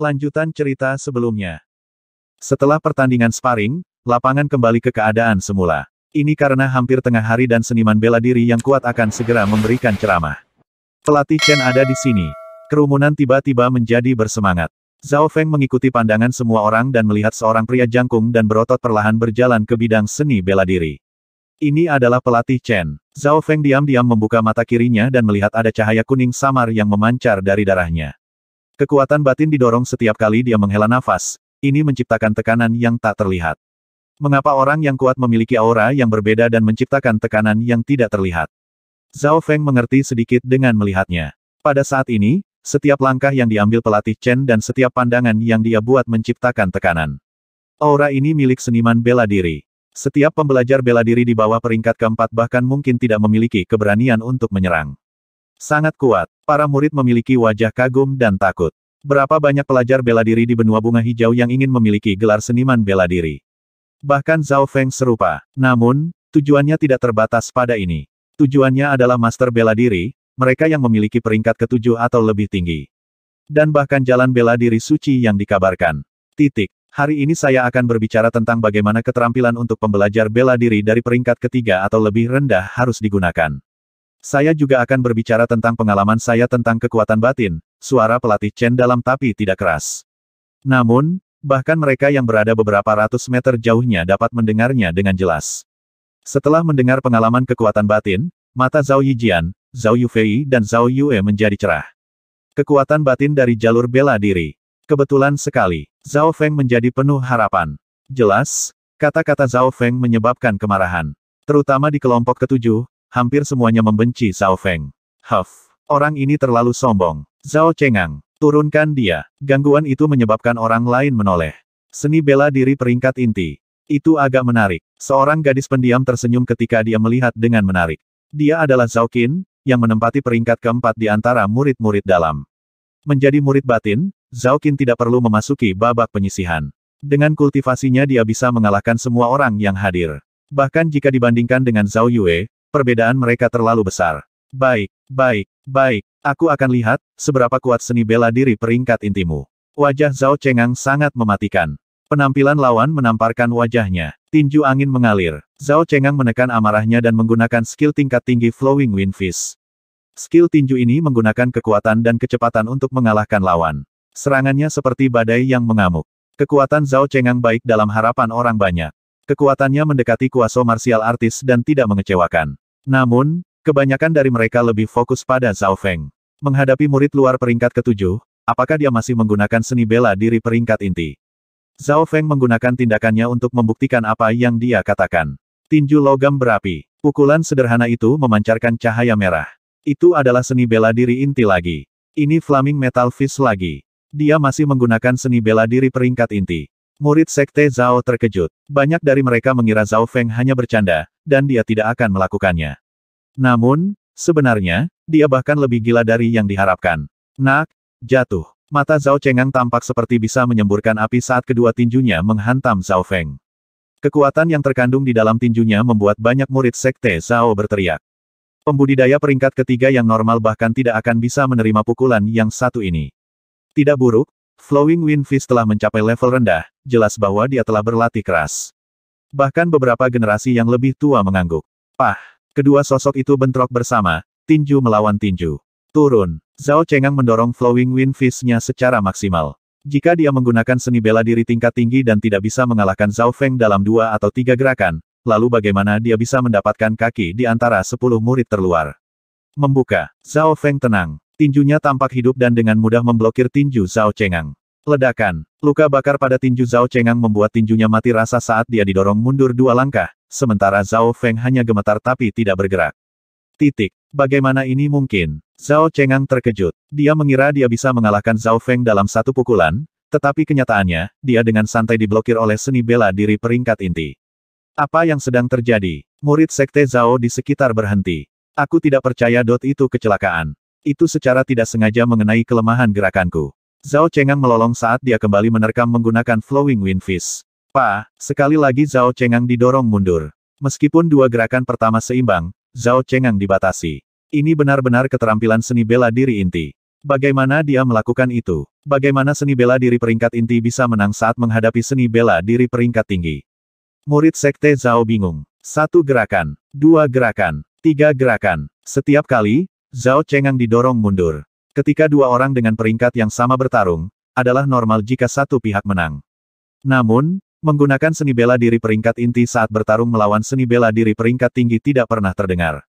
Lanjutan cerita sebelumnya. Setelah pertandingan sparring, lapangan kembali ke keadaan semula. Ini karena hampir tengah hari dan seniman bela diri yang kuat akan segera memberikan ceramah. Pelatih Chen ada di sini. Kerumunan tiba-tiba menjadi bersemangat. Zhao Feng mengikuti pandangan semua orang dan melihat seorang pria jangkung dan berotot perlahan berjalan ke bidang seni bela diri. Ini adalah pelatih Chen. Zhao Feng diam-diam membuka mata kirinya dan melihat ada cahaya kuning samar yang memancar dari darahnya. Kekuatan batin didorong setiap kali dia menghela nafas, ini menciptakan tekanan yang tak terlihat. Mengapa orang yang kuat memiliki aura yang berbeda dan menciptakan tekanan yang tidak terlihat? Zhao Feng mengerti sedikit dengan melihatnya. Pada saat ini, setiap langkah yang diambil pelatih Chen dan setiap pandangan yang dia buat menciptakan tekanan. Aura ini milik seniman bela diri. Setiap pembelajar bela diri di bawah peringkat keempat bahkan mungkin tidak memiliki keberanian untuk menyerang. Sangat kuat, para murid memiliki wajah kagum dan takut. Berapa banyak pelajar bela diri di benua bunga hijau yang ingin memiliki gelar seniman bela diri. Bahkan Zhao Feng serupa. Namun, tujuannya tidak terbatas pada ini. Tujuannya adalah master bela diri, mereka yang memiliki peringkat ketujuh atau lebih tinggi. Dan bahkan jalan bela diri suci yang dikabarkan. Hari ini saya akan berbicara tentang bagaimana keterampilan untuk pembelajar bela diri dari peringkat ketiga atau lebih rendah harus digunakan. Saya juga akan berbicara tentang pengalaman saya tentang kekuatan batin, suara pelatih Chen dalam tapi tidak keras. Namun, bahkan mereka yang berada beberapa ratus meter jauhnya dapat mendengarnya dengan jelas. Setelah mendengar pengalaman kekuatan batin, mata Zhao Yijian, Zhao Yufei dan Zhao Yue menjadi cerah. Kekuatan batin dari jalur bela diri. Kebetulan sekali, Zhao Feng menjadi penuh harapan. Jelas, kata-kata Zhao Feng menyebabkan kemarahan. Terutama di kelompok ketujuh, hampir semuanya membenci Zhao Feng. Orang ini terlalu sombong. Zhao Chengang, turunkan dia. Gangguan itu menyebabkan orang lain menoleh. Seni bela diri peringkat inti. Itu agak menarik. Seorang gadis pendiam tersenyum ketika dia melihat dengan menarik. Dia adalah Zhao Qin, yang menempati peringkat keempat di antara murid-murid dalam. Menjadi murid batin, Zhao Qin tidak perlu memasuki babak penyisihan. Dengan kultivasinya dia bisa mengalahkan semua orang yang hadir. Bahkan jika dibandingkan dengan Zhao Yue, perbedaan mereka terlalu besar. Baik. Aku akan lihat, seberapa kuat seni bela diri peringkat intimu. Wajah Zhao Chengang sangat mematikan. Penampilan lawan menamparkan wajahnya. Tinju angin mengalir. Zhao Chengang menekan amarahnya dan menggunakan skill tingkat tinggi Flowing Wind Fist. Skill tinju ini menggunakan kekuatan dan kecepatan untuk mengalahkan lawan. Serangannya seperti badai yang mengamuk. Kekuatan Zhao Chengang baik dalam harapan orang banyak. Kekuatannya mendekati kuasa martial artis dan tidak mengecewakan. Namun, kebanyakan dari mereka lebih fokus pada Zhao Feng. Menghadapi murid luar peringkat ketujuh, apakah dia masih menggunakan seni bela diri peringkat inti? Zhao Feng menggunakan tindakannya untuk membuktikan apa yang dia katakan. Tinju logam berapi. Pukulan sederhana itu memancarkan cahaya merah. Itu adalah seni bela diri inti lagi. Ini Flaming Metal Fist lagi. Dia masih menggunakan seni bela diri peringkat inti. Murid Sekte Zhao terkejut. Banyak dari mereka mengira Zhao Feng hanya bercanda, dan dia tidak akan melakukannya. Namun, sebenarnya, dia bahkan lebih gila dari yang diharapkan. Jatuh. Mata Zhao Chengang tampak seperti bisa menyemburkan api saat kedua tinjunya menghantam Zhao Feng. Kekuatan yang terkandung di dalam tinjunya membuat banyak murid Sekte Zhao berteriak. Pembudidaya peringkat ketiga yang normal bahkan tidak akan bisa menerima pukulan yang satu ini. Tidak buruk, Flowing Wind Fist telah mencapai level rendah, jelas bahwa dia telah berlatih keras. Bahkan beberapa generasi yang lebih tua mengangguk. Kedua sosok itu bentrok bersama, tinju melawan tinju. Turun. Zhao Chengang mendorong Flowing Wind Fist-nya secara maksimal. Jika dia menggunakan seni bela diri tingkat tinggi dan tidak bisa mengalahkan Zhao Feng dalam 2 atau 3 gerakan, lalu bagaimana dia bisa mendapatkan kaki di antara 10 murid terluar? Membuka. Zhao Feng tenang. Tinjunya tampak hidup dan dengan mudah memblokir tinju Zhao Chengang. Ledakan. Luka bakar pada tinju Zhao Chengang membuat tinjunya mati rasa saat dia didorong mundur 2 langkah, sementara Zhao Feng hanya gemetar tapi tidak bergerak. Bagaimana ini mungkin? Zhao Chengang terkejut. Dia mengira dia bisa mengalahkan Zhao Feng dalam satu pukulan, tetapi kenyataannya, dia dengan santai diblokir oleh seni bela diri peringkat inti. Apa yang sedang terjadi? Murid Sekte Zhao di sekitar berhenti. Aku tidak percaya itu kecelakaan. Itu secara tidak sengaja mengenai kelemahan gerakanku. Zhao Chengang melolong saat dia kembali menerkam menggunakan Flowing Wind Fist. Sekali lagi Zhao Chengang didorong mundur. Meskipun 2 gerakan pertama seimbang, Zhao Chengang dibatasi. Ini benar-benar keterampilan seni bela diri inti. Bagaimana dia melakukan itu? Bagaimana seni bela diri peringkat inti bisa menang saat menghadapi seni bela diri peringkat tinggi? Murid Sekte Zhao bingung. 1 gerakan, 2 gerakan, 3 gerakan. Setiap kali, Zhao Cengang didorong mundur. Ketika dua orang dengan peringkat yang sama bertarung, adalah normal jika satu pihak menang. Namun, menggunakan seni bela diri peringkat inti saat bertarung melawan seni bela diri peringkat tinggi tidak pernah terdengar.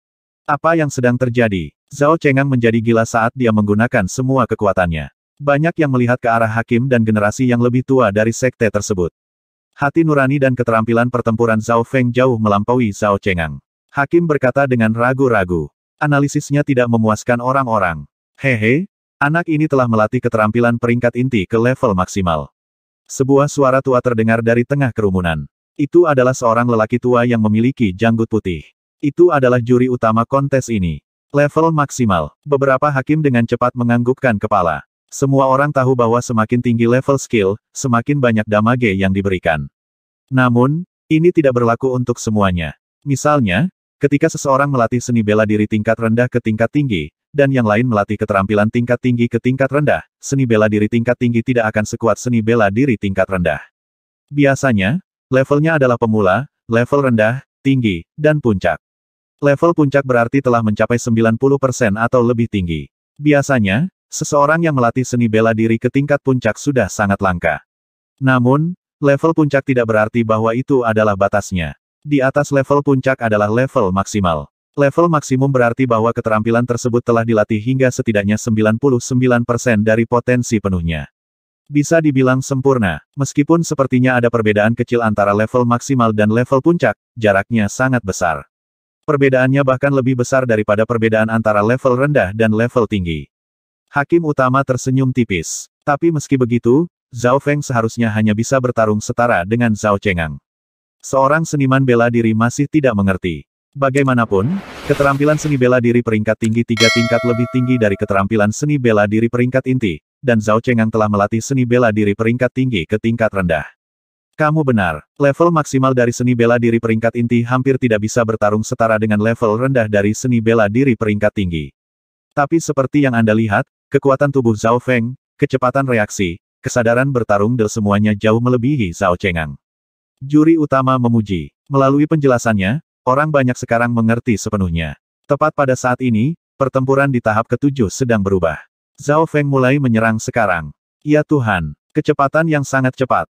Apa yang sedang terjadi? Zhao Cengang menjadi gila saat dia menggunakan semua kekuatannya. Banyak yang melihat ke arah hakim dan generasi yang lebih tua dari sekte tersebut. Hati nurani dan keterampilan pertempuran Zhao Feng jauh melampaui Zhao Cengang. Hakim berkata dengan ragu-ragu. Analisisnya tidak memuaskan orang-orang. Hehe, anak ini telah melatih keterampilan peringkat inti ke level maksimal. Sebuah suara tua terdengar dari tengah kerumunan. Itu adalah seorang lelaki tua yang memiliki janggut putih. Itu adalah juri utama kontes ini. Level maksimal. Beberapa hakim dengan cepat menganggukkan kepala. Semua orang tahu bahwa semakin tinggi level skill, semakin banyak damage yang diberikan. Namun, ini tidak berlaku untuk semuanya. Misalnya, ketika seseorang melatih seni bela diri tingkat rendah ke tingkat tinggi, dan yang lain melatih keterampilan tingkat tinggi ke tingkat rendah, seni bela diri tingkat tinggi tidak akan sekuat seni bela diri tingkat rendah. Biasanya, levelnya adalah pemula, level rendah, tinggi, dan puncak. Level puncak berarti telah mencapai 90% atau lebih tinggi. Biasanya, seseorang yang melatih seni bela diri ke tingkat puncak sudah sangat langka. Namun, level puncak tidak berarti bahwa itu adalah batasnya. Di atas level puncak adalah level maksimal. Level maksimum berarti bahwa keterampilan tersebut telah dilatih hingga setidaknya 99% dari potensi penuhnya. Bisa dibilang sempurna, meskipun sepertinya ada perbedaan kecil antara level maksimal dan level puncak, jaraknya sangat besar. Perbedaannya bahkan lebih besar daripada perbedaan antara level rendah dan level tinggi. Hakim utama tersenyum tipis. Tapi meski begitu, Zhao Feng seharusnya hanya bisa bertarung setara dengan Zhao Cengang. Seorang seniman bela diri masih tidak mengerti. Bagaimanapun, keterampilan seni bela diri peringkat tinggi 3 tingkat lebih tinggi dari keterampilan seni bela diri peringkat inti, dan Zhao Cengang telah melatih seni bela diri peringkat tinggi ke tingkat rendah. Kamu benar, level maksimal dari seni bela diri peringkat inti hampir tidak bisa bertarung setara dengan level rendah dari seni bela diri peringkat tinggi. Tapi seperti yang Anda lihat, kekuatan tubuh Zhao Feng, kecepatan reaksi, kesadaran bertarung dan semuanya jauh melebihi Zhao Cengang. Juri utama memuji. Melalui penjelasannya, orang banyak sekarang mengerti sepenuhnya. Tepat pada saat ini, pertempuran di tahap ke-7 sedang berubah. Zhao Feng mulai menyerang sekarang. Ya Tuhan, kecepatan yang sangat cepat.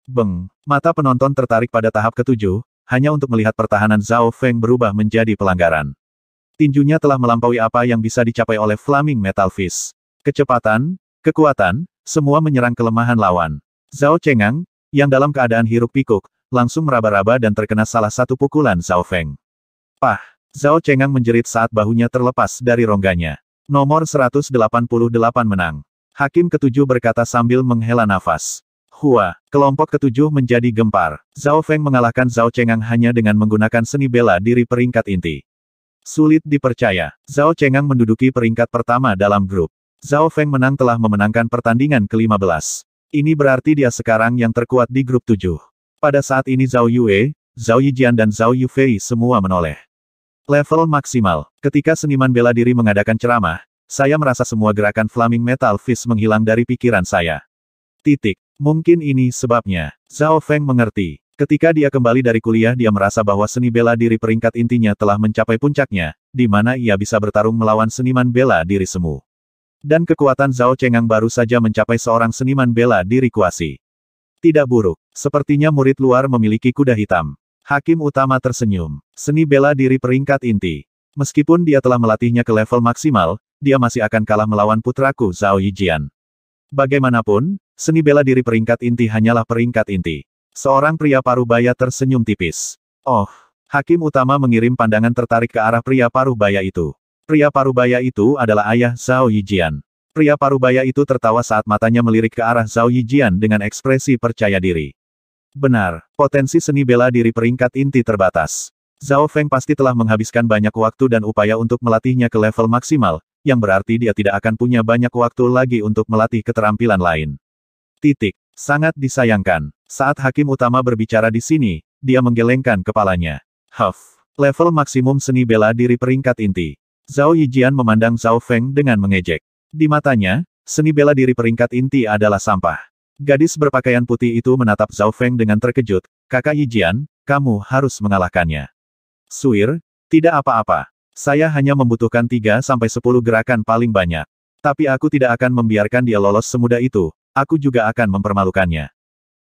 Beng. Mata penonton tertarik pada tahap ke-7, hanya untuk melihat pertahanan Zhao Feng berubah menjadi pelanggaran. Tinjunya telah melampaui apa yang bisa dicapai oleh Flaming Metal Fist. Kecepatan, kekuatan, semua menyerang kelemahan lawan. Zhao Cengang, yang dalam keadaan hiruk-pikuk, langsung meraba-raba dan terkena salah satu pukulan Zhao Feng. Zhao Cengang menjerit saat bahunya terlepas dari rongganya. Nomor 188 menang. Hakim ke-7 berkata sambil menghela nafas. Kelompok ke-7 menjadi gempar. Zhao Feng mengalahkan Zhao Cengang hanya dengan menggunakan seni bela diri peringkat inti. Sulit dipercaya, Zhao Cengang menduduki peringkat pertama dalam grup. Zhao Feng menang telah memenangkan pertandingan ke-15. Ini berarti dia sekarang yang terkuat di grup 7. Pada saat ini Zhao Yue, Zhao Yijian dan Zhao Yufei semua menoleh. Level maksimal. Ketika seniman bela diri mengadakan ceramah, saya merasa semua gerakan Flaming Metal Fist menghilang dari pikiran saya. Mungkin ini sebabnya. Zhao Feng mengerti. Ketika dia kembali dari kuliah dia merasa bahwa seni bela diri peringkat intinya telah mencapai puncaknya, di mana ia bisa bertarung melawan seniman bela diri semu. Dan kekuatan Zhao Cengang baru saja mencapai seorang seniman bela diri kuasi. Tidak buruk. Sepertinya murid luar memiliki kuda hitam. Hakim utama tersenyum. Seni bela diri peringkat inti. Meskipun dia telah melatihnya ke level maksimal, dia masih akan kalah melawan putraku Zhao Yijian. Bagaimanapun, seni bela diri peringkat inti hanyalah peringkat inti. Seorang pria parubaya tersenyum tipis. Hakim utama mengirim pandangan tertarik ke arah pria parubaya itu. Pria parubaya itu adalah ayah Zhao Yijian. Pria parubaya itu tertawa saat matanya melirik ke arah Zhao Yijian dengan ekspresi percaya diri. Benar, potensi seni bela diri peringkat inti terbatas. Zhao Feng pasti telah menghabiskan banyak waktu dan upaya untuk melatihnya ke level maksimal, yang berarti dia tidak akan punya banyak waktu lagi untuk melatih keterampilan lain. Sangat disayangkan. Saat hakim utama berbicara di sini, dia menggelengkan kepalanya. Level maksimum seni bela diri peringkat inti. Zhao Yijian memandang Zhao Feng dengan mengejek. Di matanya, seni bela diri peringkat inti adalah sampah. Gadis berpakaian putih itu menatap Zhao Feng dengan terkejut, Kakak Yijian, kamu harus mengalahkannya. Suir, tidak apa-apa. Saya hanya membutuhkan 3-10 gerakan paling banyak. Tapi aku tidak akan membiarkan dia lolos semudah itu, aku juga akan mempermalukannya.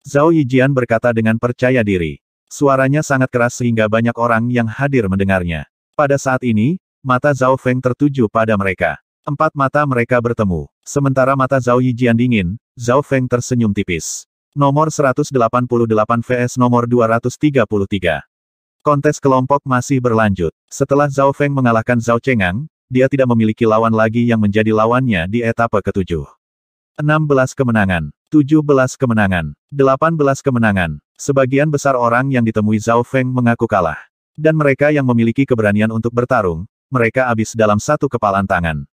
Zhao Yijian berkata dengan percaya diri. Suaranya sangat keras sehingga banyak orang yang hadir mendengarnya. Pada saat ini, mata Zhao Feng tertuju pada mereka. 4 mata mereka bertemu. Sementara mata Zhao Yijian dingin, Zhao Feng tersenyum tipis. Nomor 188 vs nomor 233. Kontes kelompok masih berlanjut. Setelah Zhao Feng mengalahkan Zhao Chengang, dia tidak memiliki lawan lagi yang menjadi lawannya di etape ke-7. 16 kemenangan, 17 kemenangan, 18 kemenangan. Sebagian besar orang yang ditemui Zhao Feng mengaku kalah. Dan mereka yang memiliki keberanian untuk bertarung, mereka habis dalam satu kepalan tangan.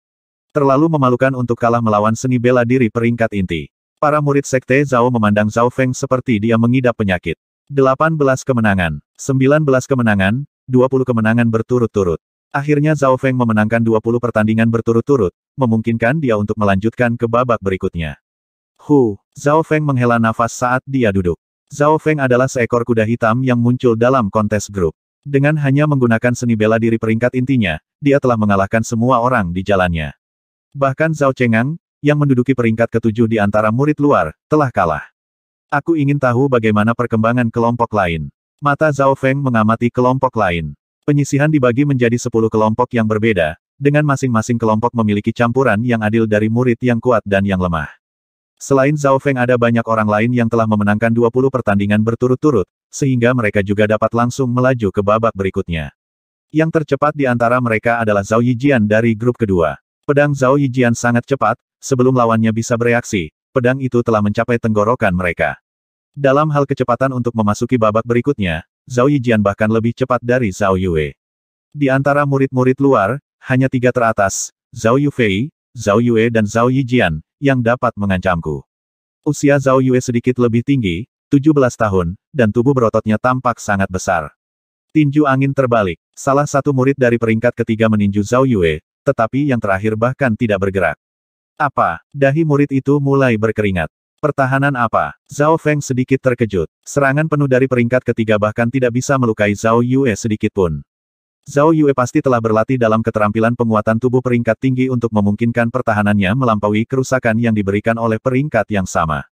Terlalu memalukan untuk kalah melawan seni bela diri peringkat inti. Para murid sekte Zhao memandang Zhao Feng seperti dia mengidap penyakit. 18 kemenangan, 19 kemenangan, 20 kemenangan berturut-turut. Akhirnya Zhao Feng memenangkan 20 pertandingan berturut-turut, memungkinkan dia untuk melanjutkan ke babak berikutnya. Zhao Feng menghela nafas saat dia duduk. Zhao Feng adalah seekor kuda hitam yang muncul dalam kontes grup. Dengan hanya menggunakan seni bela diri peringkat intinya, dia telah mengalahkan semua orang di jalannya. Bahkan Zhao Chengang, yang menduduki peringkat ke-7 di antara murid luar, telah kalah. Aku ingin tahu bagaimana perkembangan kelompok lain. Mata Zhao Feng mengamati kelompok lain. Penyisihan dibagi menjadi 10 kelompok yang berbeda, dengan masing-masing kelompok memiliki campuran yang adil dari murid yang kuat dan yang lemah. Selain Zhao Feng ada banyak orang lain yang telah memenangkan 20 pertandingan berturut-turut, sehingga mereka juga dapat langsung melaju ke babak berikutnya. Yang tercepat di antara mereka adalah Zhao Yijian dari grup kedua. Pedang Zhao Yijian sangat cepat, sebelum lawannya bisa bereaksi, pedang itu telah mencapai tenggorokan mereka. Dalam hal kecepatan untuk memasuki babak berikutnya, Zhao Yijian bahkan lebih cepat dari Zhao Yue. Di antara murid-murid luar, hanya 3 teratas, Zhao Yufei, Zhao Yue dan Zhao Yijian, yang dapat mengancamku. Usia Zhao Yue sedikit lebih tinggi, 17 tahun, dan tubuh berototnya tampak sangat besar. Tinju angin terbalik. Salah satu murid dari peringkat ketiga meninju Zhao Yue, tetapi yang terakhir bahkan tidak bergerak. Apa? Dahi murid itu mulai berkeringat. Pertahanan apa? Zhao Feng sedikit terkejut. Serangan penuh dari peringkat ketiga bahkan tidak bisa melukai Zhao Yue sedikitpun. Zhao Yue pasti telah berlatih dalam keterampilan penguatan tubuh peringkat tinggi untuk memungkinkan pertahanannya melampaui kerusakan yang diberikan oleh peringkat yang sama.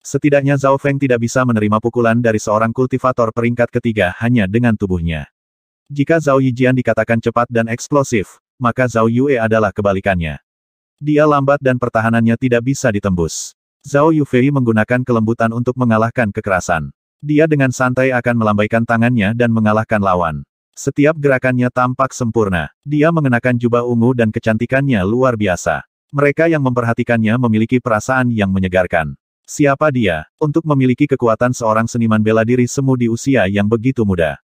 Setidaknya Zhao Feng tidak bisa menerima pukulan dari seorang kultivator peringkat ketiga hanya dengan tubuhnya. Jika Zhao Yijian dikatakan cepat dan eksplosif, maka Zhao Yue adalah kebalikannya. Dia lambat dan pertahanannya tidak bisa ditembus. Zhao Yufei menggunakan kelembutan untuk mengalahkan kekerasan. Dia dengan santai akan melambaikan tangannya dan mengalahkan lawan. Setiap gerakannya tampak sempurna. Dia mengenakan jubah ungu dan kecantikannya luar biasa. Mereka yang memperhatikannya memiliki perasaan yang menyegarkan. Siapa dia, untuk memiliki kekuatan seorang seniman bela diri semu di usia yang begitu muda?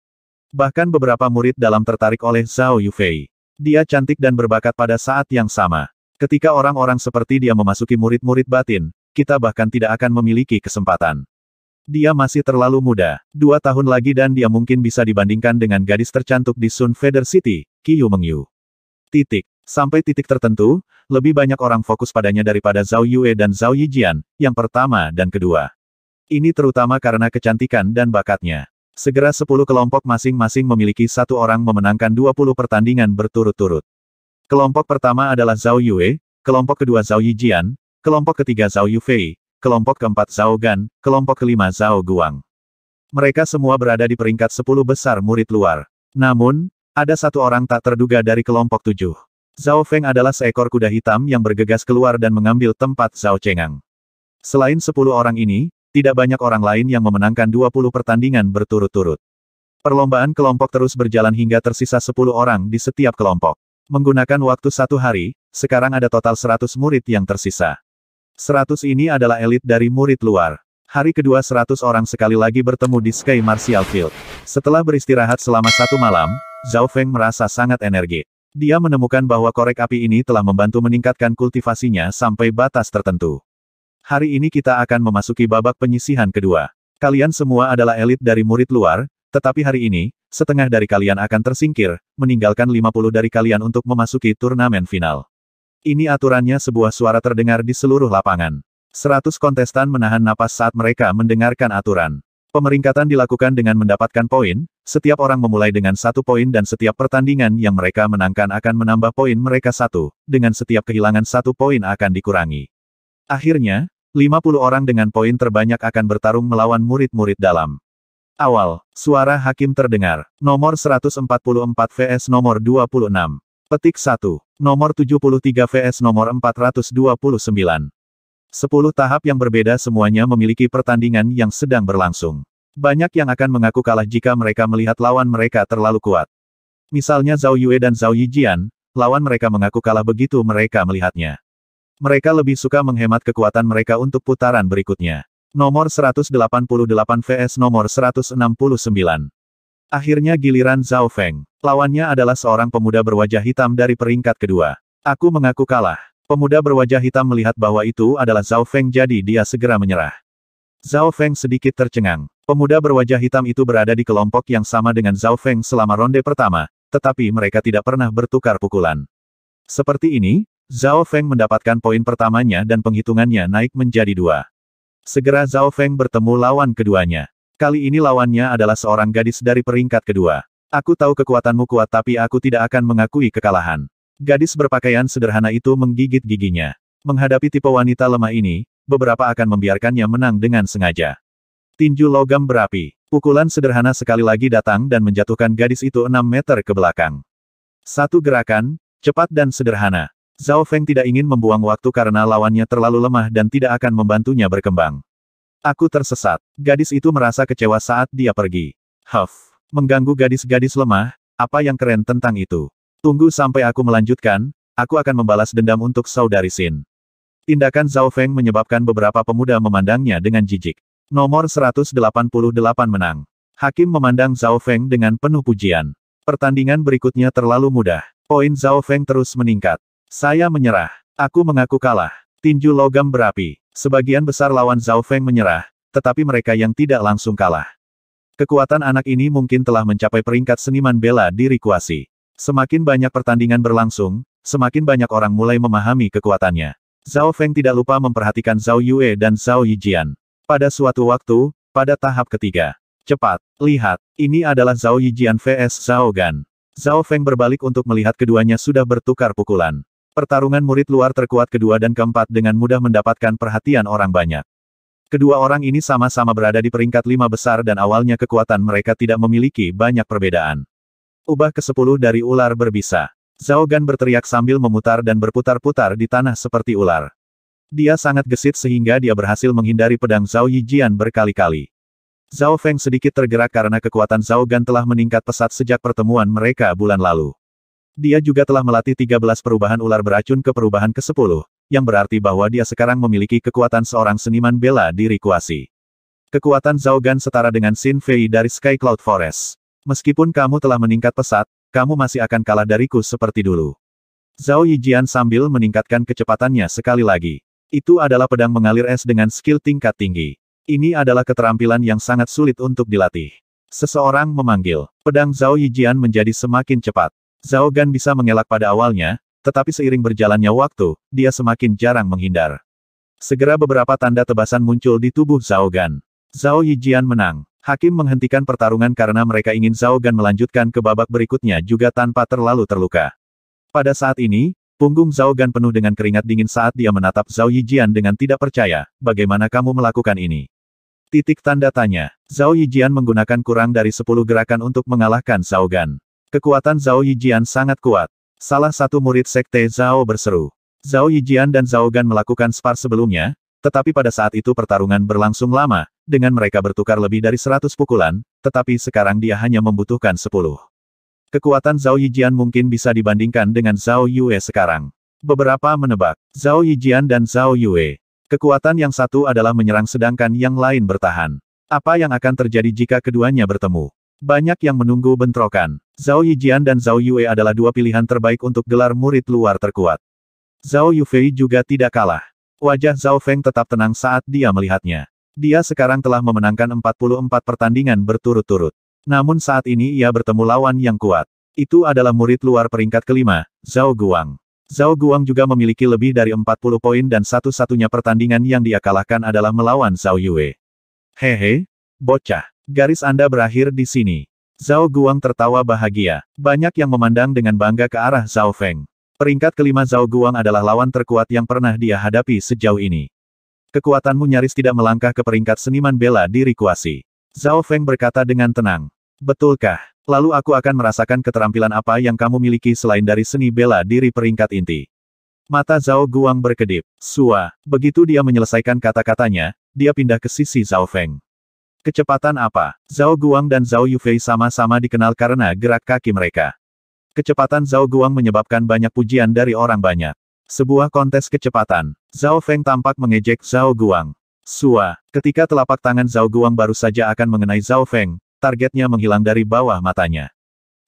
Bahkan beberapa murid dalam tertarik oleh Zhao Yufei. Dia cantik dan berbakat pada saat yang sama. Ketika orang-orang seperti dia memasuki murid-murid batin, kita bahkan tidak akan memiliki kesempatan. Dia masih terlalu muda, 2 tahun lagi dan dia mungkin bisa dibandingkan dengan gadis tercantik di Sun Feather City, Qiyu Mengyu. Sampai titik tertentu, lebih banyak orang fokus padanya daripada Zhao Yue dan Zhao Yijian, yang pertama dan kedua. Ini terutama karena kecantikan dan bakatnya. Segera 10 kelompok masing-masing memiliki satu orang memenangkan 20 pertandingan berturut-turut. Kelompok pertama adalah Zhao Yue, kelompok kedua Zhao Yijian, kelompok ketiga Zhao Yufei, kelompok keempat Zhao Gan, kelompok kelima Zhao Guang. Mereka semua berada di peringkat 10 besar murid luar. Namun, ada satu orang tak terduga dari kelompok 7. Zhao Feng adalah seekor kuda hitam yang bergegas keluar dan mengambil tempat Zhao Chengang. Selain 10 orang ini, tidak banyak orang lain yang memenangkan 20 pertandingan berturut-turut. Perlombaan kelompok terus berjalan hingga tersisa 10 orang di setiap kelompok. Menggunakan waktu 1 hari, sekarang ada total 100 murid yang tersisa. 100 ini adalah elit dari murid luar. Hari kedua 100 orang sekali lagi bertemu di Sky Martial Field. Setelah beristirahat selama 1 malam, Zhao Feng merasa sangat energi. Dia menemukan bahwa korek api ini telah membantu meningkatkan kultivasinya sampai batas tertentu. Hari ini kita akan memasuki babak penyisihan kedua. Kalian semua adalah elit dari murid luar, tetapi hari ini, setengah dari kalian akan tersingkir, meninggalkan 50 dari kalian untuk memasuki turnamen final. Ini aturannya, sebuah suara terdengar di seluruh lapangan. 100 kontestan menahan napas saat mereka mendengarkan aturan. Pemeringkatan dilakukan dengan mendapatkan poin, setiap orang memulai dengan 1 poin dan setiap pertandingan yang mereka menangkan akan menambah poin mereka 1, dengan setiap kehilangan 1 poin akan dikurangi. Akhirnya, 50 orang dengan poin terbanyak akan bertarung melawan murid-murid dalam. Awal, suara hakim terdengar. Nomor 144 vs nomor 26. Petik 1. Nomor 73 vs nomor 429. 10 tahap yang berbeda, semuanya memiliki pertandingan yang sedang berlangsung. Banyak yang akan mengaku kalah jika mereka melihat lawan mereka terlalu kuat. Misalnya Zhao Yue dan Zhao Yijian, lawan mereka mengaku kalah begitu mereka melihatnya. Mereka lebih suka menghemat kekuatan mereka untuk putaran berikutnya. Nomor 188 vs nomor 169. Akhirnya giliran Zhao Feng. Lawannya adalah seorang pemuda berwajah hitam dari peringkat kedua. Aku mengaku kalah. Pemuda berwajah hitam melihat bahwa itu adalah Zhao Feng, jadi dia segera menyerah. Zhao Feng sedikit tercengang. Pemuda berwajah hitam itu berada di kelompok yang sama dengan Zhao Feng selama ronde pertama, tetapi mereka tidak pernah bertukar pukulan. Seperti ini, Zhao Feng mendapatkan poin pertamanya dan penghitungannya naik menjadi 2. Segera Zhao Feng bertemu lawan keduanya. Kali ini lawannya adalah seorang gadis dari peringkat kedua. Aku tahu kekuatanmu kuat, tapi aku tidak akan mengakui kekalahan. Gadis berpakaian sederhana itu menggigit giginya. Menghadapi tipe wanita lemah ini, beberapa akan membiarkannya menang dengan sengaja. Tinju logam berapi. Pukulan sederhana sekali lagi datang dan menjatuhkan gadis itu 6 meter ke belakang. Satu gerakan, cepat dan sederhana. Zhao Feng tidak ingin membuang waktu karena lawannya terlalu lemah dan tidak akan membantunya berkembang. Aku tersesat. Gadis itu merasa kecewa saat dia pergi. Huff. Mengganggu gadis-gadis lemah, apa yang keren tentang itu? Tunggu sampai aku melanjutkan, aku akan membalas dendam untuk saudari Xin. Tindakan Zhao Feng menyebabkan beberapa pemuda memandangnya dengan jijik. Nomor 188 menang. Hakim memandang Zhao Feng dengan penuh pujian. Pertandingan berikutnya terlalu mudah. Poin Zhao Feng terus meningkat. Saya menyerah. Aku mengaku kalah. Tinju logam berapi. Sebagian besar lawan Zhao Feng menyerah, tetapi mereka yang tidak langsung kalah. Kekuatan anak ini mungkin telah mencapai peringkat seniman bela diri kuasi. Semakin banyak pertandingan berlangsung, semakin banyak orang mulai memahami kekuatannya. Zhao Feng tidak lupa memperhatikan Zhao Yue dan Zhao Yijian. Pada suatu waktu, pada tahap ketiga. Cepat, lihat, ini adalah Zhao Yijian vs Zhao Gan. Zhao Feng berbalik untuk melihat keduanya sudah bertukar pukulan. Pertarungan murid luar terkuat kedua dan keempat dengan mudah mendapatkan perhatian orang banyak. Kedua orang ini sama-sama berada di peringkat 5 besar dan awalnya kekuatan mereka tidak memiliki banyak perbedaan. Ubah ke-10 dari ular berbisa. Zhao Gan berteriak sambil memutar dan berputar-putar di tanah seperti ular. Dia sangat gesit sehingga dia berhasil menghindari pedang Zhao Yijian berkali-kali. Zhao Feng sedikit tergerak karena kekuatan Zhao Gan telah meningkat pesat sejak pertemuan mereka bulan lalu. Dia juga telah melatih 13 perubahan ular beracun ke perubahan ke-10. Yang berarti bahwa dia sekarang memiliki kekuatan seorang seniman bela diri kuasi. Kekuatan Zhao Gan setara dengan Xin Fei dari Sky Cloud Forest. Meskipun kamu telah meningkat pesat, kamu masih akan kalah dariku seperti dulu. Zhao Yijian sambil meningkatkan kecepatannya sekali lagi. Itu adalah pedang mengalir es dengan skill tingkat tinggi. Ini adalah keterampilan yang sangat sulit untuk dilatih. Seseorang memanggil. Pedang Zhao Yijian menjadi semakin cepat. Zhao Gan bisa mengelak pada awalnya, tetapi seiring berjalannya waktu, dia semakin jarang menghindar. Segera beberapa tanda tebasan muncul di tubuh Zhao Gan. Zhao Yijian menang. Hakim menghentikan pertarungan karena mereka ingin Zhao Gan melanjutkan ke babak berikutnya juga tanpa terlalu terluka. Pada saat ini, punggung Zhao Gan penuh dengan keringat dingin saat dia menatap Zhao Yijian dengan tidak percaya, bagaimana kamu melakukan ini? Titik tanda tanya. Zhao Yijian menggunakan kurang dari 10 gerakan untuk mengalahkan Zhao Gan. Kekuatan Zhao Yijian sangat kuat. Salah satu murid sekte Zhao berseru. Zhao Yijian dan Zhao Gan melakukan spar sebelumnya, tetapi pada saat itu pertarungan berlangsung lama, dengan mereka bertukar lebih dari 100 pukulan, tetapi sekarang dia hanya membutuhkan 10. Kekuatan Zhao Yijian mungkin bisa dibandingkan dengan Zhao Yue sekarang. Beberapa menebak, Zhao Yijian dan Zhao Yue. Kekuatan yang satu adalah menyerang sedangkan yang lain bertahan. Apa yang akan terjadi jika keduanya bertemu? Banyak yang menunggu bentrokan. Zhao Yijian dan Zhao Yue adalah dua pilihan terbaik untuk gelar murid luar terkuat. Zhao Yufei juga tidak kalah. Wajah Zhao Feng tetap tenang saat dia melihatnya. Dia sekarang telah memenangkan 44 pertandingan berturut-turut. Namun saat ini ia bertemu lawan yang kuat. Itu adalah murid luar peringkat kelima, Zhao Guang. Zhao Guang juga memiliki lebih dari 40 poin dan satu-satunya pertandingan yang dia kalahkan adalah melawan Zhao Yue. Hehe, bocah. Garis Anda berakhir di sini. Zhao Guang tertawa bahagia. Banyak yang memandang dengan bangga ke arah Zhao Feng. Peringkat kelima Zhao Guang adalah lawan terkuat yang pernah dia hadapi sejauh ini. Kekuatanmu nyaris tidak melangkah ke peringkat seniman bela diri kuasi. Zhao Feng berkata dengan tenang. Betulkah? Lalu aku akan merasakan keterampilan apa yang kamu miliki selain dari seni bela diri peringkat inti. Mata Zhao Guang berkedip. Sua. Begitu dia menyelesaikan kata-katanya, dia pindah ke sisi Zhao Feng. Kecepatan apa? Zhao Guang dan Zhao Yufei sama-sama dikenal karena gerak kaki mereka. Kecepatan Zhao Guang menyebabkan banyak pujian dari orang banyak. Sebuah kontes kecepatan. Zhao Feng tampak mengejek Zhao Guang. Sua. Ketika telapak tangan Zhao Guang baru saja akan mengenai Zhao Feng, targetnya menghilang dari bawah matanya.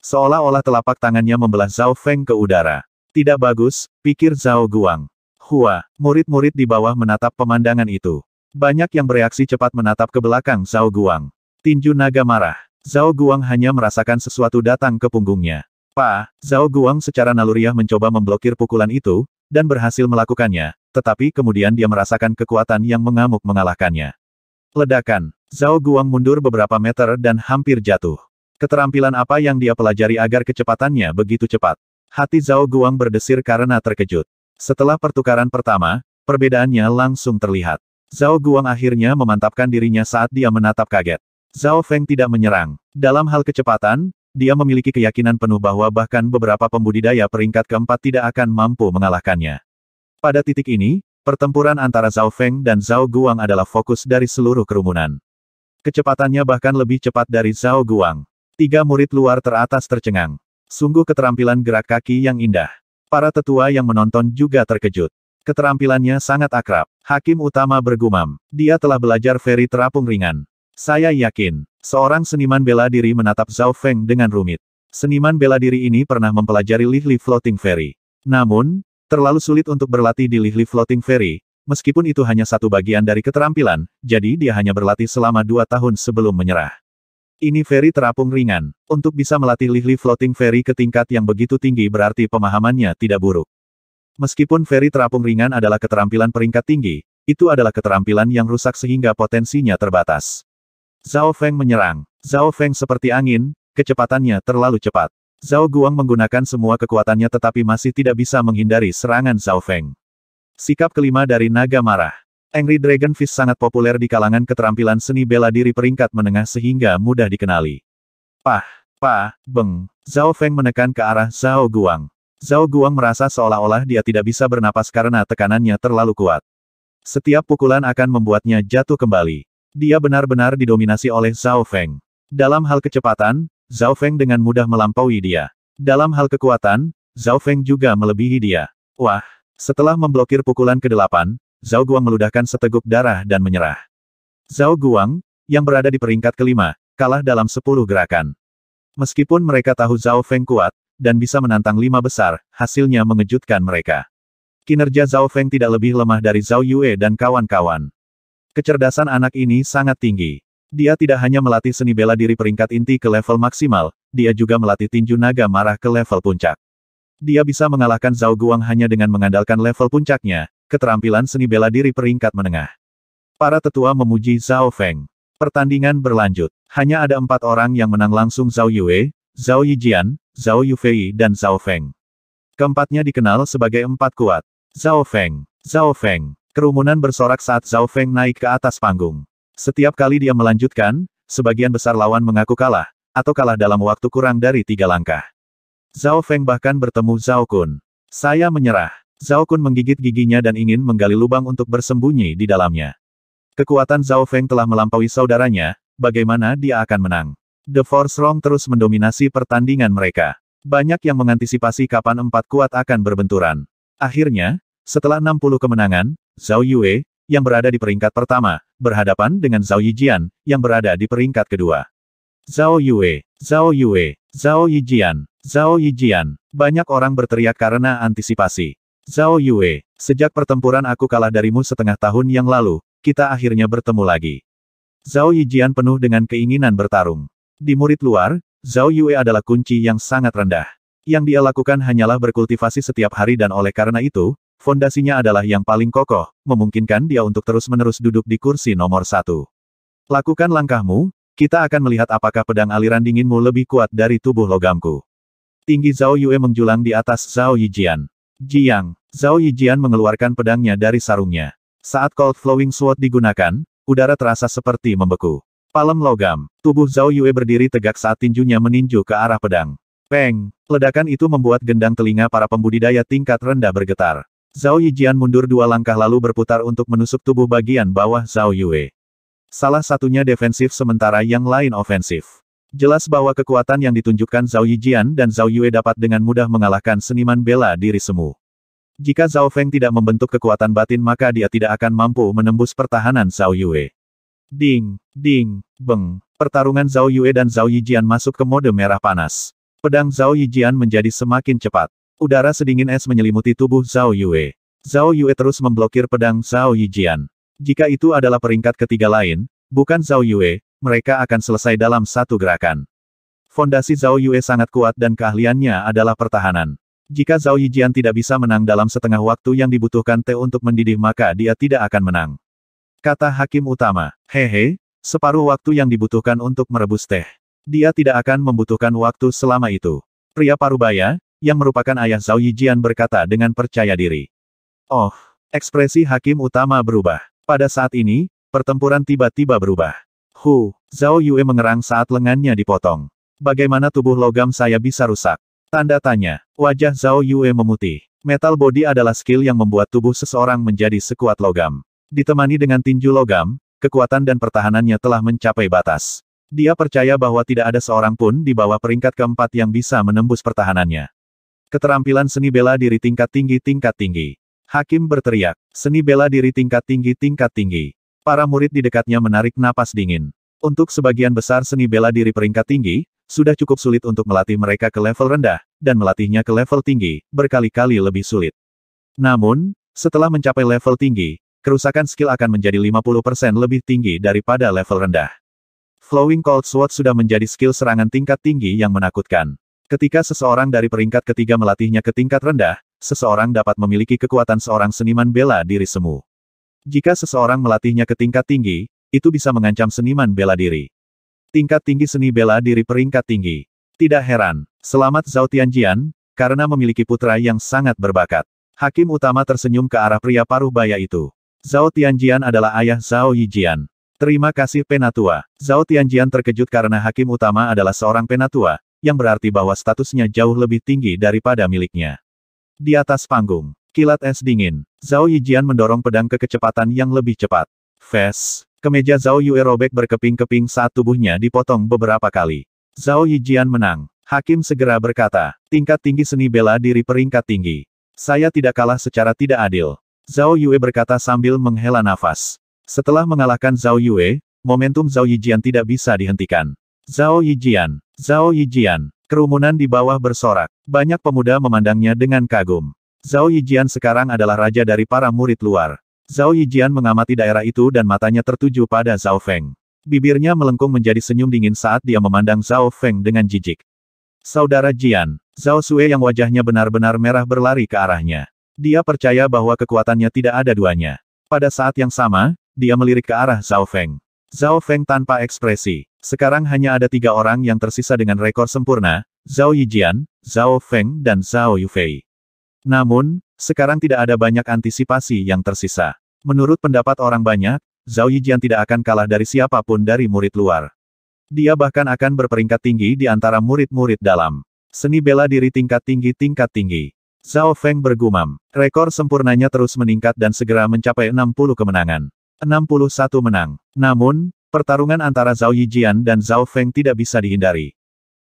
Seolah-olah telapak tangannya membelah Zhao Feng ke udara. Tidak bagus, pikir Zhao Guang. Hua, murid-murid di bawah menatap pemandangan itu. Banyak yang bereaksi cepat menatap ke belakang Zhao Guang. Tinju naga marah. Zhao Guang hanya merasakan sesuatu datang ke punggungnya. Zhao Guang secara naluriah mencoba memblokir pukulan itu, dan berhasil melakukannya, tetapi kemudian dia merasakan kekuatan yang mengamuk mengalahkannya. Ledakan. Zhao Guang mundur beberapa meter dan hampir jatuh. Keterampilan apa yang dia pelajari agar kecepatannya begitu cepat? Hati Zhao Guang berdesir karena terkejut. Setelah pertukaran pertama, perbedaannya langsung terlihat. Zhao Guang akhirnya memantapkan dirinya saat dia menatap kaget. Zhao Feng tidak menyerang. Dalam hal kecepatan, dia memiliki keyakinan penuh bahwa bahkan beberapa pembudidaya peringkat keempat tidak akan mampu mengalahkannya. Pada titik ini, pertempuran antara Zhao Feng dan Zhao Guang adalah fokus dari seluruh kerumunan. Kecepatannya bahkan lebih cepat dari Zhao Guang. 3 murid luar teratas tercengang. Sungguh keterampilan gerak kaki yang indah. Para tetua yang menonton juga terkejut. Keterampilannya sangat akrab. Hakim utama bergumam. Dia telah belajar feri terapung ringan. Saya yakin. Seorang seniman bela diri menatap Zhao Feng dengan rumit. Seniman bela diri ini pernah mempelajari Li Floating Fairy. Namun, terlalu sulit untuk berlatih di Li Floating Fairy. Meskipun itu hanya satu bagian dari keterampilan, jadi dia hanya berlatih selama 2 tahun sebelum menyerah. Ini fairy terapung ringan. Untuk bisa melatih Li Floating Fairy ke tingkat yang begitu tinggi berarti pemahamannya tidak buruk. Meskipun fairy terapung ringan adalah keterampilan peringkat tinggi, itu adalah keterampilan yang rusak sehingga potensinya terbatas. Zhao Feng menyerang. Zhao Feng seperti angin, kecepatannya terlalu cepat. Zhao Guang menggunakan semua kekuatannya tetapi masih tidak bisa menghindari serangan Zhao Feng. Sikap kelima dari naga marah. Angry Dragon Fist sangat populer di kalangan keterampilan seni bela diri peringkat menengah sehingga mudah dikenali. Beng. Zhao Feng menekan ke arah Zhao Guang. Zhao Guang merasa seolah-olah dia tidak bisa bernapas karena tekanannya terlalu kuat. Setiap pukulan akan membuatnya jatuh kembali. Dia benar-benar didominasi oleh Zhao Feng. Dalam hal kecepatan, Zhao Feng dengan mudah melampaui dia. Dalam hal kekuatan, Zhao Feng juga melebihi dia. Wah! Setelah memblokir pukulan ke-8, Zhao Guang meludahkan seteguk darah dan menyerah. Zhao Guang, yang berada di peringkat kelima, kalah dalam 10 gerakan. Meskipun mereka tahu Zhao Feng kuat, dan bisa menantang 5 besar, hasilnya mengejutkan mereka. Kinerja Zhao Feng tidak lebih lemah dari Zhao Yue dan kawan-kawan. Kecerdasan anak ini sangat tinggi. Dia tidak hanya melatih seni bela diri peringkat inti ke level maksimal, dia juga melatih tinju naga marah ke level puncak. Dia bisa mengalahkan Zhao Guang hanya dengan mengandalkan level puncaknya, keterampilan seni bela diri peringkat menengah. Para tetua memuji Zhao Feng. Pertandingan berlanjut. Hanya ada 4 orang yang menang langsung, Zhao Yue, Zhao Yijian, Zhao Yufei dan Zhao Feng. Keempatnya dikenal sebagai 4 kuat. Zhao Feng. Zhao Feng. Kerumunan bersorak saat Zhao Feng naik ke atas panggung. Setiap kali dia melanjutkan, sebagian besar lawan mengaku kalah, atau kalah dalam waktu kurang dari 3 langkah. Zhao Feng bahkan bertemu Zhao Kun. Saya menyerah. Zhao Kun menggigit giginya dan ingin menggali lubang untuk bersembunyi di dalamnya. Kekuatan Zhao Feng telah melampaui saudaranya, bagaimana dia akan menang? The Force Strong terus mendominasi pertandingan mereka. Banyak yang mengantisipasi kapan 4 kuat akan berbenturan. Akhirnya, setelah 60 kemenangan, Zhao Yue, yang berada di peringkat pertama, berhadapan dengan Zhao Yijian, yang berada di peringkat kedua. Zhao Yue, Zhao Yue, Zhao Yijian, Zhao Yijian. Banyak orang berteriak karena antisipasi. Zhao Yue, sejak pertempuran aku kalah darimu setengah tahun yang lalu, kita akhirnya bertemu lagi. Zhao Yijian penuh dengan keinginan bertarung. Di murid luar, Zhao Yue adalah kunci yang sangat rendah. Yang dia lakukan hanyalah berkultivasi setiap hari dan oleh karena itu, fondasinya adalah yang paling kokoh, memungkinkan dia untuk terus-menerus duduk di kursi nomor 1. Lakukan langkahmu, kita akan melihat apakah pedang aliran dinginmu lebih kuat dari tubuh logamku. Tinggi Zhao Yue menjulang di atas Zhao Yijian. Jiang, Zhao Yijian mengeluarkan pedangnya dari sarungnya. Saat Cold Flowing Sword digunakan, udara terasa seperti membeku. Palem logam, tubuh Zhao Yue berdiri tegak saat tinjunya meninju ke arah pedang. Peng, ledakan itu membuat gendang telinga para pembudidaya tingkat rendah bergetar. Zhao Yijian mundur 2 langkah lalu berputar untuk menusuk tubuh bagian bawah Zhao Yue. Salah satunya defensif sementara yang lain ofensif. Jelas bahwa kekuatan yang ditunjukkan Zhao Yijian dan Zhao Yue dapat dengan mudah mengalahkan seniman bela diri semu. Jika Zhao Feng tidak membentuk kekuatan batin maka dia tidak akan mampu menembus pertahanan Zhao Yue. Ding, ding, beng. Pertarungan Zhao Yue dan Zhao Yijian masuk ke mode merah panas. Pedang Zhao Yijian menjadi semakin cepat. Udara sedingin es menyelimuti tubuh Zhao Yue. Zhao Yue terus memblokir pedang Zhao Yijian. Jika itu adalah peringkat ketiga lain, bukan Zhao Yue, mereka akan selesai dalam satu gerakan. Fondasi Zhao Yue sangat kuat dan keahliannya adalah pertahanan. Jika Zhao Yijian tidak bisa menang dalam setengah waktu yang dibutuhkan teh untuk mendidih maka dia tidak akan menang. Kata hakim utama, hehe, separuh waktu yang dibutuhkan untuk merebus teh. Dia tidak akan membutuhkan waktu selama itu. Pria parubaya, yang merupakan ayah Zhao Yijian berkata dengan percaya diri. Oh, ekspresi hakim utama berubah. Pada saat ini, pertempuran tiba-tiba berubah. Zhao Yue mengerang saat lengannya dipotong. Bagaimana tubuh logam saya bisa rusak? Tanda tanya. Wajah Zhao Yue memutih. Metal body adalah skill yang membuat tubuh seseorang menjadi sekuat logam. Ditemani dengan tinju logam, kekuatan dan pertahanannya telah mencapai batas. Dia percaya bahwa tidak ada seorang pun di bawah peringkat keempat yang bisa menembus pertahanannya. Keterampilan seni bela diri tingkat tinggi tingkat tinggi. Hakim berteriak, seni bela diri tingkat tinggi tingkat tinggi. Para murid di dekatnya menarik napas dingin. Untuk sebagian besar seni bela diri peringkat tinggi, sudah cukup sulit untuk melatih mereka ke level rendah, dan melatihnya ke level tinggi, berkali-kali lebih sulit. Namun, setelah mencapai level tinggi, kerusakan skill akan menjadi 50% lebih tinggi daripada level rendah. Flowing Cold Sword sudah menjadi skill serangan tingkat tinggi yang menakutkan. Ketika seseorang dari peringkat ketiga melatihnya ke tingkat rendah, seseorang dapat memiliki kekuatan seorang seniman bela diri semu. Jika seseorang melatihnya ke tingkat tinggi, itu bisa mengancam seniman bela diri. Tingkat tinggi seni bela diri peringkat tinggi. Tidak heran, selamat Zhao Tianjian, karena memiliki putra yang sangat berbakat. Hakim utama tersenyum ke arah pria parubaya itu. Zhao Tianjian adalah ayah Zhao Yijian. Terima kasih penatua. Zhao Tianjian terkejut karena hakim utama adalah seorang penatua, yang berarti bahwa statusnya jauh lebih tinggi daripada miliknya. Di atas panggung, kilat es dingin, Zhao Yijian mendorong pedang ke kecepatan yang lebih cepat. Fes, kemeja Zhao Yue robek berkeping-keping saat tubuhnya dipotong beberapa kali. Zhao Yijian menang. Hakim segera berkata, tingkat tinggi seni bela diri peringkat tinggi. Saya tidak kalah secara tidak adil. Zhao Yue berkata sambil menghela nafas. Setelah mengalahkan Zhao Yue, momentum Zhao Yijian tidak bisa dihentikan. Zhao Yijian, kerumunan di bawah bersorak. Banyak pemuda memandangnya dengan kagum. Zhao Yijian sekarang adalah raja dari para murid luar. Zhao Yijian mengamati daerah itu dan matanya tertuju pada Zhao Feng. Bibirnya melengkung menjadi senyum dingin saat dia memandang Zhao Feng dengan jijik. Saudara Jian, Zhao Sue yang wajahnya benar-benar merah berlari ke arahnya. Dia percaya bahwa kekuatannya tidak ada duanya. Pada saat yang sama, dia melirik ke arah Zhao Feng. Zhao Feng tanpa ekspresi. Sekarang hanya ada 3 orang yang tersisa dengan rekor sempurna, Zhao Yijian, Zhao Feng dan Zhao Yufei. Namun, sekarang tidak ada banyak antisipasi yang tersisa. Menurut pendapat orang banyak, Zhao Yijian tidak akan kalah dari siapapun dari murid luar. Dia bahkan akan berperingkat tinggi di antara murid-murid dalam seni bela diri tingkat tinggi tingkat tinggi. Zhao Feng bergumam. Rekor sempurnanya terus meningkat dan segera mencapai 60 kemenangan. 61 menang. Namun, pertarungan antara Zhao Yijian dan Zhao Feng tidak bisa dihindari.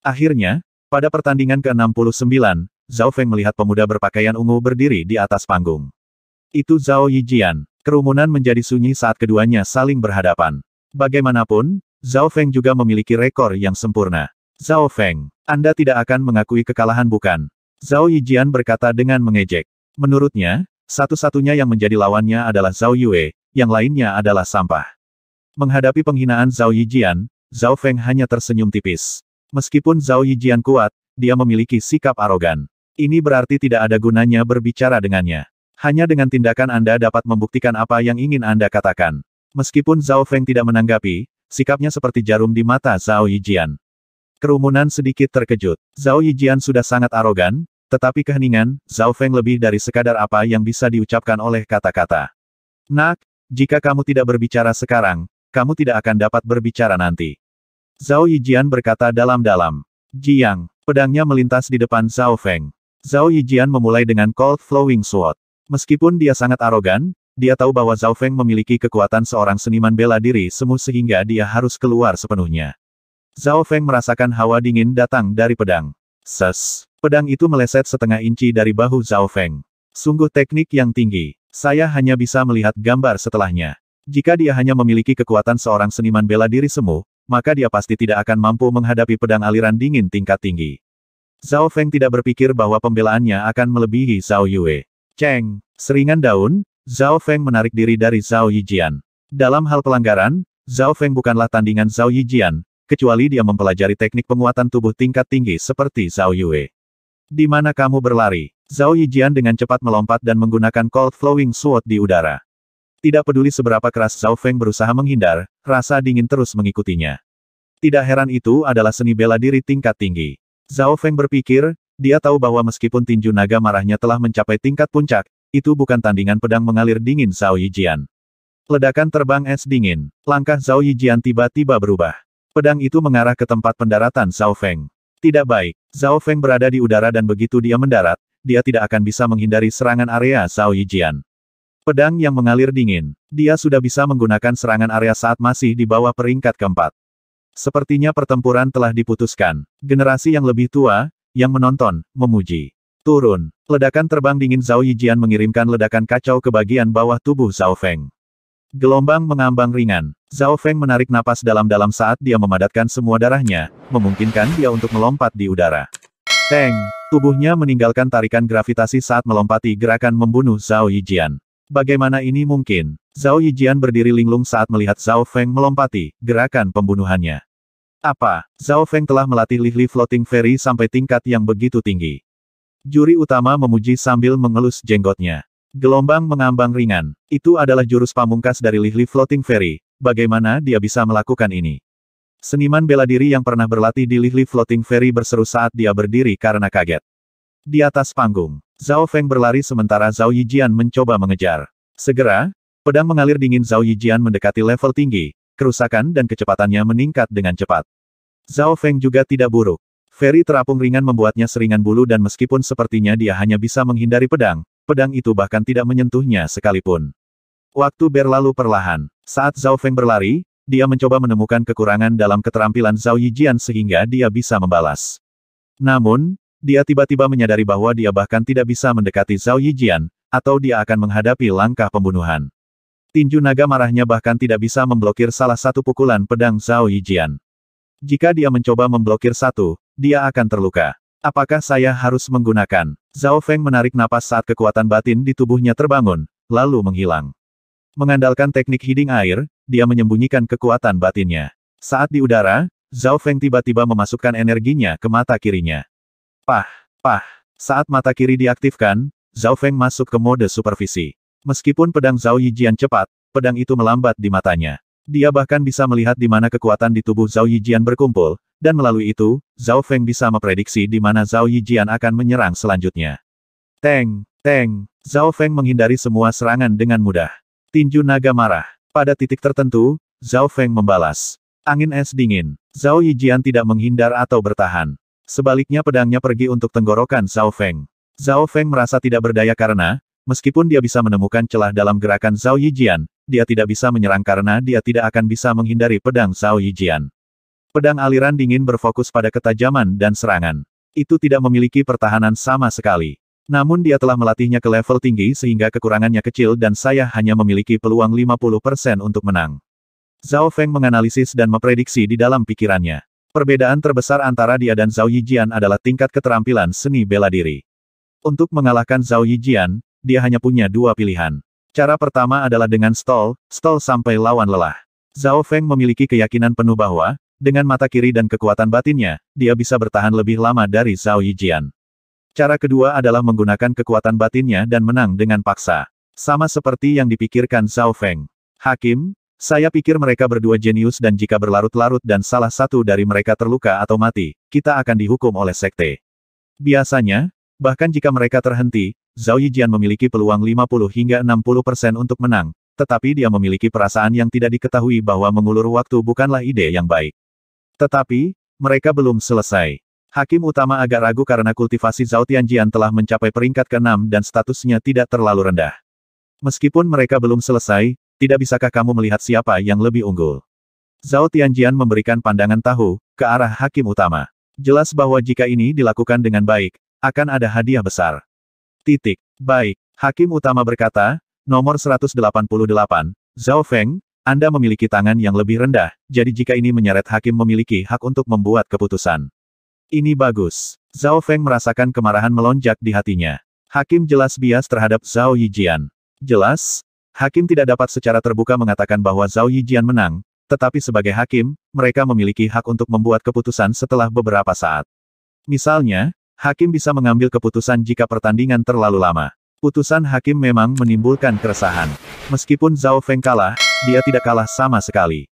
Akhirnya, pada pertandingan ke-69, Zhao Feng melihat pemuda berpakaian ungu berdiri di atas panggung. Itu Zhao Yijian. Kerumunan menjadi sunyi saat keduanya saling berhadapan. Bagaimanapun, Zhao Feng juga memiliki rekor yang sempurna. Zhao Feng, Anda tidak akan mengakui kekalahan bukan? Zhao Yijian berkata dengan mengejek. Menurutnya, satu-satunya yang menjadi lawannya adalah Zhao Yue, yang lainnya adalah sampah. Menghadapi penghinaan Zhao Yijian, Zhao Feng hanya tersenyum tipis. Meskipun Zhao Yijian kuat, dia memiliki sikap arogan. Ini berarti tidak ada gunanya berbicara dengannya. Hanya dengan tindakan Anda dapat membuktikan apa yang ingin Anda katakan. Meskipun Zhao Feng tidak menanggapi, sikapnya seperti jarum di mata Zhao Yijian. Kerumunan sedikit terkejut. Zhao Yijian sudah sangat arogan, tetapi keheningan, Zhao Feng lebih dari sekadar apa yang bisa diucapkan oleh kata-kata. Nak, jika kamu tidak berbicara sekarang, kamu tidak akan dapat berbicara nanti. Zhao Yijian berkata dalam-dalam. Jiang, pedangnya melintas di depan Zhao Feng. Zhao Yijian memulai dengan Cold Flowing Sword. Meskipun dia sangat arogan, dia tahu bahwa Zhao Feng memiliki kekuatan seorang seniman bela diri semu sehingga dia harus keluar sepenuhnya. Zhao Feng merasakan hawa dingin datang dari pedang. Ses. Pedang itu meleset setengah inci dari bahu Zhao Feng. Sungguh teknik yang tinggi. Saya hanya bisa melihat gambar setelahnya. Jika dia hanya memiliki kekuatan seorang seniman bela diri semu, maka dia pasti tidak akan mampu menghadapi pedang aliran dingin tingkat tinggi. Zhao Feng tidak berpikir bahwa pembelaannya akan melebihi Zhao Yue. Cheng, seringan daun, Zhao Feng menarik diri dari Zhao Yijian. Dalam hal pelanggaran, Zhao Feng bukanlah tandingan Zhao Yijian, kecuali dia mempelajari teknik penguatan tubuh tingkat tinggi seperti Zhao Yue. Di mana kamu berlari? Zhao Yijian dengan cepat melompat dan menggunakan Cold Flowing Sword di udara. Tidak peduli seberapa keras Zhao Feng berusaha menghindar, rasa dingin terus mengikutinya. Tidak heran itu adalah seni bela diri tingkat tinggi. Zhao Feng berpikir, dia tahu bahwa meskipun tinju naga marahnya telah mencapai tingkat puncak, itu bukan tandingan pedang mengalir dingin Zhao Yijian. Ledakan terbang es dingin. Langkah Zhao Yijian tiba-tiba berubah. Pedang itu mengarah ke tempat pendaratan Zhao Feng. Tidak baik. Zhao Feng berada di udara dan begitu dia mendarat, dia tidak akan bisa menghindari serangan area Zhao Yijian. Pedang yang mengalir dingin. Dia sudah bisa menggunakan serangan area saat masih di bawah peringkat keempat. Sepertinya pertempuran telah diputuskan. Generasi yang lebih tua, yang menonton, memuji. Turun. Ledakan terbang dingin Zhao Yijian mengirimkan ledakan kacau ke bagian bawah tubuh Zhao Feng. Gelombang mengambang ringan. Zhao Feng menarik napas dalam-dalam saat dia memadatkan semua darahnya, memungkinkan dia untuk melompat di udara. Teng! Tubuhnya meninggalkan tarikan gravitasi saat melompati gerakan membunuh Zhao Yijian. Bagaimana ini mungkin? Zhao Yijian berdiri linglung saat melihat Zhao Feng melompati gerakan pembunuhannya. Apa? Zhao Feng telah melatih Li Floating Fairy sampai tingkat yang begitu tinggi. Juri utama memuji sambil mengelus jenggotnya. Gelombang mengambang ringan. Itu adalah jurus pamungkas dari Li Floating Fairy. Bagaimana dia bisa melakukan ini? Seniman bela diri yang pernah berlatih di Li Floating Fairy berseru saat dia berdiri karena kaget. Di atas panggung, Zhao Feng berlari sementara Zhao Yijian mencoba mengejar. Segera, pedang mengalir dingin Zhao Yijian mendekati level tinggi, kerusakan dan kecepatannya meningkat dengan cepat. Zhao Feng juga tidak buruk. Fairy terapung ringan membuatnya seringan bulu dan meskipun sepertinya dia hanya bisa menghindari pedang, pedang itu bahkan tidak menyentuhnya sekalipun. Waktu berlalu perlahan. Saat Zhao Feng berlari, dia mencoba menemukan kekurangan dalam keterampilan Zhao Yijian sehingga dia bisa membalas. Namun, dia tiba-tiba menyadari bahwa dia bahkan tidak bisa mendekati Zhao Yijian, atau dia akan menghadapi langkah pembunuhan. Tinju naga marahnya bahkan tidak bisa memblokir salah satu pukulan pedang Zhao Yijian. Jika dia mencoba memblokir satu, dia akan terluka. Apakah saya harus menggunakan? Zhao Feng menarik napas saat kekuatan batin di tubuhnya terbangun, lalu menghilang. Mengandalkan teknik hiding air, dia menyembunyikan kekuatan batinnya. Saat di udara, Zhao Feng tiba-tiba memasukkan energinya ke mata kirinya. Pah, pah. Saat mata kiri diaktifkan, Zhao Feng masuk ke mode supervisi. Meskipun pedang Zhao Yijian cepat, pedang itu melambat di matanya. Dia bahkan bisa melihat di mana kekuatan di tubuh Zhao Yijian berkumpul, dan melalui itu, Zhao Feng bisa memprediksi di mana Zhao Yijian akan menyerang selanjutnya. Teng, teng. Zhao Feng menghindari semua serangan dengan mudah. Tinju naga marah. Pada titik tertentu, Zhao Feng membalas. Angin es dingin. Zhao Yijian tidak menghindar atau bertahan. Sebaliknya pedangnya pergi untuk tenggorokan Zhao Feng. Zhao Feng merasa tidak berdaya karena, meskipun dia bisa menemukan celah dalam gerakan Zhao Yijian, dia tidak bisa menyerang karena dia tidak akan bisa menghindari pedang Zhao Yijian. Pedang aliran dingin berfokus pada ketajaman dan serangan. Itu tidak memiliki pertahanan sama sekali. Namun dia telah melatihnya ke level tinggi sehingga kekurangannya kecil dan saya hanya memiliki peluang 50% untuk menang. Zhao Feng menganalisis dan memprediksi di dalam pikirannya. Perbedaan terbesar antara dia dan Zhao Yijian adalah tingkat keterampilan seni bela diri. Untuk mengalahkan Zhao Yijian, dia hanya punya dua pilihan. Cara pertama adalah dengan stall sampai lawan lelah. Zhao Feng memiliki keyakinan penuh bahwa, dengan mata kiri dan kekuatan batinnya, dia bisa bertahan lebih lama dari Zhao Yijian. Cara kedua adalah menggunakan kekuatan batinnya dan menang dengan paksa. Sama seperti yang dipikirkan Zhao Feng. Hakim, saya pikir mereka berdua jenius dan jika berlarut-larut dan salah satu dari mereka terluka atau mati, kita akan dihukum oleh sekte. Biasanya, bahkan jika mereka terhenti, Zhao Yijian memiliki peluang 50 hingga 60% untuk menang, tetapi dia memiliki perasaan yang tidak diketahui bahwa mengulur waktu bukanlah ide yang baik. Tetapi, mereka belum selesai. Hakim utama agak ragu karena kultivasi Zhao Tianjian telah mencapai peringkat ke-6 dan statusnya tidak terlalu rendah. Meskipun mereka belum selesai, tidak bisakah kamu melihat siapa yang lebih unggul? Zhao Tianjian memberikan pandangan tahu ke arah hakim utama. Jelas bahwa jika ini dilakukan dengan baik, akan ada hadiah besar. Baik, hakim utama berkata, nomor 188, Zhao Feng, Anda memiliki tangan yang lebih rendah, jadi jika ini menyeret hakim memiliki hak untuk membuat keputusan. Ini bagus. Zhao Feng merasakan kemarahan melonjak di hatinya. Hakim jelas bias terhadap Zhao Yijian. Jelas, hakim tidak dapat secara terbuka mengatakan bahwa Zhao Yijian menang, tetapi sebagai hakim, mereka memiliki hak untuk membuat keputusan setelah beberapa saat. Misalnya, hakim bisa mengambil keputusan jika pertandingan terlalu lama. Putusan hakim memang menimbulkan keresahan. Meskipun Zhao Feng kalah, dia tidak kalah sama sekali.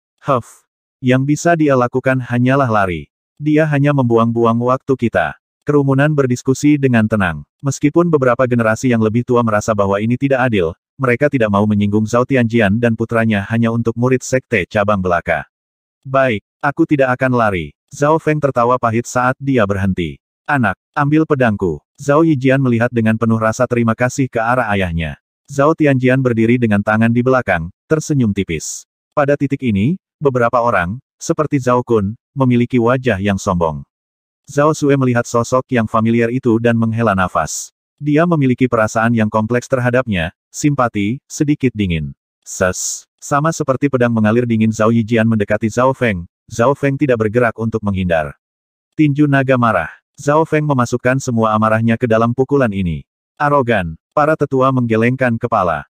Yang bisa dia lakukan hanyalah lari. Dia hanya membuang-buang waktu kita. Kerumunan berdiskusi dengan tenang. Meskipun beberapa generasi yang lebih tua merasa bahwa ini tidak adil, mereka tidak mau menyinggung Zhao Tianjian dan putranya hanya untuk murid sekte cabang belaka. Baik, aku tidak akan lari. Zhao Feng tertawa pahit saat dia berhenti. Anak, ambil pedangku. Zhao Yijian melihat dengan penuh rasa terima kasih ke arah ayahnya. Zhao Tianjian berdiri dengan tangan di belakang, tersenyum tipis. Pada titik ini, beberapa orang, seperti Zhao Kun, memiliki wajah yang sombong. Zhao Sue melihat sosok yang familiar itu dan menghela nafas. Dia memiliki perasaan yang kompleks terhadapnya, simpati, sedikit dingin. Sama seperti pedang mengalir dingin Zhao Yijian mendekati Zhao Feng tidak bergerak untuk menghindar. Tinju naga marah. Zhao Feng memasukkan semua amarahnya ke dalam pukulan ini. Arogan. Para tetua menggelengkan kepala.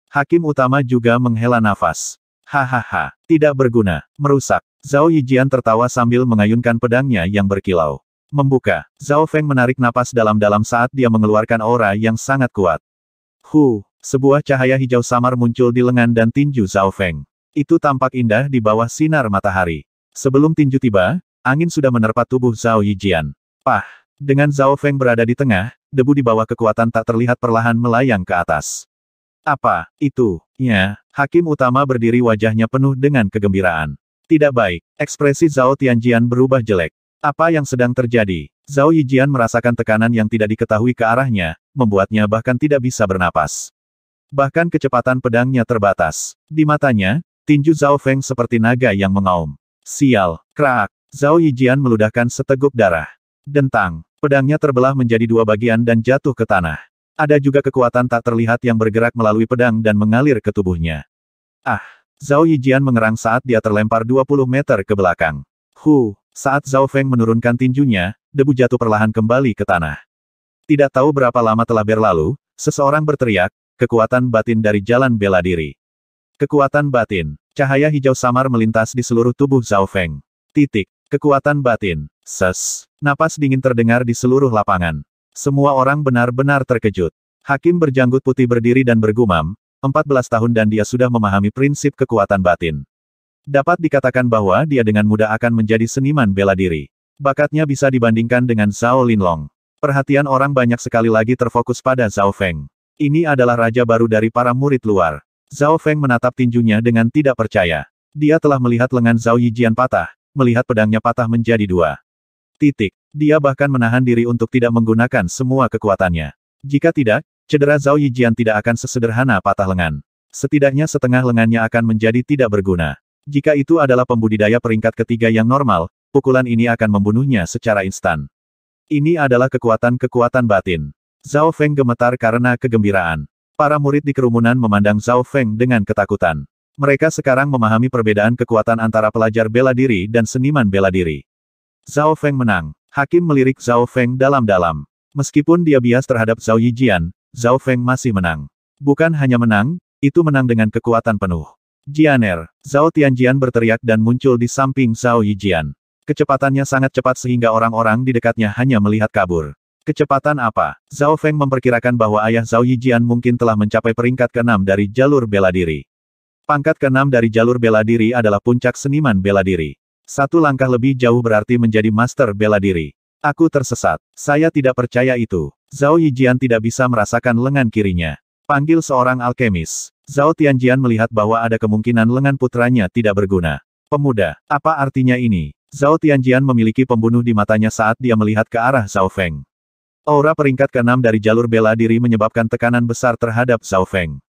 Hakim utama juga menghela nafas. Hahaha, tidak berguna, merusak. Zhao Yijian tertawa sambil mengayunkan pedangnya yang berkilau. Membuka. Zhao Feng menarik napas dalam-dalam saat dia mengeluarkan aura yang sangat kuat. Sebuah cahaya hijau samar muncul di lengan dan tinju Zhao Feng. Itu tampak indah di bawah sinar matahari. Sebelum tinju tiba, angin sudah menerpa tubuh Zhao Yijian. Dengan Zhao Feng berada di tengah, debu di bawah kekuatan tak terlihat perlahan melayang ke atas. Apa itu? Hakim utama berdiri wajahnya penuh dengan kegembiraan. Tidak baik. Ekspresi Zhao Tianjian berubah jelek. Apa yang sedang terjadi? Zhao Yijian merasakan tekanan yang tidak diketahui ke arahnya, membuatnya bahkan tidak bisa bernapas. Bahkan kecepatan pedangnya terbatas. Di matanya, tinju Zhao Feng seperti naga yang mengaum. Sial. Kraak. Zhao Yijian meludahkan seteguk darah. Dentang. Pedangnya terbelah menjadi dua bagian dan jatuh ke tanah. Ada juga kekuatan tak terlihat yang bergerak melalui pedang dan mengalir ke tubuhnya. Zhao Yijian mengerang saat dia terlempar 20 meter ke belakang. Saat Zhao Feng menurunkan tinjunya, debu jatuh perlahan kembali ke tanah. Tidak tahu berapa lama telah berlalu, seseorang berteriak, kekuatan batin dari jalan bela diri. Kekuatan batin. Cahaya hijau samar melintas di seluruh tubuh Zhao Feng. Kekuatan batin. Napas dingin terdengar di seluruh lapangan. Semua orang benar-benar terkejut. Hakim berjanggut putih berdiri dan bergumam, 14 tahun dan dia sudah memahami prinsip kekuatan batin. Dapat dikatakan bahwa dia dengan mudah akan menjadi seniman bela diri. Bakatnya bisa dibandingkan dengan Zhao Linlong. Perhatian orang banyak sekali lagi terfokus pada Zhao Feng. Ini adalah raja baru dari para murid luar. Zhao Feng menatap tinjunya dengan tidak percaya. Dia telah melihat lengan Zhao Yijian patah, melihat pedangnya patah menjadi dua. Dia bahkan menahan diri untuk tidak menggunakan semua kekuatannya. Jika tidak, cedera Zhao Yijian tidak akan sesederhana patah lengan. Setidaknya setengah lengannya akan menjadi tidak berguna. Jika itu adalah pembudidaya peringkat ketiga yang normal, pukulan ini akan membunuhnya secara instan. Ini adalah kekuatan-kekuatan batin. Zhao Feng gemetar karena kegembiraan. Para murid di kerumunan memandang Zhao Feng dengan ketakutan. Mereka sekarang memahami perbedaan kekuatan antara pelajar bela diri dan seniman bela diri. Zhao Feng menang. Hakim melirik Zhao Feng dalam-dalam. Meskipun dia bias terhadap Zhao Yijian, Zhao Feng masih menang. Bukan hanya menang, itu menang dengan kekuatan penuh. Jianer, Zhao Tianjian berteriak dan muncul di samping Zhao Yijian. Kecepatannya sangat cepat sehingga orang-orang di dekatnya hanya melihat kabur. Kecepatan apa? Zhao Feng memperkirakan bahwa ayah Zhao Yijian mungkin telah mencapai peringkat ke-6 dari jalur bela diri. Pangkat ke-6 dari jalur bela diri adalah puncak seniman bela diri. Satu langkah lebih jauh berarti menjadi master bela diri. Aku tersesat. Saya tidak percaya itu. Zhao Yijian tidak bisa merasakan lengan kirinya. Panggil seorang alkemis. Zhao Tianjian melihat bahwa ada kemungkinan lengan putranya tidak berguna. Pemuda, apa artinya ini? Zhao Tianjian memiliki pembunuh di matanya saat dia melihat ke arah Zhao Feng. Aura peringkat ke-6 dari jalur bela diri menyebabkan tekanan besar terhadap Zhao Feng.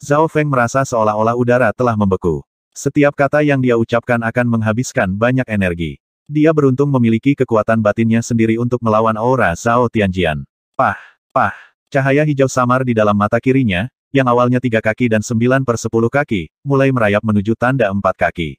Zhao Feng merasa seolah-olah udara telah membeku. Setiap kata yang dia ucapkan akan menghabiskan banyak energi. Dia beruntung memiliki kekuatan batinnya sendiri untuk melawan aura Zhao Tianjian. Pah! Pah! Cahaya hijau samar di dalam mata kirinya, yang awalnya 3 kaki dan 9/10 kaki, mulai merayap menuju tanda 4 kaki.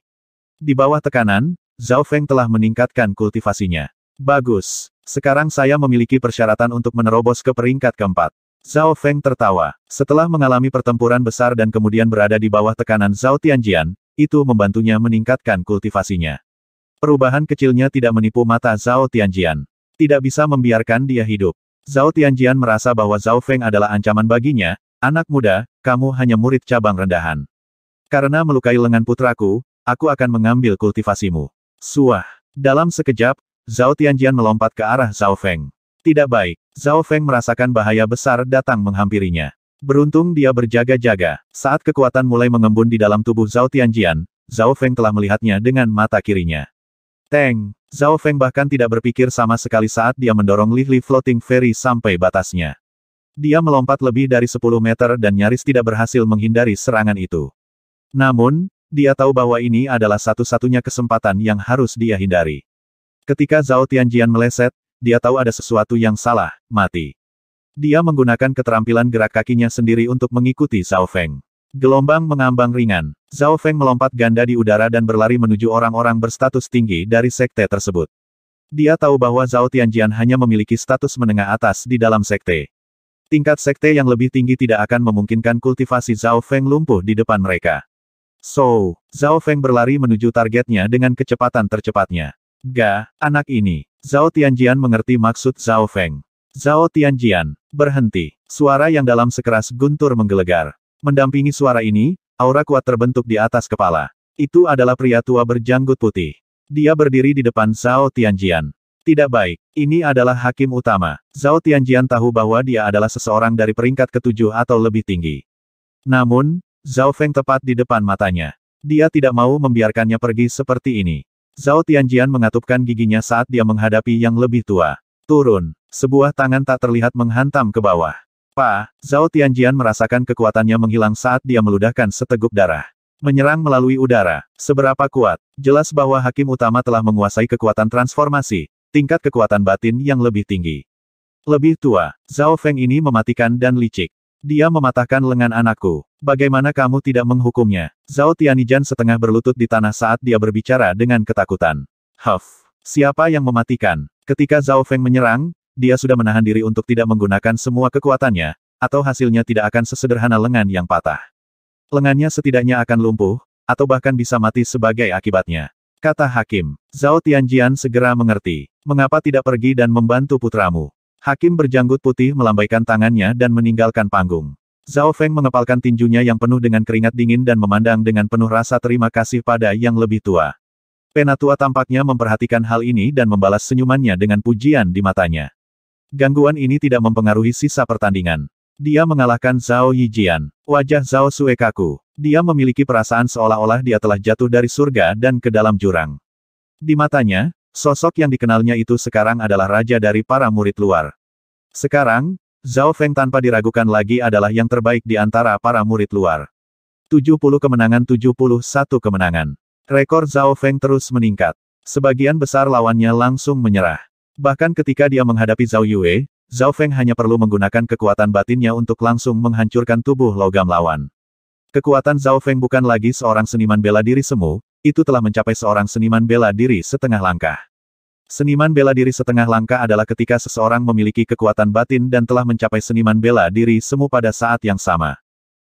Di bawah tekanan, Zhao Feng telah meningkatkan kultivasinya. Bagus. Sekarang saya memiliki persyaratan untuk menerobos ke peringkat ke-4. Zhao Feng tertawa. Setelah mengalami pertempuran besar dan kemudian berada di bawah tekanan Zhao Tianjian, itu membantunya meningkatkan kultivasinya. Perubahan kecilnya tidak menipu mata Zhao Tianjian. Tidak bisa membiarkan dia hidup. Zhao Tianjian merasa bahwa Zhao Feng adalah ancaman baginya. Anak muda, kamu hanya murid cabang rendahan. Karena melukai lengan putraku, aku akan mengambil kultivasimu. Suah. Dalam sekejap, Zhao Tianjian melompat ke arah Zhao Feng. Tidak baik. Zhao Feng merasakan bahaya besar datang menghampirinya. Beruntung dia berjaga-jaga. Saat kekuatan mulai mengembun di dalam tubuh Zhao Tianjian, Zhao Feng telah melihatnya dengan mata kirinya. Teng! Zhao Feng bahkan tidak berpikir sama sekali saat dia mendorong Li Floating Fairy sampai batasnya. Dia melompat lebih dari 10 meter dan nyaris tidak berhasil menghindari serangan itu. Namun, dia tahu bahwa ini adalah satu-satunya kesempatan yang harus dia hindari. Ketika Zhao Tianjian meleset, dia tahu ada sesuatu yang salah, mati. Dia menggunakan keterampilan gerak kakinya sendiri untuk mengikuti Zhao Feng. Gelombang mengambang ringan. Zhao Feng melompat ganda di udara dan berlari menuju orang-orang berstatus tinggi dari sekte tersebut. Dia tahu bahwa Zhao Tianjian hanya memiliki status menengah atas di dalam sekte. Tingkat sekte yang lebih tinggi tidak akan memungkinkan kultivasi Zhao Feng lumpuh di depan mereka. So, Zhao Feng berlari menuju targetnya dengan kecepatan tercepatnya. Anak ini. Zhao Tianjian mengerti maksud Zhao Feng. Zhao Tianjian, berhenti. Suara yang dalam sekeras guntur menggelegar. Mendampingi suara ini, aura kuat terbentuk di atas kepala. Itu adalah pria tua berjanggut putih. Dia berdiri di depan Zhao Tianjian. Tidak baik, ini adalah hakim utama. Zhao Tianjian tahu bahwa dia adalah seseorang dari peringkat ke-7 atau lebih tinggi. Namun, Zhao Feng tepat di depan matanya. Dia tidak mau membiarkannya pergi seperti ini. Zhao Tianjian mengatupkan giginya saat dia menghadapi yang lebih tua. Turun. Sebuah tangan tak terlihat menghantam ke bawah. Zhao Tianjian merasakan kekuatannya menghilang saat dia meludahkan seteguk darah. Menyerang melalui udara. Seberapa kuat? Jelas bahwa hakim utama telah menguasai kekuatan transformasi, tingkat kekuatan batin yang lebih tinggi. Lebih tua, Zhao Feng ini mematikan dan licik. Dia mematahkan lengan anakku. Bagaimana kamu tidak menghukumnya? Zhao Tianjian setengah berlutut di tanah saat dia berbicara dengan ketakutan. Siapa yang mematikan? Ketika Zhao Feng menyerang, dia sudah menahan diri untuk tidak menggunakan semua kekuatannya, atau hasilnya tidak akan sesederhana lengan yang patah. Lengannya setidaknya akan lumpuh, atau bahkan bisa mati sebagai akibatnya. Kata hakim. Zhao Tianjian segera mengerti. Mengapa tidak pergi dan membantu putramu? Hakim berjanggut putih melambaikan tangannya dan meninggalkan panggung. Zhao Feng mengepalkan tinjunya yang penuh dengan keringat dingin dan memandang dengan penuh rasa terima kasih pada yang lebih tua. Penatua tampaknya memperhatikan hal ini dan membalas senyumannya dengan pujian di matanya. Gangguan ini tidak mempengaruhi sisa pertandingan. Dia mengalahkan Zhao Yijian. Wajah Zhao Sue kaku. Dia memiliki perasaan seolah-olah dia telah jatuh dari surga dan ke dalam jurang. Di matanya, sosok yang dikenalnya itu sekarang adalah raja dari para murid luar. Sekarang, Zhao Feng tanpa diragukan lagi adalah yang terbaik di antara para murid luar. 70 kemenangan 71 kemenangan. Rekor Zhao Feng terus meningkat. Sebagian besar lawannya langsung menyerah. Bahkan ketika dia menghadapi Zhao Yue, Zhao Feng hanya perlu menggunakan kekuatan batinnya untuk langsung menghancurkan tubuh logam lawan. Kekuatan Zhao Feng bukan lagi seorang seniman bela diri semu, itu telah mencapai seorang seniman bela diri setengah langkah. Seniman bela diri setengah langkah adalah ketika seseorang memiliki kekuatan batin dan telah mencapai seniman bela diri semu pada saat yang sama.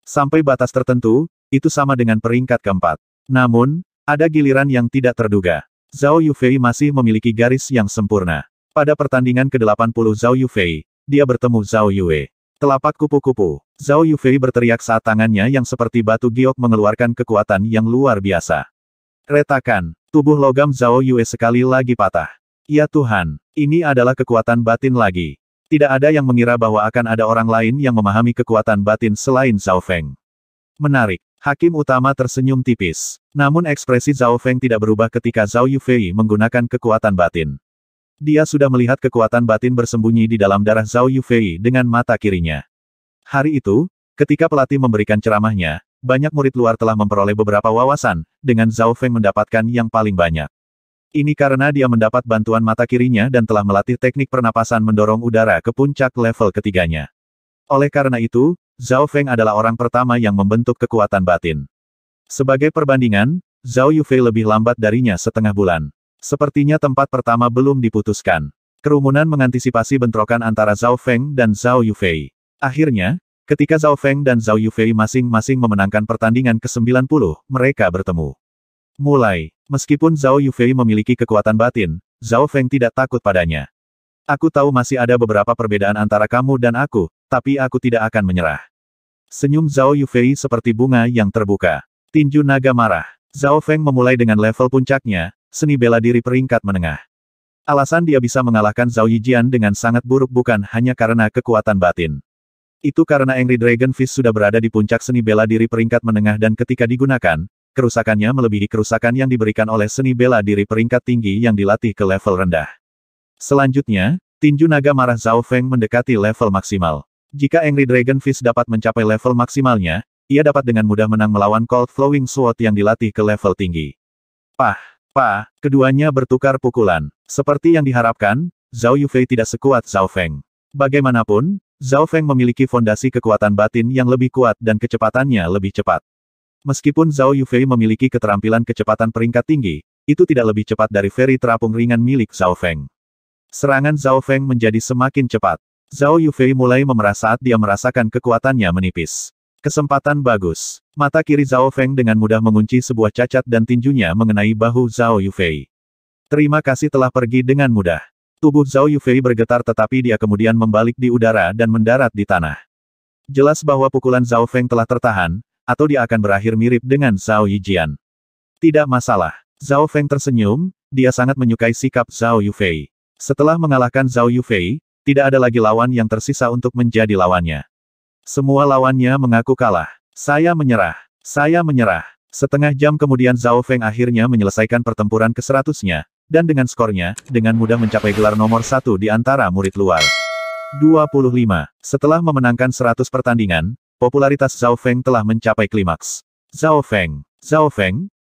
Sampai batas tertentu, itu sama dengan peringkat keempat. Namun, ada giliran yang tidak terduga. Zhao Yufei masih memiliki garis yang sempurna. Pada pertandingan ke-80 Zhao Yufei, dia bertemu Zhao Yue. Telapak kupu-kupu. Zhao Yufei berteriak saat tangannya yang seperti batu giok mengeluarkan kekuatan yang luar biasa. Retakan. Tubuh logam Zhao Yue sekali lagi patah. Ya Tuhan, ini adalah kekuatan batin lagi. Tidak ada yang mengira bahwa akan ada orang lain yang memahami kekuatan batin selain Zhao Feng. Menarik. Hakim utama tersenyum tipis. Namun ekspresi Zhao Feng tidak berubah ketika Zhao Yufei menggunakan kekuatan batin. Dia sudah melihat kekuatan batin bersembunyi di dalam darah Zhao Yufei dengan mata kirinya. Hari itu, ketika pelatih memberikan ceramahnya, banyak murid luar telah memperoleh beberapa wawasan, dengan Zhao Feng mendapatkan yang paling banyak. Ini karena dia mendapat bantuan mata kirinya dan telah melatih teknik pernapasan mendorong udara ke puncak level ketiganya. Oleh karena itu, Zhao Feng adalah orang pertama yang membentuk kekuatan batin. Sebagai perbandingan, Zhao Yufei lebih lambat darinya setengah bulan. Sepertinya tempat pertama belum diputuskan. Kerumunan mengantisipasi bentrokan antara Zhao Feng dan Zhao Yufei. Akhirnya, ketika Zhao Feng dan Zhao Yufei masing-masing memenangkan pertandingan ke-90, mereka bertemu. Mulai, meskipun Zhao Yufei memiliki kekuatan batin, Zhao Feng tidak takut padanya. Aku tahu masih ada beberapa perbedaan antara kamu dan aku, tapi aku tidak akan menyerah. Senyum Zhao Yufei seperti bunga yang terbuka. Tinju naga marah. Zhao Feng memulai dengan level puncaknya, seni bela diri peringkat menengah. Alasan dia bisa mengalahkan Zhao Yijian dengan sangat buruk bukan hanya karena kekuatan batin. Itu karena Angry Dragon Fist sudah berada di puncak seni bela diri peringkat menengah dan ketika digunakan, kerusakannya melebihi kerusakan yang diberikan oleh seni bela diri peringkat tinggi yang dilatih ke level rendah. Selanjutnya, tinju naga marah Zhao Feng mendekati level maksimal. Jika Angry Dragon Fist dapat mencapai level maksimalnya, ia dapat dengan mudah menang melawan Cold Flowing Sword yang dilatih ke level tinggi. Keduanya bertukar pukulan. Seperti yang diharapkan, Zhao Yufei tidak sekuat Zhao Feng. Bagaimanapun, Zhao Feng memiliki fondasi kekuatan batin yang lebih kuat dan kecepatannya lebih cepat. Meskipun Zhao Yufei memiliki keterampilan kecepatan peringkat tinggi, itu tidak lebih cepat dari feri terapung ringan milik Zhao Feng. Serangan Zhao Feng menjadi semakin cepat. Zhao Yufei mulai memerah saat dia merasakan kekuatannya menipis. Kesempatan bagus. Mata kiri Zhao Feng dengan mudah mengunci sebuah cacat dan tinjunya mengenai bahu Zhao Yufei. Terima kasih telah pergi dengan mudah. Tubuh Zhao Yufei bergetar tetapi dia kemudian membalik di udara dan mendarat di tanah. Jelas bahwa pukulan Zhao Feng telah tertahan, atau dia akan berakhir mirip dengan Zhao Yijian. Tidak masalah. Zhao Feng tersenyum, dia sangat menyukai sikap Zhao Yufei. Setelah mengalahkan Zhao Yufei, tidak ada lagi lawan yang tersisa untuk menjadi lawannya. Semua lawannya mengaku kalah. Saya menyerah. Saya menyerah. Setengah jam kemudian Zhao Feng akhirnya menyelesaikan pertempuran ke-100-nya, dan dengan skornya, dengan mudah mencapai gelar nomor 1 di antara murid luar. 25. Setelah memenangkan 100 pertandingan, popularitas Zhao Feng telah mencapai klimaks. Zhao Feng,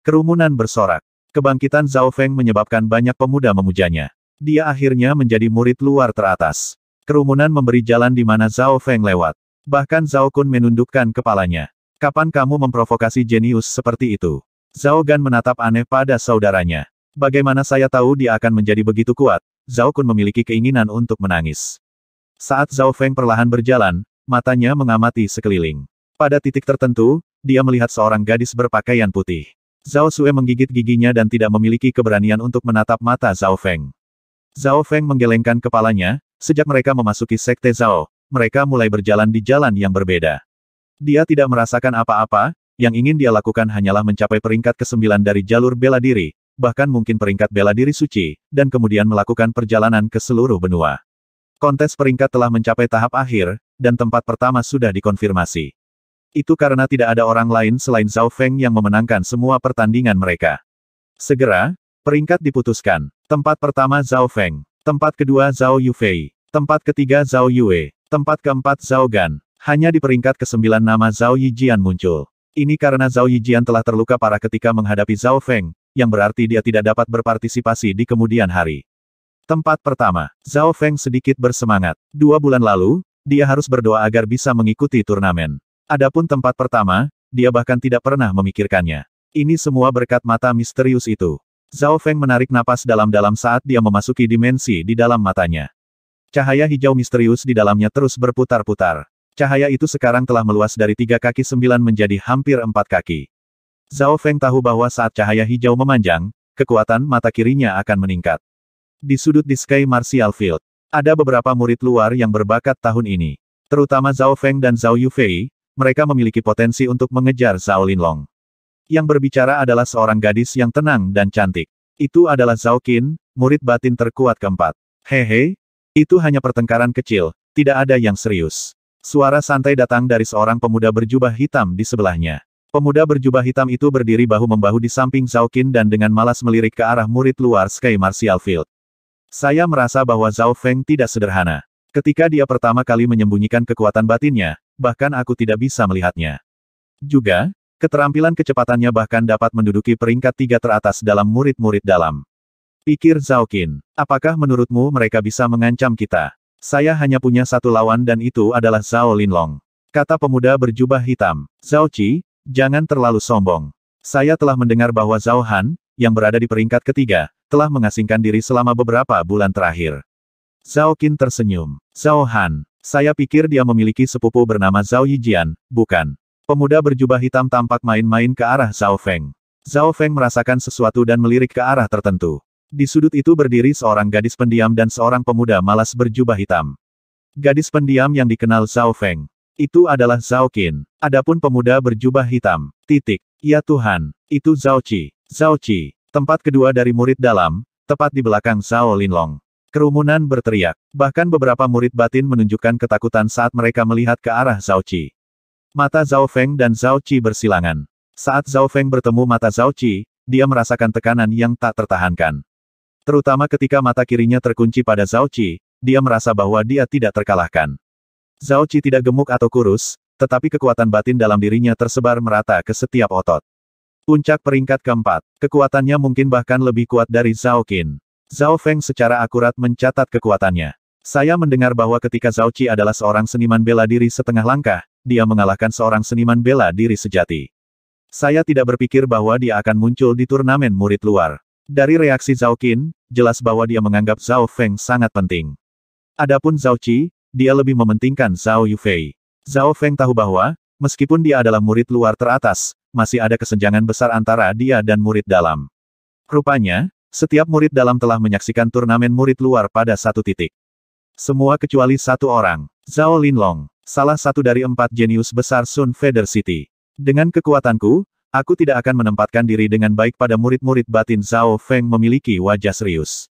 kerumunan bersorak. Kebangkitan Zhao Feng menyebabkan banyak pemuda memujanya. Dia akhirnya menjadi murid luar teratas. Kerumunan memberi jalan di mana Zhao Feng lewat. Bahkan Zhao Kun menundukkan kepalanya. Kapan kamu memprovokasi jenius seperti itu? Zhao Gan menatap aneh pada saudaranya. Bagaimana saya tahu dia akan menjadi begitu kuat? Zhao Kun memiliki keinginan untuk menangis. Saat Zhao Feng perlahan berjalan, matanya mengamati sekeliling. Pada titik tertentu, dia melihat seorang gadis berpakaian putih. Zhao Sue menggigit giginya dan tidak memiliki keberanian untuk menatap mata Zhao Feng. Zhao Feng menggelengkan kepalanya, sejak mereka memasuki Sekte Zhao, mereka mulai berjalan di jalan yang berbeda. Dia tidak merasakan apa-apa, yang ingin dia lakukan hanyalah mencapai peringkat ke-9 dari jalur bela diri, bahkan mungkin peringkat bela diri suci, dan kemudian melakukan perjalanan ke seluruh benua. Kontes peringkat telah mencapai tahap akhir, dan tempat pertama sudah dikonfirmasi. Itu karena tidak ada orang lain selain Zhao Feng yang memenangkan semua pertandingan mereka. Segera, peringkat diputuskan. Tempat pertama Zhao Feng. Tempat kedua Zhao Yufei. Tempat ketiga Zhao Yue. Tempat keempat Zhao Gan. Hanya di peringkat ke-9 nama Zhao Yijian muncul. Ini karena Zhao Yijian telah terluka parah ketika menghadapi Zhao Feng, yang berarti dia tidak dapat berpartisipasi di kemudian hari. Tempat pertama, Zhao Feng sedikit bersemangat. 2 bulan lalu, dia harus berdoa agar bisa mengikuti turnamen. Adapun tempat pertama, dia bahkan tidak pernah memikirkannya. Ini semua berkat mata misterius itu. Zhao Feng menarik napas dalam-dalam saat dia memasuki dimensi di dalam matanya. Cahaya hijau misterius di dalamnya terus berputar-putar. Cahaya itu sekarang telah meluas dari 3 kaki 9 menjadi hampir 4 kaki. Zhao Feng tahu bahwa saat cahaya hijau memanjang, kekuatan mata kirinya akan meningkat. Di sudut di Sky Martial Field, ada beberapa murid luar yang berbakat tahun ini. Terutama Zhao Feng dan Zhao Yufei, mereka memiliki potensi untuk mengejar Zhao Linlong. Yang berbicara adalah seorang gadis yang tenang dan cantik. Itu adalah Zhao Qin, murid batin terkuat keempat. Hehe, itu hanya pertengkaran kecil, tidak ada yang serius. Suara santai datang dari seorang pemuda berjubah hitam di sebelahnya. Pemuda berjubah hitam itu berdiri bahu-membahu di samping Zhao Qin dan dengan malas melirik ke arah murid luar Sky Martial Field. Saya merasa bahwa Zhao Feng tidak sederhana. Ketika dia pertama kali menyembunyikan kekuatan batinnya, bahkan aku tidak bisa melihatnya. Juga, keterampilan kecepatannya bahkan dapat menduduki peringkat 3 teratas dalam murid-murid dalam. Pikir Zhao Qin, apakah menurutmu mereka bisa mengancam kita? Saya hanya punya satu lawan dan itu adalah Zhao Linlong. Kata pemuda berjubah hitam. Zhao Qi, jangan terlalu sombong. Saya telah mendengar bahwa Zhao Han, yang berada di peringkat ketiga, telah mengasingkan diri selama beberapa bulan terakhir. Zhao Qin tersenyum. Zhao Han, saya pikir dia memiliki sepupu bernama Zhao Yijian, bukan? Pemuda berjubah hitam tampak main-main ke arah Zhao Feng. Zhao Feng merasakan sesuatu dan melirik ke arah tertentu. Di sudut itu berdiri seorang gadis pendiam dan seorang pemuda malas berjubah hitam. Gadis pendiam yang dikenal Zhao Feng. Itu adalah Zhao Qin. Adapun pemuda berjubah hitam. Ya Tuhan, itu Zhao Qi. Zhao Qi, tempat kedua dari murid dalam, tepat di belakang Zhao Linlong. Kerumunan berteriak. Bahkan beberapa murid batin menunjukkan ketakutan saat mereka melihat ke arah Zhao Qi. Mata Zhao Feng dan Zhao Qi bersilangan. Saat Zhao Feng bertemu mata Zhao Qi, dia merasakan tekanan yang tak tertahankan. Terutama ketika mata kirinya terkunci pada Zhao Qi, dia merasa bahwa dia tidak terkalahkan. Zhao Qi tidak gemuk atau kurus, tetapi kekuatan batin dalam dirinya tersebar merata ke setiap otot. Puncak peringkat keempat, kekuatannya mungkin bahkan lebih kuat dari Zhao Qin. Zhao Feng secara akurat mencatat kekuatannya. Saya mendengar bahwa ketika Zhao Qi adalah seorang seniman bela diri setengah langkah, dia mengalahkan seorang seniman bela diri sejati. Saya tidak berpikir bahwa dia akan muncul di turnamen murid luar. Dari reaksi Zhao Qin, jelas bahwa dia menganggap Zhao Feng sangat penting. Adapun Zhao Qi, dia lebih mementingkan Zhao Yufei. Zhao Feng tahu bahwa, meskipun dia adalah murid luar teratas, masih ada kesenjangan besar antara dia dan murid dalam. Rupanya, setiap murid dalam telah menyaksikan turnamen murid luar pada satu titik. Semua kecuali satu orang, Zhao Linlong, salah satu dari 4 jenius besar Sun Feather City. Dengan kekuatanku, aku tidak akan menempatkan diri dengan baik pada murid-murid batin. Zhao Feng memiliki wajah serius.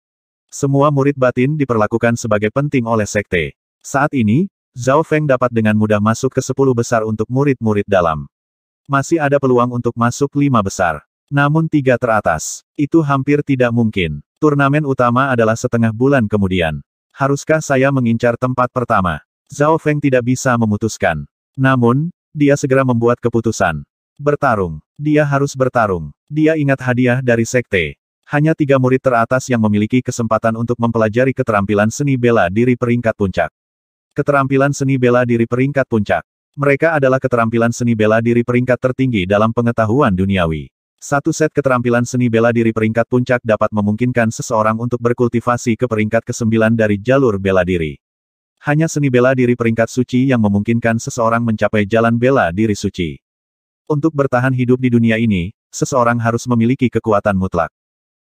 Semua murid batin diperlakukan sebagai penting oleh sekte. Saat ini, Zhao Feng dapat dengan mudah masuk ke 10 besar untuk murid-murid dalam. Masih ada peluang untuk masuk 5 besar. Namun 3 teratas, itu hampir tidak mungkin. Turnamen utama adalah setengah bulan kemudian. Haruskah saya mengincar tempat pertama? Zhao Feng tidak bisa memutuskan. Namun, dia segera membuat keputusan. Bertarung. Dia harus bertarung. Dia ingat hadiah dari sekte. Hanya 3 murid teratas yang memiliki kesempatan untuk mempelajari keterampilan seni bela diri peringkat puncak. Keterampilan seni bela diri peringkat puncak. Mereka adalah keterampilan seni bela diri peringkat tertinggi dalam pengetahuan duniawi. Satu set keterampilan seni bela diri peringkat puncak dapat memungkinkan seseorang untuk berkultivasi ke peringkat ke-9 dari jalur bela diri. Hanya seni bela diri peringkat suci yang memungkinkan seseorang mencapai jalan bela diri suci. Untuk bertahan hidup di dunia ini, seseorang harus memiliki kekuatan mutlak.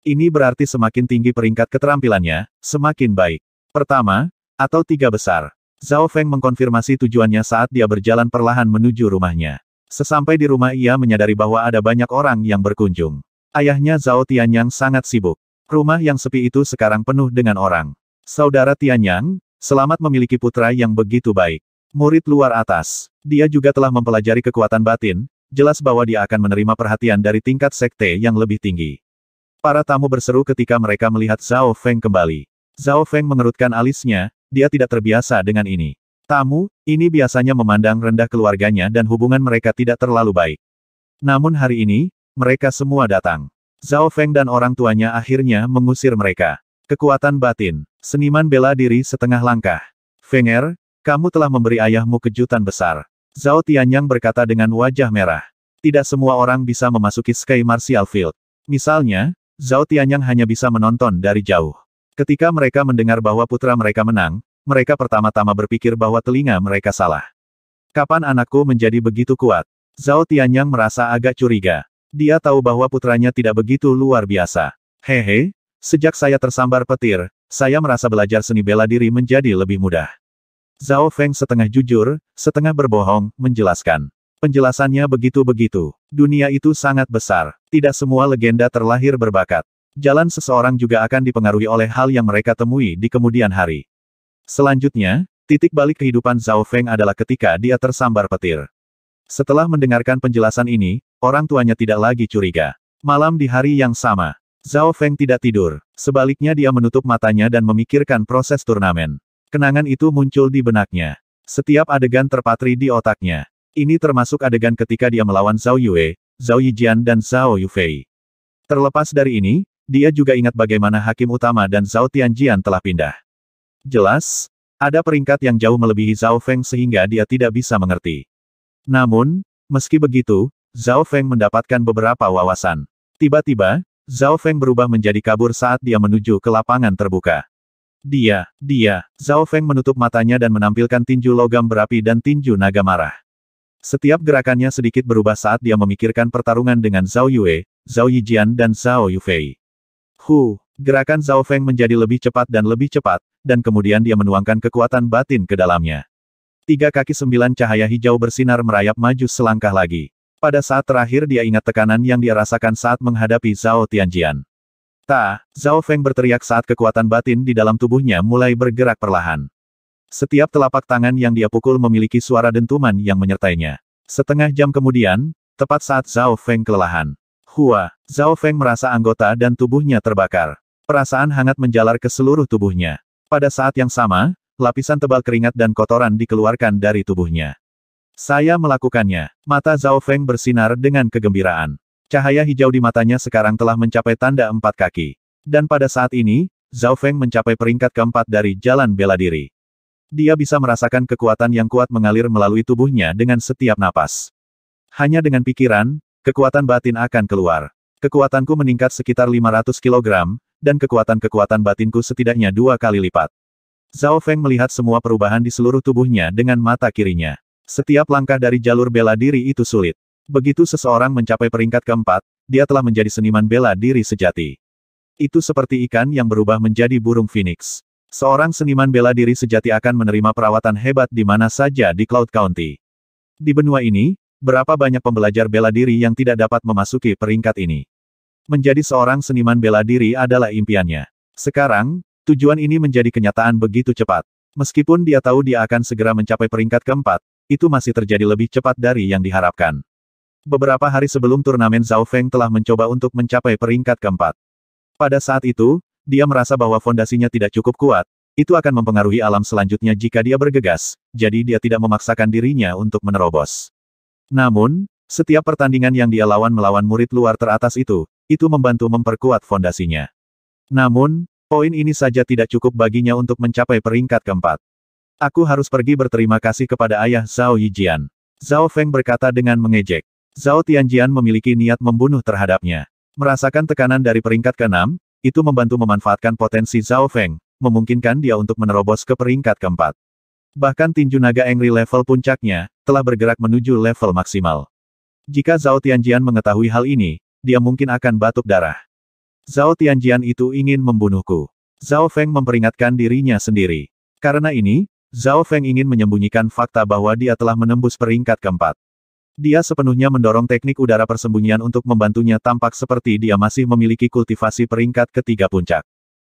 Ini berarti semakin tinggi peringkat keterampilannya, semakin baik. Pertama, atau 3 besar. Zhao Feng mengkonfirmasi tujuannya saat dia berjalan perlahan menuju rumahnya. Sesampai di rumah ia menyadari bahwa ada banyak orang yang berkunjung. Ayahnya Zhao Tianyang sangat sibuk. Rumah yang sepi itu sekarang penuh dengan orang. Saudara Tianyang, selamat memiliki putra yang begitu baik. Murid luar atas. Dia juga telah mempelajari kekuatan batin, jelas bahwa dia akan menerima perhatian dari tingkat sekte yang lebih tinggi. Para tamu berseru ketika mereka melihat Zhao Feng kembali. Zhao Feng mengerutkan alisnya, dia tidak terbiasa dengan ini. Tamu, ini biasanya memandang rendah keluarganya dan hubungan mereka tidak terlalu baik. Namun hari ini, mereka semua datang. Zhao Feng dan orang tuanya akhirnya mengusir mereka. Kekuatan batin, seniman bela diri setengah langkah. Fenger, kamu telah memberi ayahmu kejutan besar. Zhao Tianyang berkata dengan wajah merah. Tidak semua orang bisa memasuki Sky Martial Field. Misalnya, Zhao Tianyang hanya bisa menonton dari jauh. Ketika mereka mendengar bahwa putra mereka menang, mereka pertama-tama berpikir bahwa telinga mereka salah. Kapan anakku menjadi begitu kuat? Zhao Tianyang merasa agak curiga. Dia tahu bahwa putranya tidak begitu luar biasa. Hehe, sejak saya tersambar petir, saya merasa belajar seni bela diri menjadi lebih mudah. Zhao Feng setengah jujur, setengah berbohong, menjelaskan. Penjelasannya begitu-begitu. Dunia itu sangat besar. Tidak semua legenda terlahir berbakat. Jalan seseorang juga akan dipengaruhi oleh hal yang mereka temui di kemudian hari. Selanjutnya, titik balik kehidupan Zhao Feng adalah ketika dia tersambar petir. Setelah mendengarkan penjelasan ini, orang tuanya tidak lagi curiga. Malam di hari yang sama, Zhao Feng tidak tidur. Sebaliknya dia menutup matanya dan memikirkan proses turnamen. Kenangan itu muncul di benaknya. Setiap adegan terpatri di otaknya. Ini termasuk adegan ketika dia melawan Zhao Yue, Zhao Yijian dan Zhao Yufei. Terlepas dari ini, dia juga ingat bagaimana hakim utama dan Zhao Tianjian telah pindah. Jelas, ada peringkat yang jauh melebihi Zhao Feng sehingga dia tidak bisa mengerti. Namun, meski begitu, Zhao Feng mendapatkan beberapa wawasan. Tiba-tiba, Zhao Feng berubah menjadi kabur saat dia menuju ke lapangan terbuka. Zhao Feng menutup matanya dan menampilkan tinju logam berapi dan tinju naga marah. Setiap gerakannya sedikit berubah saat dia memikirkan pertarungan dengan Zhao Yue, Zhao Yijian dan Zhao Yufei. Gerakan Zhao Feng menjadi lebih cepat, dan kemudian dia menuangkan kekuatan batin ke dalamnya. 3 kaki 9 cahaya hijau bersinar merayap maju selangkah lagi. Pada saat terakhir dia ingat tekanan yang dia rasakan saat menghadapi Zhao Tianjian. Zhao Feng berteriak saat kekuatan batin di dalam tubuhnya mulai bergerak perlahan. Setiap telapak tangan yang dia pukul memiliki suara dentuman yang menyertainya. Setengah jam kemudian, tepat saat Zhao Feng kelelahan. Zhao Feng merasa anggota dan tubuhnya terbakar. Perasaan hangat menjalar ke seluruh tubuhnya. Pada saat yang sama, lapisan tebal keringat dan kotoran dikeluarkan dari tubuhnya. Saya melakukannya. Mata Zhao Feng bersinar dengan kegembiraan. Cahaya hijau di matanya sekarang telah mencapai tanda 4 kaki. Dan pada saat ini, Zhao Feng mencapai peringkat keempat dari jalan bela diri. Dia bisa merasakan kekuatan yang kuat mengalir melalui tubuhnya dengan setiap napas. Hanya dengan pikiran, kekuatan batin akan keluar. Kekuatanku meningkat sekitar 500 kg, dan kekuatan batinku setidaknya 2 kali lipat. Zhao Feng melihat semua perubahan di seluruh tubuhnya dengan mata kirinya. Setiap langkah dari jalur bela diri itu sulit. Begitu seseorang mencapai peringkat keempat, dia telah menjadi seniman bela diri sejati. Itu seperti ikan yang berubah menjadi burung phoenix. Seorang seniman bela diri sejati akan menerima perawatan hebat di mana saja di Cloud County. Di benua ini, berapa banyak pembelajar bela diri yang tidak dapat memasuki peringkat ini. Menjadi seorang seniman bela diri adalah impiannya. Sekarang, tujuan ini menjadi kenyataan begitu cepat. Meskipun dia tahu dia akan segera mencapai peringkat keempat, itu masih terjadi lebih cepat dari yang diharapkan. Beberapa hari sebelum turnamen Zhao Feng telah mencoba untuk mencapai peringkat keempat. Pada saat itu, dia merasa bahwa fondasinya tidak cukup kuat, itu akan mempengaruhi alam selanjutnya jika dia bergegas, jadi dia tidak memaksakan dirinya untuk menerobos. Namun, setiap pertandingan yang dia melawan murid luar teratas itu membantu memperkuat fondasinya. Namun, poin ini saja tidak cukup baginya untuk mencapai peringkat keempat. Aku harus pergi berterima kasih kepada ayah Zhao Yijian. Zhao Feng berkata dengan mengejek. Zhao Tianjian memiliki niat membunuh terhadapnya. Merasakan tekanan dari peringkat ke-6, itu membantu memanfaatkan potensi Zhao Feng, memungkinkan dia untuk menerobos ke peringkat keempat. Bahkan tinju naga Engri level puncaknya, telah bergerak menuju level maksimal. Jika Zhao Tianjian mengetahui hal ini, dia mungkin akan batuk darah. Zhao Tianjian itu ingin membunuhku. Zhao Feng memperingatkan dirinya sendiri. Karena ini, Zhao Feng ingin menyembunyikan fakta bahwa dia telah menembus peringkat keempat. Dia sepenuhnya mendorong teknik udara persembunyian untuk membantunya tampak seperti dia masih memiliki kultivasi peringkat ketiga puncak.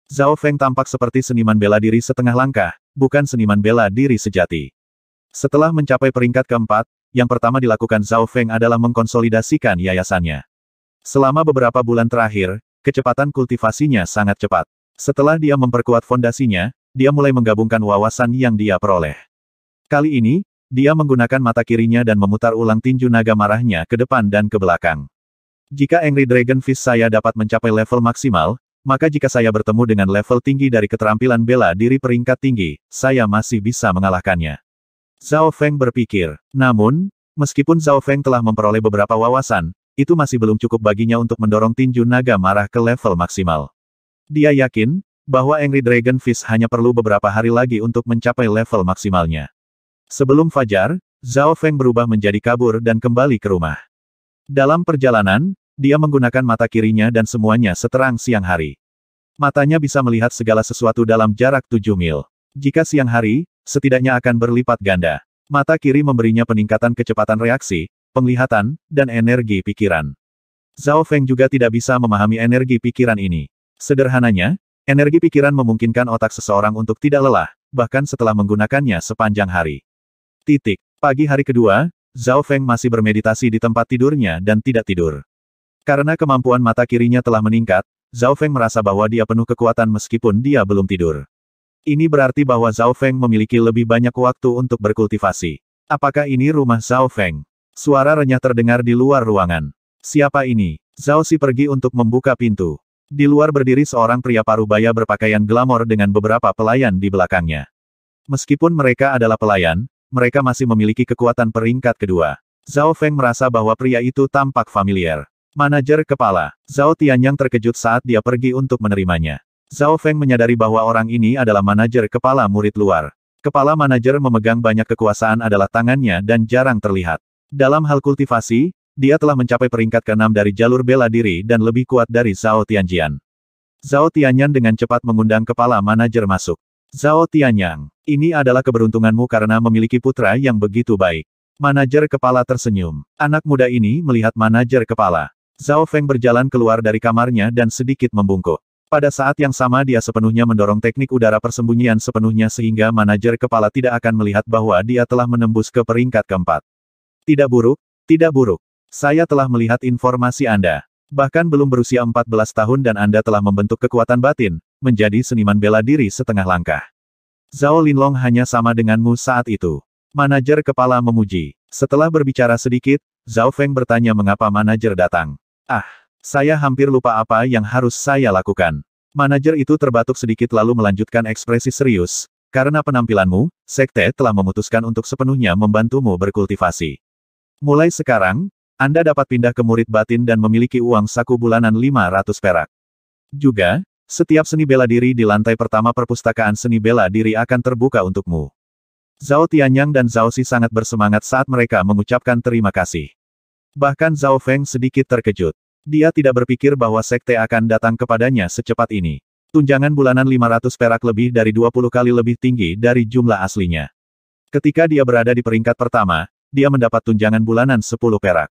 Zhao Feng tampak seperti seniman bela diri setengah langkah, bukan seniman bela diri sejati. Setelah mencapai peringkat keempat, yang pertama dilakukan Zhao Feng adalah mengkonsolidasikan yayasannya. Selama beberapa bulan terakhir, kecepatan kultivasinya sangat cepat. Setelah dia memperkuat fondasinya, dia mulai menggabungkan wawasan yang dia peroleh. Kali ini, dia menggunakan mata kirinya dan memutar ulang tinju naga marahnya ke depan dan ke belakang. Jika Angry Dragon Fist saya dapat mencapai level maksimal, maka jika saya bertemu dengan level tinggi dari keterampilan bela diri peringkat tinggi, saya masih bisa mengalahkannya. Zhao Feng berpikir. Namun, meskipun Zhao Feng telah memperoleh beberapa wawasan, itu masih belum cukup baginya untuk mendorong tinju naga marah ke level maksimal. Dia yakin bahwa Angry Dragon Fist hanya perlu beberapa hari lagi untuk mencapai level maksimalnya. Sebelum fajar, Zhao Feng berubah menjadi kabur dan kembali ke rumah. Dalam perjalanan, dia menggunakan mata kirinya dan semuanya seterang siang hari. Matanya bisa melihat segala sesuatu dalam jarak 7 mil. Jika siang hari, setidaknya akan berlipat ganda. Mata kiri memberinya peningkatan kecepatan reaksi, penglihatan, dan energi pikiran. Zhao Feng juga tidak bisa memahami energi pikiran ini. Sederhananya, energi pikiran memungkinkan otak seseorang untuk tidak lelah, bahkan setelah menggunakannya sepanjang hari. Pagi hari kedua, Zhao Feng masih bermeditasi di tempat tidurnya dan tidak tidur. Karena kemampuan mata kirinya telah meningkat, Zhao Feng merasa bahwa dia penuh kekuatan meskipun dia belum tidur. Ini berarti bahwa Zhao Feng memiliki lebih banyak waktu untuk berkultivasi. Apakah ini rumah Zhao Feng? Suara renyah terdengar di luar ruangan. Siapa ini? Zhao Xi pergi untuk membuka pintu. Di luar berdiri seorang pria parubaya berpakaian glamor dengan beberapa pelayan di belakangnya. Meskipun mereka adalah pelayan, mereka masih memiliki kekuatan peringkat kedua. Zhao Feng merasa bahwa pria itu tampak familiar. Manajer kepala. Zhao Tianyang terkejut saat dia pergi untuk menerimanya. Zhao Feng menyadari bahwa orang ini adalah manajer kepala murid luar. Kepala manajer memegang banyak kekuasaan adalah tangannya dan jarang terlihat. Dalam hal kultivasi, dia telah mencapai peringkat ke-6 dari jalur bela diri dan lebih kuat dari Zhao Tianjian. Zhao Tianyan dengan cepat mengundang kepala manajer masuk. Zhao Tianyang, ini adalah keberuntunganmu karena memiliki putra yang begitu baik. Manajer kepala tersenyum. Anak muda ini melihat manajer kepala. Zhao Feng berjalan keluar dari kamarnya dan sedikit membungkuk. Pada saat yang sama dia sepenuhnya mendorong teknik udara persembunyian sepenuhnya sehingga manajer kepala tidak akan melihat bahwa dia telah menembus ke peringkat keempat. Tidak buruk, tidak buruk. Saya telah melihat informasi Anda. Bahkan belum berusia 14 tahun dan Anda telah membentuk kekuatan batin, menjadi seniman bela diri setengah langkah. Zhao Linlong hanya sama denganmu saat itu. Manajer kepala memuji. Setelah berbicara sedikit, Zhao Feng bertanya mengapa manajer datang. Saya hampir lupa apa yang harus saya lakukan. Manajer itu terbatuk sedikit lalu melanjutkan ekspresi serius. Karena penampilanmu, sekte telah memutuskan untuk sepenuhnya membantumu berkultivasi. Mulai sekarang, Anda dapat pindah ke murid batin dan memiliki uang saku bulanan 500 perak. Juga, setiap seni bela diri di lantai pertama perpustakaan seni bela diri akan terbuka untukmu. Zhao Tianyang dan Zhao Xi sangat bersemangat saat mereka mengucapkan terima kasih. Bahkan Zhao Feng sedikit terkejut. Dia tidak berpikir bahwa sekte akan datang kepadanya secepat ini. Tunjangan bulanan 500 perak lebih dari 20 kali lebih tinggi dari jumlah aslinya. Ketika dia berada di peringkat pertama, dia mendapat tunjangan bulanan 10 perak.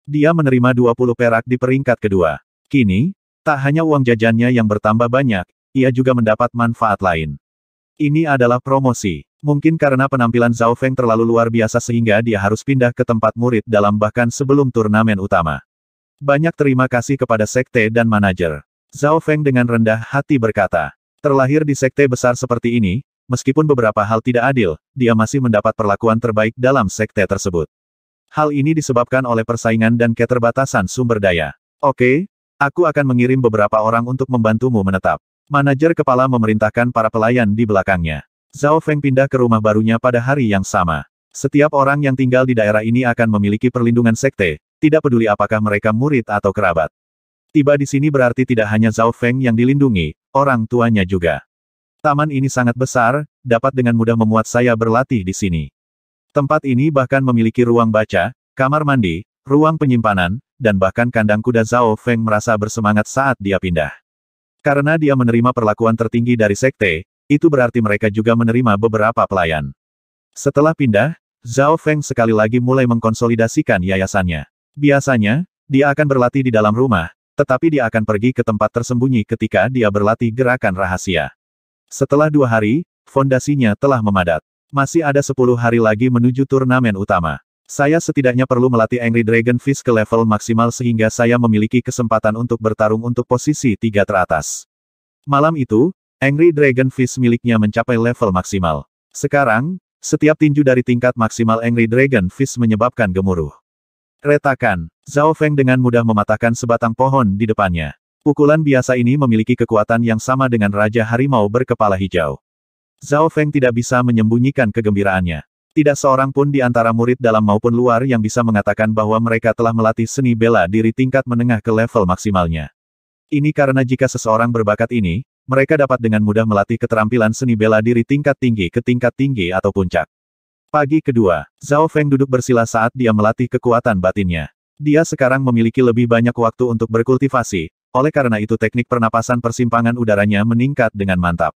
Dia menerima 20 perak di peringkat kedua. Kini, tak hanya uang jajannya yang bertambah banyak, ia juga mendapat manfaat lain. Ini adalah promosi. Mungkin karena penampilan Zhao Feng terlalu luar biasa sehingga dia harus pindah ke tempat murid dalam bahkan sebelum turnamen utama. Banyak terima kasih kepada sekte dan manajer. Zhao Feng dengan rendah hati berkata. Terlahir di sekte besar seperti ini, meskipun beberapa hal tidak adil, dia masih mendapat perlakuan terbaik dalam sekte tersebut. Hal ini disebabkan oleh persaingan dan keterbatasan sumber daya. Oke, aku akan mengirim beberapa orang untuk membantumu menetap. Manajer kepala memerintahkan para pelayan di belakangnya. Zhao Feng pindah ke rumah barunya pada hari yang sama. Setiap orang yang tinggal di daerah ini akan memiliki perlindungan sekte, tidak peduli apakah mereka murid atau kerabat. Tiba di sini berarti tidak hanya Zhao Feng yang dilindungi, orang tuanya juga. Taman ini sangat besar, dapat dengan mudah memuat saya berlatih di sini. Tempat ini bahkan memiliki ruang baca, kamar mandi, ruang penyimpanan, dan bahkan kandang kuda. Zhao Feng merasa bersemangat saat dia pindah. Karena dia menerima perlakuan tertinggi dari sekte, itu berarti mereka juga menerima beberapa pelayan. Setelah pindah, Zhao Feng sekali lagi mulai mengkonsolidasikan yayasannya. Biasanya, dia akan berlatih di dalam rumah, tetapi dia akan pergi ke tempat tersembunyi ketika dia berlatih gerakan rahasia. Setelah 2 hari, fondasinya telah memadat. Masih ada 10 hari lagi menuju turnamen utama. Saya setidaknya perlu melatih Angry Dragon Fist ke level maksimal sehingga saya memiliki kesempatan untuk bertarung untuk posisi 3 teratas. Malam itu, Angry Dragon Fist miliknya mencapai level maksimal. Sekarang, setiap tinju dari tingkat maksimal Angry Dragon Fist menyebabkan gemuruh. Retakan. Zhao Feng dengan mudah mematahkan sebatang pohon di depannya. Pukulan biasa ini memiliki kekuatan yang sama dengan Raja Harimau berkepala hijau. Zhao Feng tidak bisa menyembunyikan kegembiraannya. Tidak seorang pun di antara murid dalam maupun luar yang bisa mengatakan bahwa mereka telah melatih seni bela diri tingkat menengah ke level maksimalnya. Ini karena jika seseorang berbakat ini, mereka dapat dengan mudah melatih keterampilan seni bela diri tingkat tinggi ke tingkat tinggi atau puncak. Pagi kedua, Zhao Feng duduk bersila saat dia melatih kekuatan batinnya. Dia sekarang memiliki lebih banyak waktu untuk berkultivasi, oleh karena itu teknik pernapasan persimpangan udaranya meningkat dengan mantap.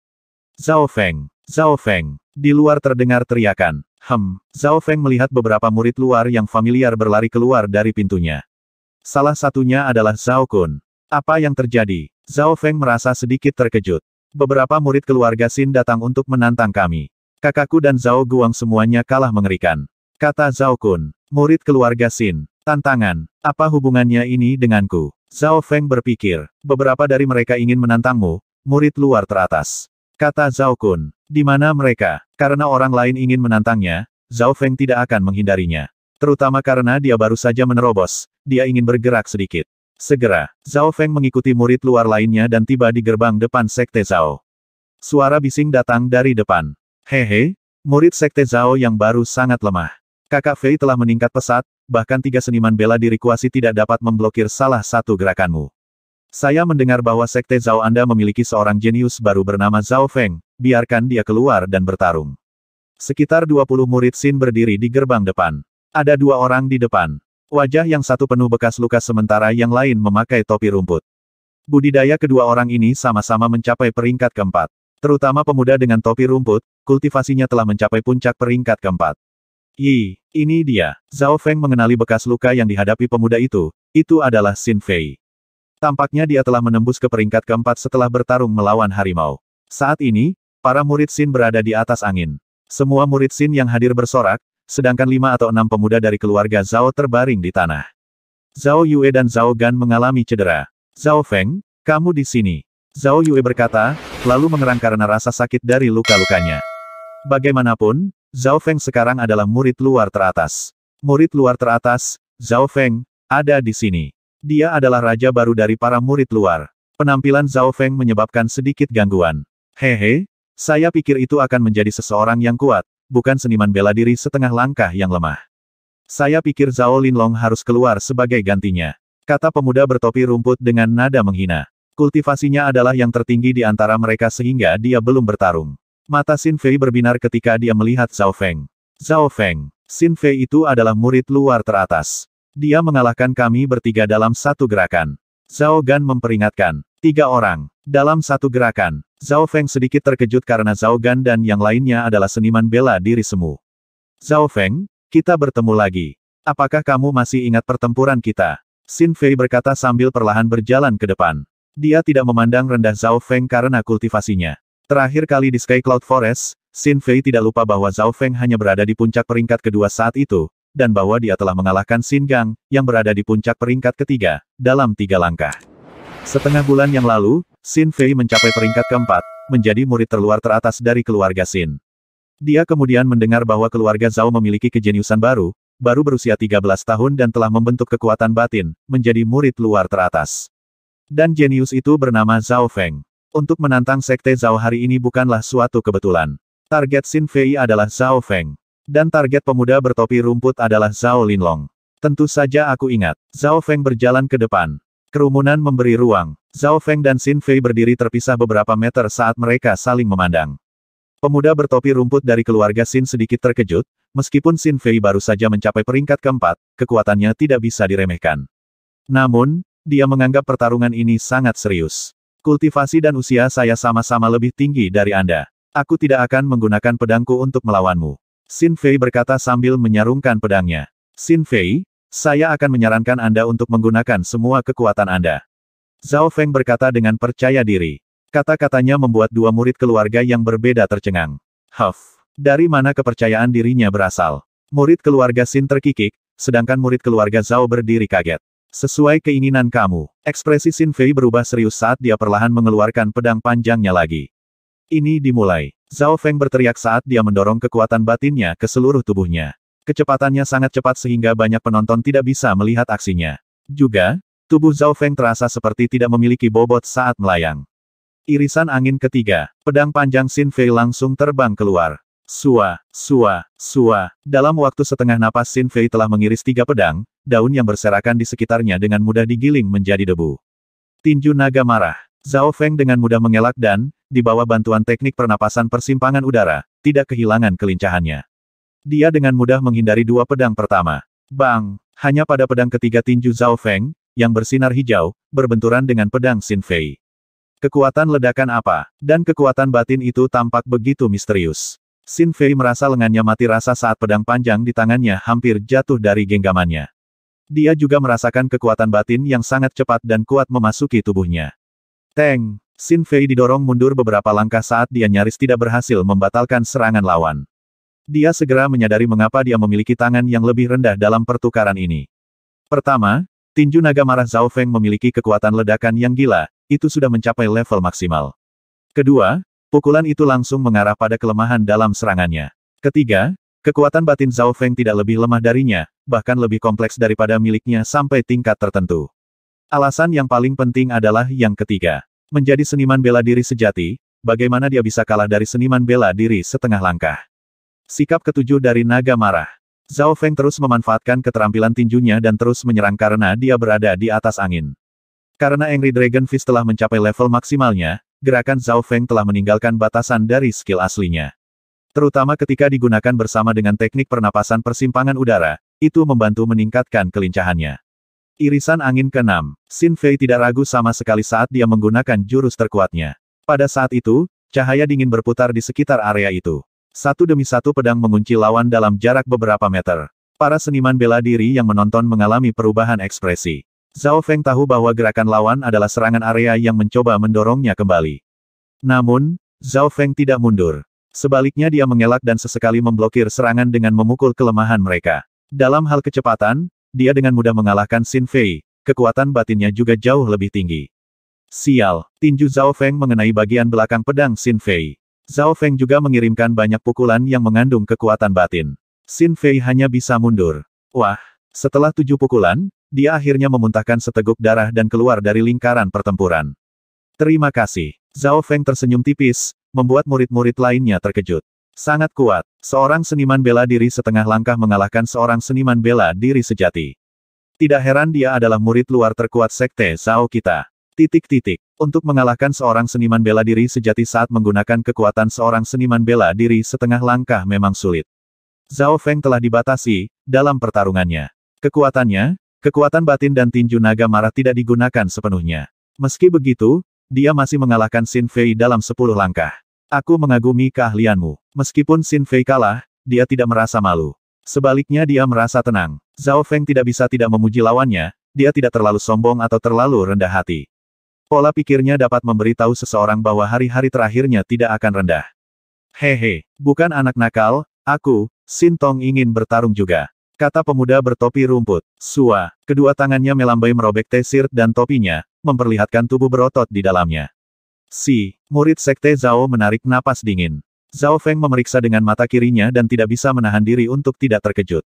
Zhao Feng, Zhao Feng. Di luar terdengar teriakan. Zhao Feng melihat beberapa murid luar yang familiar berlari keluar dari pintunya. Salah satunya adalah Zhao Kun. Apa yang terjadi? Zhao Feng merasa sedikit terkejut. Beberapa murid keluarga Xin datang untuk menantang kami. Kakakku dan Zhao Guang semuanya kalah mengerikan. Kata Zhao Kun. Murid keluarga Xin. Tantangan. Apa hubungannya ini denganku? Zhao Feng berpikir. Beberapa dari mereka ingin menantangmu, murid luar teratas. Kata Zhao Kun. Di mana mereka? Karena orang lain ingin menantangnya, Zhao Feng tidak akan menghindarinya. Terutama karena dia baru saja menerobos, dia ingin bergerak sedikit. Segera, Zhao Feng mengikuti murid luar lainnya dan tiba di gerbang depan Sekte Zhao. Suara bising datang dari depan. Hehe, murid Sekte Zhao yang baru sangat lemah. Kakak Fei telah meningkat pesat, bahkan 3 seniman bela diri kuasi tidak dapat memblokir salah satu gerakanmu. Saya mendengar bahwa Sekte Zhao Anda memiliki seorang jenius baru bernama Zhao Feng, biarkan dia keluar dan bertarung. Sekitar 20 murid Xin berdiri di gerbang depan. Ada 2 orang di depan. Wajah yang satu penuh bekas luka sementara yang lain memakai topi rumput. Budidaya kedua orang ini sama-sama mencapai peringkat keempat. Terutama pemuda dengan topi rumput, kultivasinya telah mencapai puncak peringkat keempat. Ini dia. Zhao Feng mengenali bekas luka yang dihadapi pemuda itu adalah Xin Fei. Tampaknya dia telah menembus ke peringkat keempat setelah bertarung melawan harimau. Saat ini, para murid Xin berada di atas angin. Semua murid Xin yang hadir bersorak, sedangkan 5 atau 6 pemuda dari keluarga Zhao terbaring di tanah. Zhao Yue dan Zhao Gan mengalami cedera. Zhao Feng, kamu di sini. Zhao Yue berkata, lalu mengerang karena rasa sakit dari luka-lukanya. Bagaimanapun, Zhao Feng sekarang adalah murid luar teratas. Murid luar teratas, Zhao Feng, ada di sini. Dia adalah raja baru dari para murid luar. Penampilan Zhao Feng menyebabkan sedikit gangguan. Hehe, saya pikir itu akan menjadi seseorang yang kuat, bukan seniman bela diri setengah langkah yang lemah. Saya pikir Zhao Linlong harus keluar sebagai gantinya. Kata pemuda bertopi rumput dengan nada menghina. Kultivasinya adalah yang tertinggi di antara mereka sehingga dia belum bertarung. Mata Xin Fei berbinar ketika dia melihat Zhao Feng. Zhao Feng, Xin Fei itu adalah murid luar teratas. Dia mengalahkan kami bertiga dalam satu gerakan. Zhao Gan memperingatkan. 3 orang. Dalam satu gerakan. Zhao Feng sedikit terkejut karena Zhao Gan dan yang lainnya adalah seniman bela diri semu. Zhao Feng, kita bertemu lagi. Apakah kamu masih ingat pertempuran kita? Xin Fei berkata sambil perlahan berjalan ke depan. Dia tidak memandang rendah Zhao Feng karena kultivasinya. Terakhir kali di Sky Cloud Forest, Xin Fei tidak lupa bahwa Zhao Feng hanya berada di puncak peringkat kedua saat itu, dan bahwa dia telah mengalahkan Xin Gang, yang berada di puncak peringkat ketiga, dalam 3 langkah. Setengah bulan yang lalu, Xin Fei mencapai peringkat keempat, menjadi murid terluar teratas dari keluarga Xin. Dia kemudian mendengar bahwa keluarga Zhao memiliki kejeniusan baru berusia 13 tahun dan telah membentuk kekuatan batin, menjadi murid luar teratas. Dan jenius itu bernama Zhao Feng. Untuk menantang Sekte Zhao hari ini bukanlah suatu kebetulan. Target Xin Fei adalah Zhao Feng. Dan target pemuda bertopi rumput adalah Zhao Linlong. Tentu saja aku ingat. Zhao Feng berjalan ke depan. Kerumunan memberi ruang. Zhao Feng dan Xin Fei berdiri terpisah beberapa meter saat mereka saling memandang. Pemuda bertopi rumput dari keluarga Xin sedikit terkejut, meskipun Xin Fei baru saja mencapai peringkat keempat, kekuatannya tidak bisa diremehkan. Namun, dia menganggap pertarungan ini sangat serius. Kultivasi dan usia saya sama-sama lebih tinggi dari Anda. Aku tidak akan menggunakan pedangku untuk melawanmu. Xin Fei berkata sambil menyarungkan pedangnya. Xin Fei, saya akan menyarankan Anda untuk menggunakan semua kekuatan Anda. Zhao Feng berkata dengan percaya diri. Kata-katanya membuat 2 murid keluarga yang berbeda tercengang. Dari mana kepercayaan dirinya berasal? Murid keluarga Xin terkikik, sedangkan murid keluarga Zhao berdiri kaget. Sesuai keinginan kamu. Ekspresi Xin Fei berubah serius saat dia perlahan mengeluarkan pedang panjangnya lagi. Ini dimulai. Zhao Feng berteriak saat dia mendorong kekuatan batinnya ke seluruh tubuhnya. Kecepatannya sangat cepat sehingga banyak penonton tidak bisa melihat aksinya. Juga, tubuh Zhao Feng terasa seperti tidak memiliki bobot saat melayang. Irisan angin ketiga, pedang panjang Xin Fei langsung terbang keluar. Sua. Dalam waktu setengah napas Xin Fei telah mengiris 3 pedang, daun yang berserakan di sekitarnya dengan mudah digiling menjadi debu. Tinju naga marah. Zhao Feng dengan mudah mengelak dan, di bawah bantuan teknik pernapasan persimpangan udara, tidak kehilangan kelincahannya. Dia dengan mudah menghindari dua pedang pertama. Bang! Hanya pada pedang ketiga tinju Zhao Feng, yang bersinar hijau, berbenturan dengan pedang Xin Fei. Kekuatan ledakan apa? Dan kekuatan batin itu tampak begitu misterius. Xin Fei merasa lengannya mati rasa saat pedang panjang di tangannya hampir jatuh dari genggamannya. Dia juga merasakan kekuatan batin yang sangat cepat dan kuat memasuki tubuhnya. Teng! Xin Fei didorong mundur beberapa langkah saat dia nyaris tidak berhasil membatalkan serangan lawan. Dia segera menyadari mengapa dia memiliki tangan yang lebih rendah dalam pertukaran ini. Pertama, tinju naga marah Zhao Feng memiliki kekuatan ledakan yang gila, itu sudah mencapai level maksimal. Kedua, pukulan itu langsung mengarah pada kelemahan dalam serangannya. Ketiga, kekuatan batin Zhao Feng tidak lebih lemah darinya, bahkan lebih kompleks daripada miliknya sampai tingkat tertentu. Alasan yang paling penting adalah yang ketiga. Menjadi seniman bela diri sejati, bagaimana dia bisa kalah dari seniman bela diri setengah langkah? Sikap ketujuh dari naga marah. Zhao Feng terus memanfaatkan keterampilan tinjunya dan terus menyerang karena dia berada di atas angin. Karena Angry Dragon Fist telah mencapai level maksimalnya, gerakan Zhao Feng telah meninggalkan batasan dari skill aslinya. Terutama ketika digunakan bersama dengan teknik pernapasan persimpangan udara, itu membantu meningkatkan kelincahannya. Irisan angin ke-6. Xin Fei tidak ragu sama sekali saat dia menggunakan jurus terkuatnya. Pada saat itu, cahaya dingin berputar di sekitar area itu. Satu demi satu pedang mengunci lawan dalam jarak beberapa meter. Para seniman bela diri yang menonton mengalami perubahan ekspresi. Zhao Feng tahu bahwa gerakan lawan adalah serangan area yang mencoba mendorongnya kembali. Namun, Zhao Feng tidak mundur. Sebaliknya dia mengelak dan sesekali memblokir serangan dengan memukul kelemahan mereka. Dalam hal kecepatan, dia dengan mudah mengalahkan Xin Fei, kekuatan batinnya juga jauh lebih tinggi. Sial, tinju Zhao Feng mengenai bagian belakang pedang Xin Fei. Zhao Feng juga mengirimkan banyak pukulan yang mengandung kekuatan batin. Xin Fei hanya bisa mundur. Wah, setelah 7 pukulan, dia akhirnya memuntahkan seteguk darah dan keluar dari lingkaran pertempuran. Terima kasih. Zhao Feng tersenyum tipis, membuat murid-murid lainnya terkejut. Sangat kuat, seorang seniman bela diri setengah langkah mengalahkan seorang seniman bela diri sejati. Tidak heran dia adalah murid luar terkuat sekte Zhao kita. Untuk mengalahkan seorang seniman bela diri sejati saat menggunakan kekuatan seorang seniman bela diri setengah langkah memang sulit. Zhao Feng telah dibatasi, dalam pertarungannya. Kekuatannya, kekuatan batin dan tinju naga marah tidak digunakan sepenuhnya. Meski begitu, dia masih mengalahkan Xin Fei dalam 10 langkah. Aku mengagumi keahlianmu. Meskipun Xin Fei kalah, dia tidak merasa malu. Sebaliknya dia merasa tenang. Zhao Feng tidak bisa tidak memuji lawannya, dia tidak terlalu sombong atau terlalu rendah hati. Pola pikirnya dapat memberitahu seseorang bahwa hari-hari terakhirnya tidak akan rendah. Hehe, bukan anak nakal, aku, Xin Tong ingin bertarung juga. Kata pemuda bertopi rumput. Sua, kedua tangannya melambai merobek T-shirt dan topinya, memperlihatkan tubuh berotot di dalamnya. Si, murid sekte Zhao menarik napas dingin. Zhao Feng memeriksa dengan mata kirinya dan tidak bisa menahan diri untuk tidak terkejut.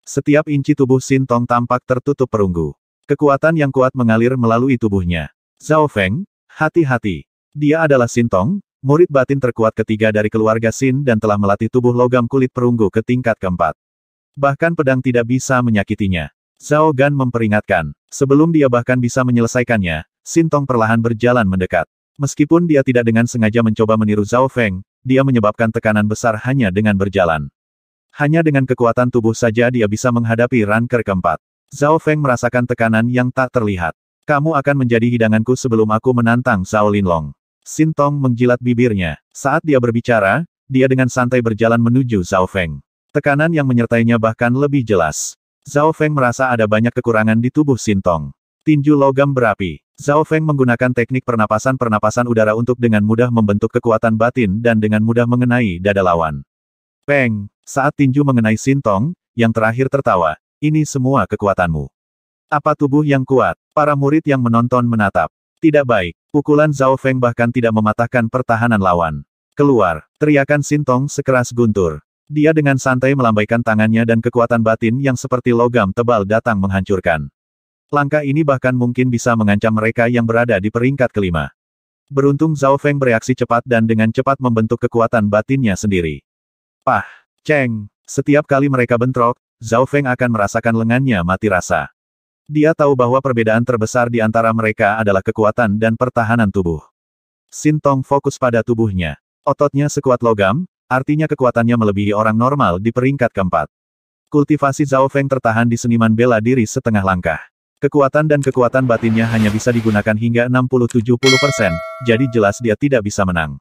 Setiap inci tubuh Xin Tong tampak tertutup perunggu. Kekuatan yang kuat mengalir melalui tubuhnya. Zhao Feng, hati-hati. Dia adalah Xin Tong, murid batin terkuat ketiga dari keluarga Xin dan telah melatih tubuh logam kulit perunggu ke tingkat keempat. Bahkan pedang tidak bisa menyakitinya. Zhao Gan memperingatkan. Sebelum dia bahkan bisa menyelesaikannya, Xin Tong perlahan berjalan mendekat. Meskipun dia tidak dengan sengaja mencoba meniru Zhao Feng, dia menyebabkan tekanan besar hanya dengan berjalan. Hanya dengan kekuatan tubuh saja dia bisa menghadapi ranker keempat. Zhao Feng merasakan tekanan yang tak terlihat. Kamu akan menjadi hidanganku sebelum aku menantang Zhao Linlong. Xin Tong menjilat bibirnya. Saat dia berbicara, dia dengan santai berjalan menuju Zhao Feng. Tekanan yang menyertainya bahkan lebih jelas. Zhao Feng merasa ada banyak kekurangan di tubuh Xin Tong. Tinju logam berapi. Zhao Feng menggunakan teknik pernapasan udara untuk dengan mudah membentuk kekuatan batin dan dengan mudah mengenai dada lawan. Peng, saat tinju mengenai Xin Tong, yang terakhir tertawa, ini semua kekuatanmu. Apa tubuh yang kuat? Para murid yang menonton menatap. Tidak baik. Pukulan Zhao Feng bahkan tidak mematahkan pertahanan lawan. Keluar. Teriakan Xin Tong sekeras guntur. Dia dengan santai melambaikan tangannya dan kekuatan batin yang seperti logam tebal datang menghancurkan. Langkah ini bahkan mungkin bisa mengancam mereka yang berada di peringkat kelima. Beruntung Zhao Feng bereaksi cepat dan dengan cepat membentuk kekuatan batinnya sendiri. Pah! Ceng! Setiap kali mereka bentrok, Zhao Feng akan merasakan lengannya mati rasa. Dia tahu bahwa perbedaan terbesar di antara mereka adalah kekuatan dan pertahanan tubuh. Xin Tong fokus pada tubuhnya. Ototnya sekuat logam, artinya kekuatannya melebihi orang normal di peringkat keempat. Kultivasi Zhao Feng tertahan di seniman bela diri setengah langkah. Kekuatan dan kekuatan batinnya hanya bisa digunakan hingga 60-70%, jadi jelas dia tidak bisa menang.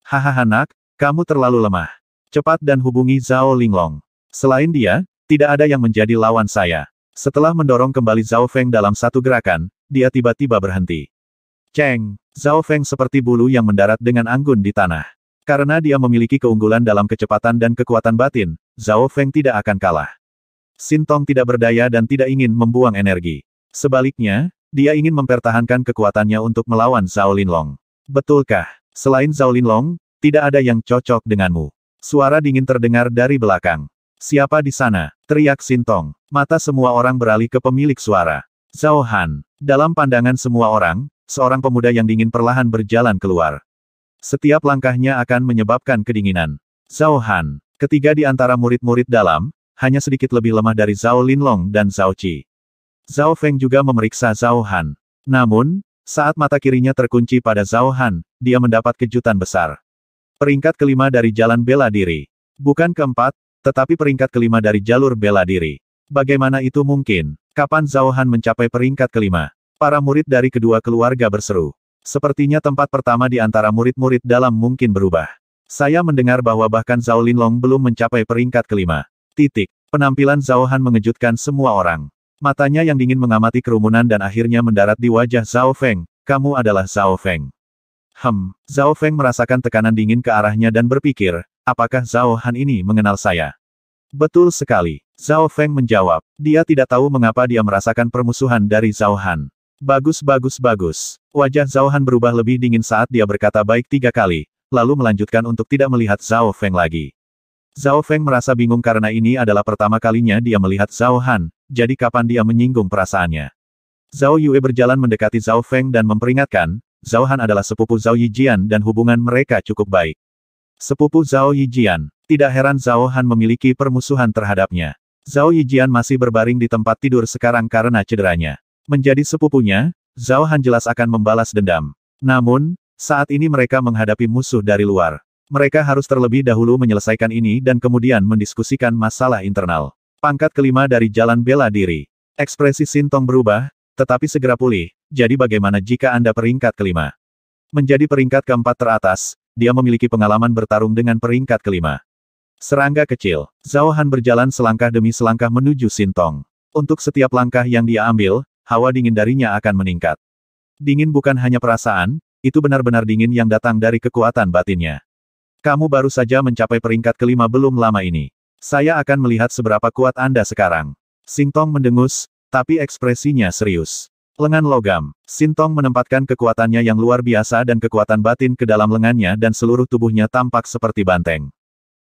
Hahaha nak, kamu terlalu lemah. Cepat dan hubungi Zhao Linglong. Selain dia, tidak ada yang menjadi lawan saya. Setelah mendorong kembali Zhao Feng dalam satu gerakan, dia tiba-tiba berhenti. Ceng, Zhao Feng seperti bulu yang mendarat dengan anggun di tanah. Karena dia memiliki keunggulan dalam kecepatan dan kekuatan batin, Zhao Feng tidak akan kalah. Xin Tong tidak berdaya dan tidak ingin membuang energi. Sebaliknya, dia ingin mempertahankan kekuatannya untuk melawan Zhao Linlong. Betulkah, selain Zhao Linlong, tidak ada yang cocok denganmu? Suara dingin terdengar dari belakang. Siapa di sana? Teriak Xin Tong. Mata semua orang beralih ke pemilik suara. Zhao Han. Dalam pandangan semua orang, seorang pemuda yang dingin perlahan berjalan keluar. Setiap langkahnya akan menyebabkan kedinginan. Zhao Han. Ketiga di antara murid-murid dalam, hanya sedikit lebih lemah dari Zhao Linlong dan Zhao Qi. Zhao Feng juga memeriksa Zhao Han. Namun, saat mata kirinya terkunci pada Zhao Han, dia mendapat kejutan besar. Peringkat kelima dari jalan bela diri. Bukan keempat, tetapi peringkat kelima dari jalur bela diri. Bagaimana itu mungkin? Kapan Zhao Han mencapai peringkat kelima? Para murid dari kedua keluarga berseru. Sepertinya tempat pertama di antara murid-murid dalam mungkin berubah. Saya mendengar bahwa bahkan Zhao Linlong belum mencapai peringkat kelima. Penampilan Zhao Han mengejutkan semua orang. Matanya yang dingin mengamati kerumunan dan akhirnya mendarat di wajah Zhao Feng. Kamu adalah Zhao Feng. Zhao Feng merasakan tekanan dingin ke arahnya dan berpikir, apakah Zhao Han ini mengenal saya? Betul sekali. Zhao Feng menjawab. Dia tidak tahu mengapa dia merasakan permusuhan dari Zhao Han. Bagus. Wajah Zhao Han berubah lebih dingin saat dia berkata baik 3 kali, lalu melanjutkan untuk tidak melihat Zhao Feng lagi. Zhao Feng merasa bingung karena ini adalah pertama kalinya dia melihat Zhao Han, jadi kapan dia menyinggung perasaannya. Zhao Yue berjalan mendekati Zhao Feng dan memperingatkan, Zhao Han adalah sepupu Zhao Yijian dan hubungan mereka cukup baik. Sepupu Zhao Yijian. Tidak heran Zhao Han memiliki permusuhan terhadapnya. Zhao Yijian masih berbaring di tempat tidur sekarang karena cederanya. Menjadi sepupunya, Zhao Han jelas akan membalas dendam. Namun, saat ini mereka menghadapi musuh dari luar. Mereka harus terlebih dahulu menyelesaikan ini dan kemudian mendiskusikan masalah internal. Pangkat kelima dari jalan bela diri. Ekspresi Xin Tong berubah, tetapi segera pulih. Jadi bagaimana jika Anda peringkat kelima? Menjadi peringkat keempat teratas, dia memiliki pengalaman bertarung dengan peringkat kelima. Serangga kecil. Zhao Han berjalan selangkah demi selangkah menuju Xin Tong. Untuk setiap langkah yang dia ambil, hawa dingin darinya akan meningkat. Dingin bukan hanya perasaan, itu benar-benar dingin yang datang dari kekuatan batinnya. Kamu baru saja mencapai peringkat kelima belum lama ini. Saya akan melihat seberapa kuat Anda sekarang. Xin Tong mendengus, tapi ekspresinya serius. Lengan logam. Xin Tong menempatkan kekuatannya yang luar biasa dan kekuatan batin ke dalam lengannya dan seluruh tubuhnya tampak seperti banteng.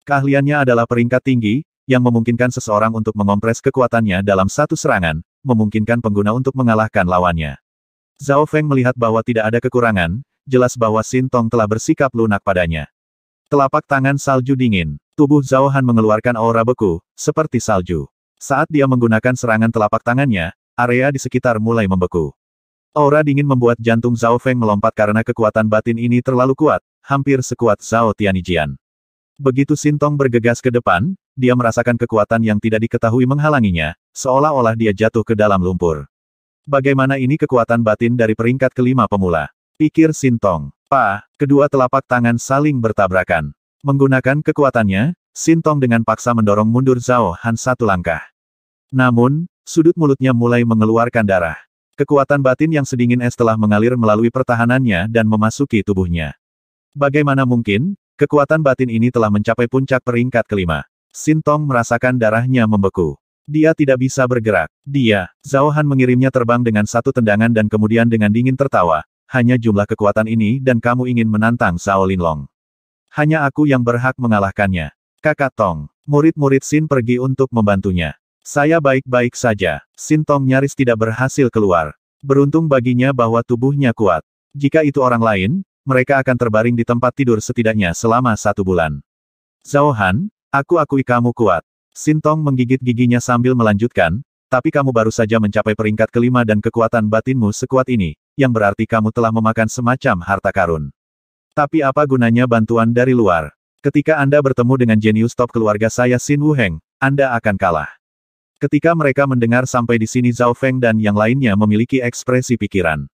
Keahliannya adalah peringkat tinggi, yang memungkinkan seseorang untuk mengompres kekuatannya dalam satu serangan, memungkinkan pengguna untuk mengalahkan lawannya. Zhao Feng melihat bahwa tidak ada kekurangan, jelas bahwa Xin Tong telah bersikap lunak padanya. Telapak tangan salju dingin. Tubuh Zhao Han mengeluarkan aura beku, seperti salju. Saat dia menggunakan serangan telapak tangannya, area di sekitar mulai membeku. Aura dingin membuat jantung Zhao Feng melompat karena kekuatan batin ini terlalu kuat, hampir sekuat Zhao Tianyijian. Begitu Xin Tong bergegas ke depan, dia merasakan kekuatan yang tidak diketahui menghalanginya, seolah-olah dia jatuh ke dalam lumpur. Bagaimana ini kekuatan batin dari peringkat kelima pemula? Pikir Xin Tong. Kedua telapak tangan saling bertabrakan. Menggunakan kekuatannya, Xin Tong dengan paksa mendorong mundur Zhao Han satu langkah. Namun, sudut mulutnya mulai mengeluarkan darah. Kekuatan batin yang sedingin es telah mengalir melalui pertahanannya dan memasuki tubuhnya. Bagaimana mungkin, kekuatan batin ini telah mencapai puncak peringkat kelima. Xin Tong merasakan darahnya membeku. Dia tidak bisa bergerak. Zhao Han mengirimnya terbang dengan satu tendangan dan kemudian dengan dingin tertawa. Hanya jumlah kekuatan ini dan kamu ingin menantang Zhao Linlong. Hanya aku yang berhak mengalahkannya. Kakak Tong. Murid-murid Xin pergi untuk membantunya. Saya baik-baik saja. Xin Tong nyaris tidak berhasil keluar. Beruntung baginya bahwa tubuhnya kuat. Jika itu orang lain, mereka akan terbaring di tempat tidur setidaknya selama 1 bulan. Zhao Han, aku akui kamu kuat. Xin Tong menggigit giginya sambil melanjutkan, tapi kamu baru saja mencapai peringkat kelima dan kekuatan batinmu sekuat ini, yang berarti kamu telah memakan semacam harta karun. Tapi apa gunanya bantuan dari luar? Ketika Anda bertemu dengan jenius top keluarga saya Xin Wuheng, Anda akan kalah. Ketika mereka mendengar sampai di sini Zhao Feng dan yang lainnya memiliki ekspresi pikiran.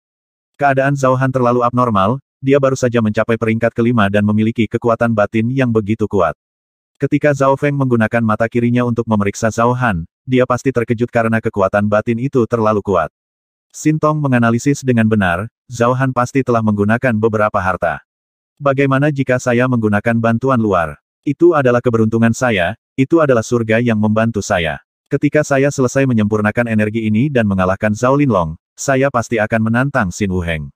Keadaan Zhao Han terlalu abnormal, dia baru saja mencapai peringkat kelima dan memiliki kekuatan batin yang begitu kuat. Ketika Zhao Feng menggunakan mata kirinya untuk memeriksa Zhao Han, dia pasti terkejut karena kekuatan batin itu terlalu kuat. Xin Tong menganalisis dengan benar, Zhao Han pasti telah menggunakan beberapa harta. Bagaimana jika saya menggunakan bantuan luar? Itu adalah keberuntungan saya, itu adalah surga yang membantu saya. Ketika saya selesai menyempurnakan energi ini dan mengalahkan Zhao Linlong, saya pasti akan menantang Xin Wuheng.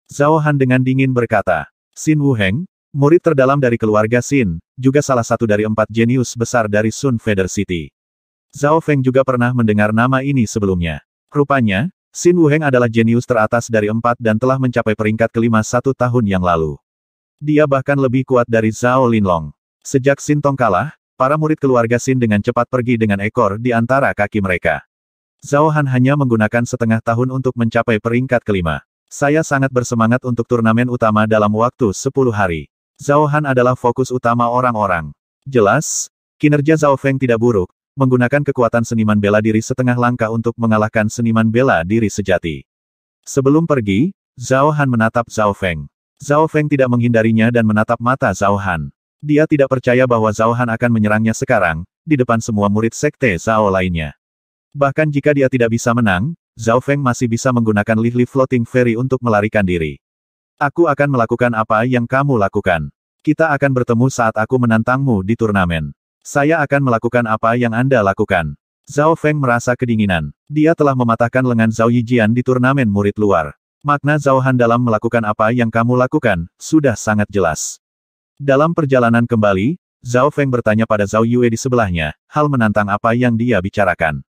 Zhao Han dengan dingin berkata, Xin Wuheng, murid terdalam dari keluarga Xin, juga salah satu dari 4 jenius besar dari Sun Feather City. Zhao Feng juga pernah mendengar nama ini sebelumnya. Rupanya, Xin Wuheng adalah jenius teratas dari 4 dan telah mencapai peringkat kelima 1 tahun yang lalu. Dia bahkan lebih kuat dari Zhao Linlong. Sejak Xin Tong kalah, para murid keluarga Xin dengan cepat pergi dengan ekor di antara kaki mereka. Zhao Han hanya menggunakan setengah tahun untuk mencapai peringkat kelima. Saya sangat bersemangat untuk turnamen utama dalam waktu 10 hari. Zhao Han adalah fokus utama orang-orang. Jelas, kinerja Zhao Feng tidak buruk, menggunakan kekuatan seniman bela diri setengah langkah untuk mengalahkan seniman bela diri sejati. Sebelum pergi, Zhao Han menatap Zhao Feng. Zhao Feng tidak menghindarinya dan menatap mata Zhao Han. Dia tidak percaya bahwa Zhao Han akan menyerangnya sekarang, di depan semua murid sekte Zhao lainnya. Bahkan jika dia tidak bisa menang, Zhao Feng masih bisa menggunakan Li Floating Fairy untuk melarikan diri. Aku akan melakukan apa yang kamu lakukan. Kita akan bertemu saat aku menantangmu di turnamen. Saya akan melakukan apa yang Anda lakukan. Zhao Feng merasa kedinginan. Dia telah mematahkan lengan Zhao Yijian di turnamen murid luar. Makna Zhao Han dalam melakukan apa yang kamu lakukan, sudah sangat jelas. Dalam perjalanan kembali, Zhao Feng bertanya pada Zhao Yue di sebelahnya, hal menantang apa yang dia bicarakan.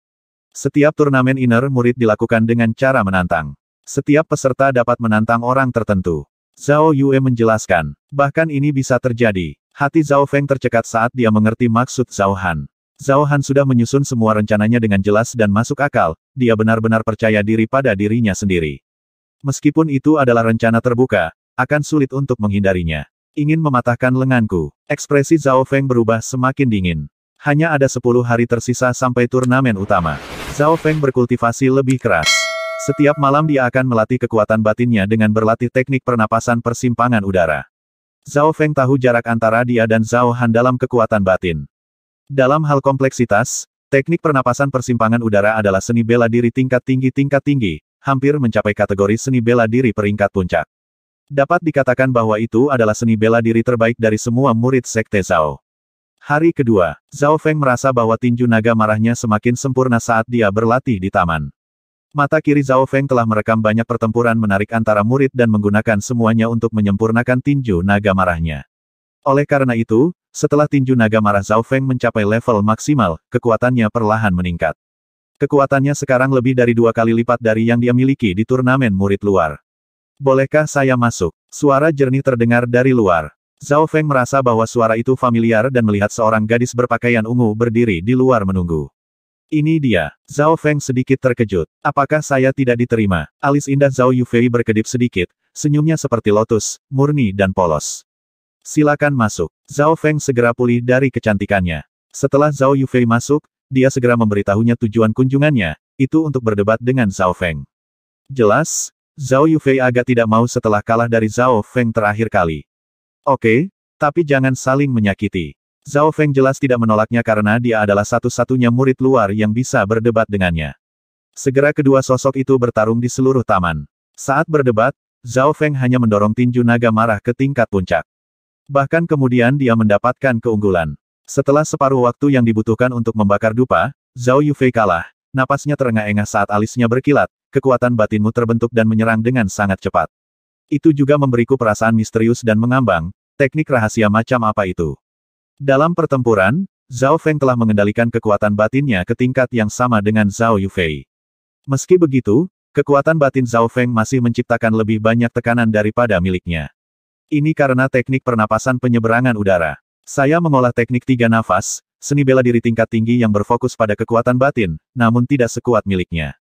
Setiap turnamen inner murid dilakukan dengan cara menantang. Setiap peserta dapat menantang orang tertentu. Zhao Yue menjelaskan, bahkan ini bisa terjadi. Hati Zhao Feng tercekat saat dia mengerti maksud Zhao Han. Zhao Han sudah menyusun semua rencananya dengan jelas dan masuk akal, dia benar-benar percaya diri pada dirinya sendiri. Meskipun itu adalah rencana terbuka, akan sulit untuk menghindarinya. Ingin mematahkan lenganku. Ekspresi Zhao Feng berubah semakin dingin. Hanya ada 10 hari tersisa sampai turnamen utama. Zhao Feng berkultivasi lebih keras. Setiap malam dia akan melatih kekuatan batinnya dengan berlatih teknik pernapasan persimpangan udara. Zhao Feng tahu jarak antara dia dan Zhao Han dalam kekuatan batin. Dalam hal kompleksitas, teknik pernapasan persimpangan udara adalah seni bela diri tingkat tinggi, hampir mencapai kategori seni bela diri peringkat puncak. Dapat dikatakan bahwa itu adalah seni bela diri terbaik dari semua murid sekte Zhao. Hari kedua, Zhao Feng merasa bahwa tinju naga marahnya semakin sempurna saat dia berlatih di taman. Mata kiri Zhao Feng telah merekam banyak pertempuran menarik antara murid dan menggunakan semuanya untuk menyempurnakan tinju naga marahnya. Oleh karena itu, setelah tinju naga marah Zhao Feng mencapai level maksimal, kekuatannya perlahan meningkat. Kekuatannya sekarang lebih dari 2 kali lipat dari yang dia miliki di turnamen murid luar. Bolehkah saya masuk? Suara jernih terdengar dari luar. Zhao Feng merasa bahwa suara itu familiar dan melihat seorang gadis berpakaian ungu berdiri di luar menunggu. Ini dia. Zhao Feng sedikit terkejut. Apakah saya tidak diterima? Alis indah Zhao Yufei berkedip sedikit, senyumnya seperti lotus, murni dan polos. Silakan masuk. Zhao Feng segera pulih dari kecantikannya. Setelah Zhao Yufei masuk, dia segera memberitahunya tujuan kunjungannya, itu untuk berdebat dengan Zhao Feng. Jelas, Zhao Yufei agak tidak mau setelah kalah dari Zhao Feng terakhir kali. Oke, tapi jangan saling menyakiti. Zhao Feng jelas tidak menolaknya karena dia adalah satu-satunya murid luar yang bisa berdebat dengannya. Segera kedua sosok itu bertarung di seluruh taman. Saat berdebat, Zhao Feng hanya mendorong tinju naga marah ke tingkat puncak. Bahkan kemudian dia mendapatkan keunggulan. Setelah separuh waktu yang dibutuhkan untuk membakar dupa, Zhao Yufei kalah. Napasnya terengah-engah saat alisnya berkilat, kekuatan batinmu terbentuk dan menyerang dengan sangat cepat. Itu juga memberiku perasaan misterius dan mengambang, teknik rahasia macam apa itu? Dalam pertempuran, Zhao Feng telah mengendalikan kekuatan batinnya ke tingkat yang sama dengan Zhao Yufei. Meski begitu, kekuatan batin Zhao Feng masih menciptakan lebih banyak tekanan daripada miliknya. Ini karena teknik pernapasan penyeberangan udara. Saya mengolah teknik 3 nafas, seni bela diri tingkat tinggi yang berfokus pada kekuatan batin, namun tidak sekuat miliknya.